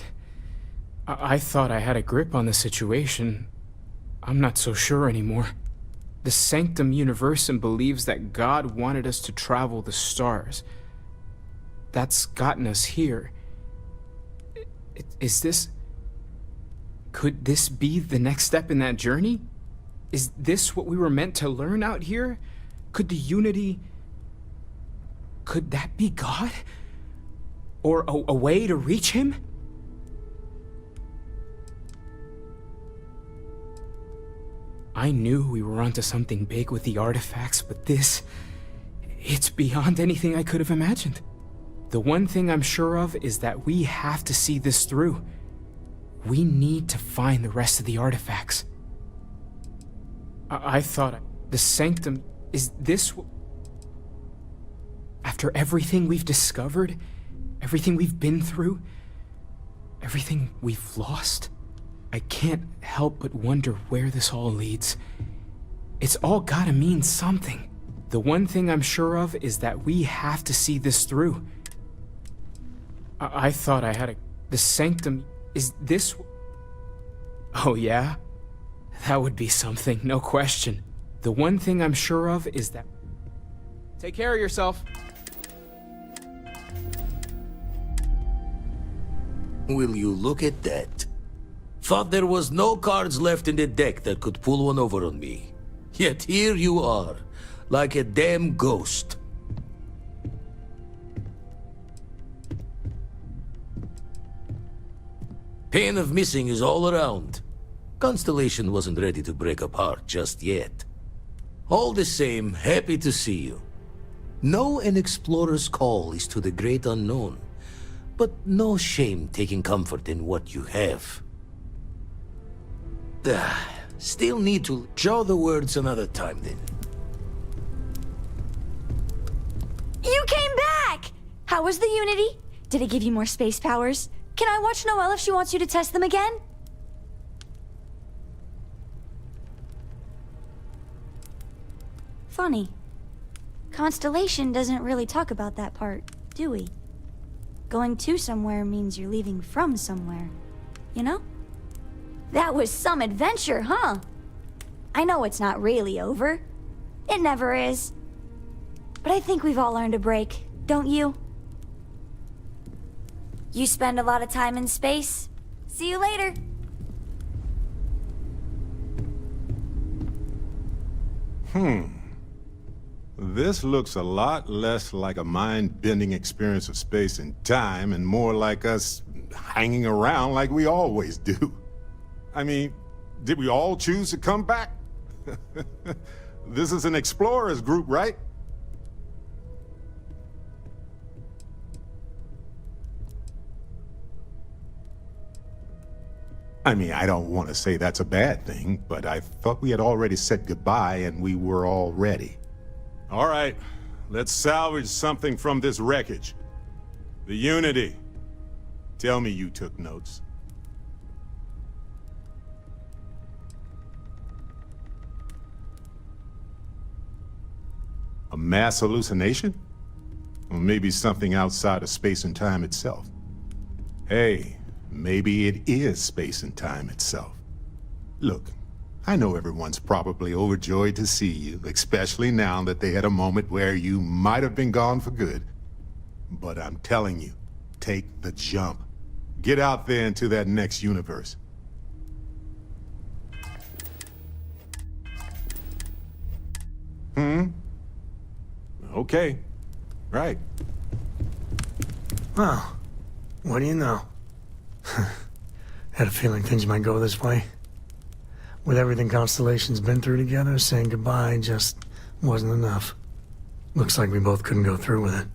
I thought I had a grip on the situation. I'm not so sure anymore. The Sanctum Universum believes that God wanted us to travel the stars. That's gotten us here. Is this... Could this be the next step in that journey? Is this what we were meant to learn out here? Could the Unity... Could that be God? Or a way to reach him? I knew we were onto something big with the artifacts, but this... It's beyond anything I could have imagined. The one thing I'm sure of is that we have to see this through. We need to find the rest of the artifacts. I thought the Sanctum... Is this... After everything we've discovered, everything we've been through, everything we've lost, I can't help but wonder where this all leads. It's all gotta mean something. The one thing I'm sure of is that we have to see this through. I thought I had a... The Sanctum... Is this... Oh yeah? That would be something, no question. The one thing I'm sure of is that... Take care of yourself. Will you look at that? Thought there was no cards left in the deck that could pull one over on me. Yet here you are, like a damn ghost. Pain of missing is all around. Constellation wasn't ready to break apart just yet. All the same, happy to see you. Know an explorer's call is to the great unknown, but no shame taking comfort in what you have. Still need to jaw the words another time then. You came back! How was the Unity? Did it give you more space powers? Can I watch Noelle if she wants you to test them again? funny. Constellation doesn't really talk about that part, do we? Going to somewhere means you're leaving from somewhere, you know? That was some adventure, huh? I know it's not really over. It never is. But I think we've all earned a break, don't you? You spend a lot of time in space. See you later. This looks a lot less like a mind-bending experience of space and time and more like us hanging around like we always do. I mean, did we all choose to come back? This is an explorers group, right? I mean, I don't want to say that's a bad thing, but I thought we had already said goodbye and we were all ready. All right, let's salvage something from this wreckage. The Unity. Tell me you took notes. A mass hallucination? Or maybe something outside of space and time itself. Hey, maybe it is space and time itself. Look, I know everyone's probably overjoyed to see you, especially now that they had a moment where you might have been gone for good. But I'm telling you, take the jump. Get out there into that next universe. Okay. Right. Well, what do you know? Had a feeling things might go this way. With everything Constellation's been through together, saying goodbye just wasn't enough. Looks like we both couldn't go through with it.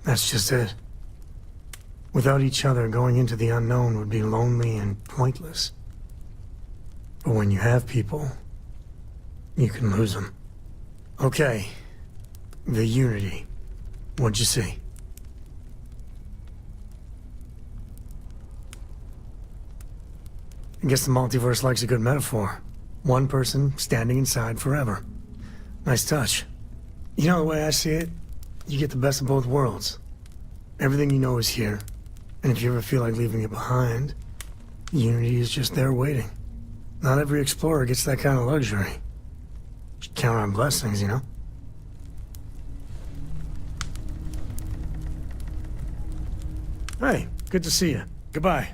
That's just it. Without each other, going into the unknown would be lonely and pointless. But when you have people, you can lose them. Okay. The Unity. What'd you see? I guess the multiverse likes a good metaphor. One person standing inside forever. Nice touch. You know the way I see it? You get the best of both worlds. Everything you know is here. And if you ever feel like leaving it behind, Unity is just there waiting. Not every explorer gets that kind of luxury. Should count on blessings, you know? Hey, good to see you. Goodbye.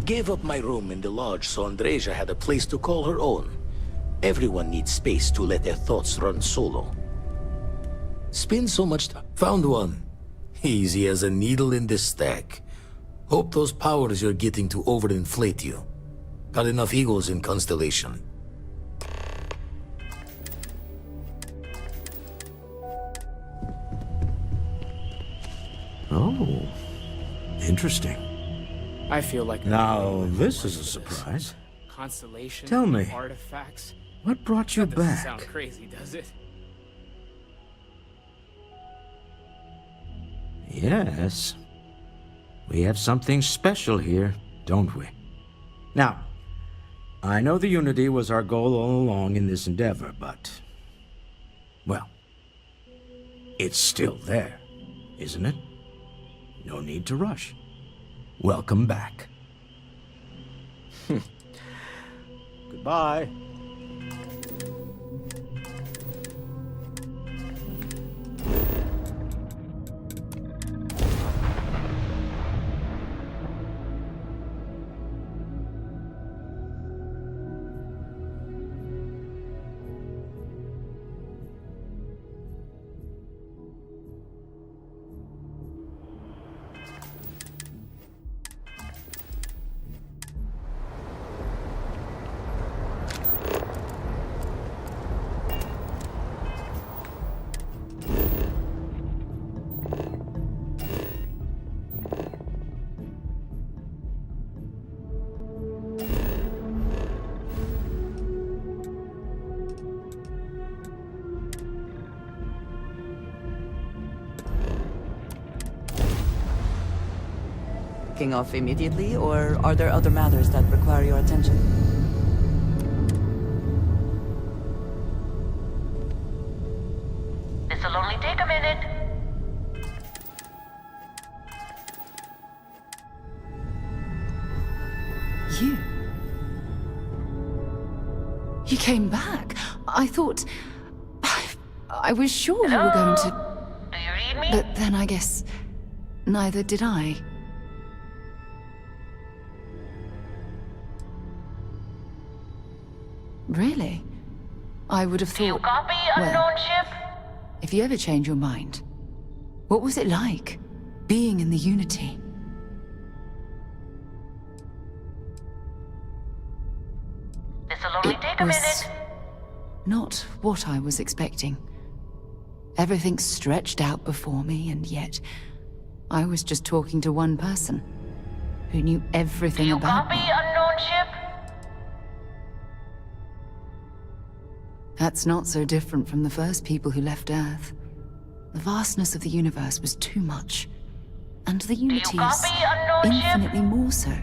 Gave up my room in the lodge so Andreja had a place to call her own. Everyone needs space to let their thoughts run solo. Spend so much time. Found one. Easy as a needle in this stack. Hope those powers you're getting to overinflate you. Got enough egos in Constellation. Oh, interesting. I feel like Now, this is a surprise. constellation Tell me, artifacts. what brought you That doesn't back? sound crazy, does it? Yes. We have something special here, don't we? Now, I know the Unity was our goal all along in this endeavor, but... well, it's still there, isn't it? No need to rush. Welcome back. Goodbye. Off immediately, or are there other matters that require your attention? This'll only take a minute. You came back. I thought... I was sure you were going to... Do you read me? But then I guess... neither did I. Really? I would have thought... Do you copy, unknown well, ship? if you ever change your mind, what was it like, being in the Unity? This'll only take a minute. Not what I was expecting. Everything stretched out before me, and yet I was just talking to one person who knew everything about Copy, me. unknown ship? That's not so different from the first people who left Earth. The vastness of the universe was too much, and the Unity is infinitely more so.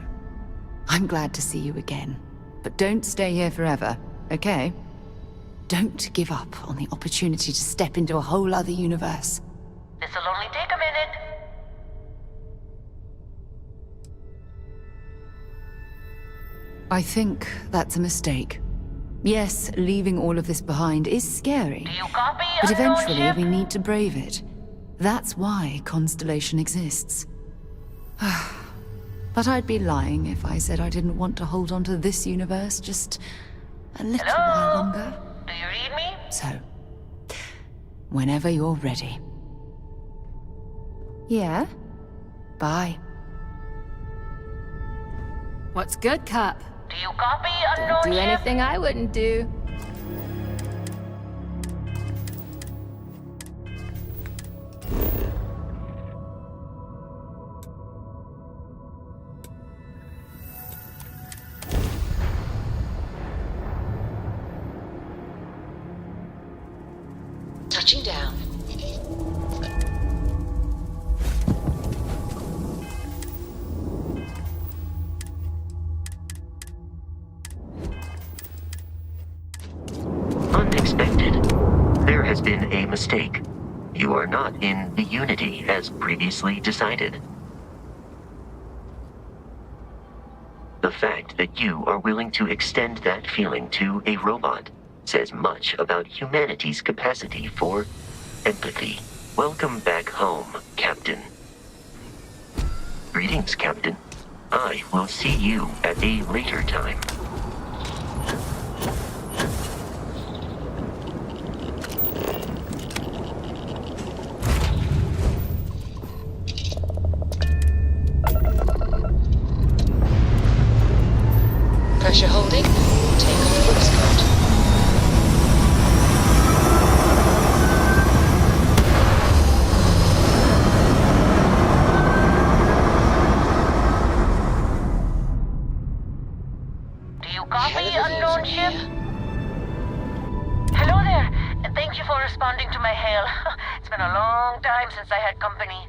I'm glad to see you again, but don't stay here forever, okay? Don't give up on the opportunity to step into a whole other universe. This'll only take a minute. I think that's a mistake. Yes, leaving all of this behind is scary, Do you copy, but unknown eventually ship? we need to brave it. That's why Constellation exists. But I'd be lying if I said I didn't want to hold on to this universe just a little while longer. Do you read me? So, whenever you're ready. Yeah? Bye. What's good, Cup? Do you copy, unknown Don't do ship? anything I wouldn't do. Touching down. Unexpected. There has been a mistake. You are not in the Unity as previously decided. The fact that you are willing to extend that feeling to a robot says much about humanity's capacity for empathy. Welcome back home, Captain. Greetings, Captain. I will see you at a later time. Pressure holding. Take off the escort. responding to my hail. It's been a long time since I had company.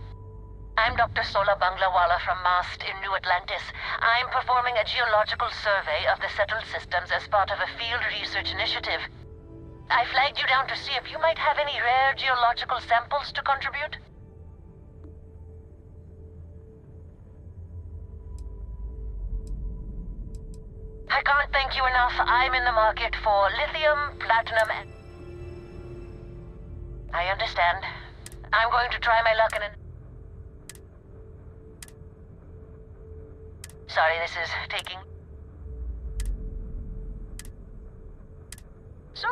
I'm Dr. Sola Banglawala from MAST in New Atlantis. I'm performing a geological survey of the settled systems as part of a field research initiative. I flagged you down to see if you might have any rare geological samples to contribute. I can't thank you enough. I'm in the market for lithium, platinum, and... I understand. I'm going to try my luck in an... Sorry, this is taking... So...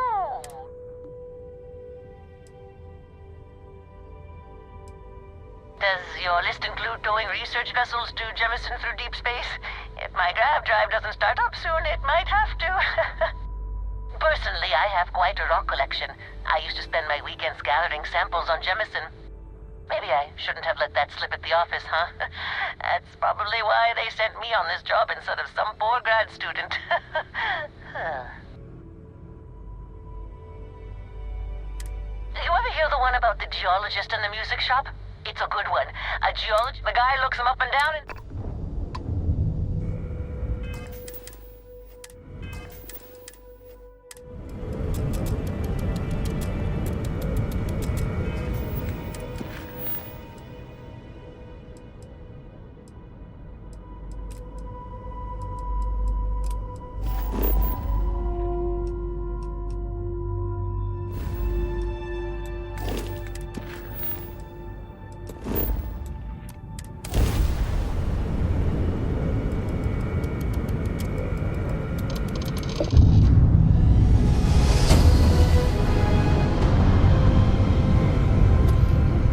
Does your list include towing research vessels to Jemison through deep space? If my grab drive doesn't start up soon, it might have to. Personally, I have quite a rock collection. I used to spend my weekends gathering samples on Jemison. Maybe I shouldn't have let that slip at the office, huh? That's probably why they sent me on this job instead of some poor grad student. You ever hear the one about the geologist in the music shop? It's a good one. A geologist, the guy looks him up and down and...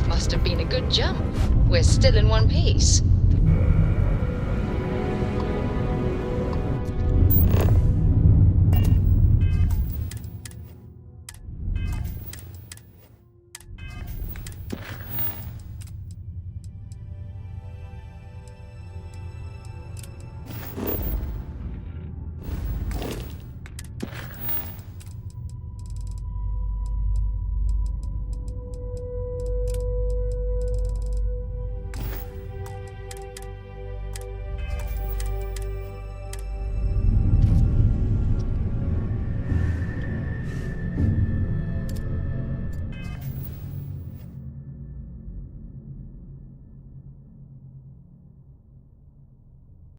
Must have been a good jump. We're still in one piece.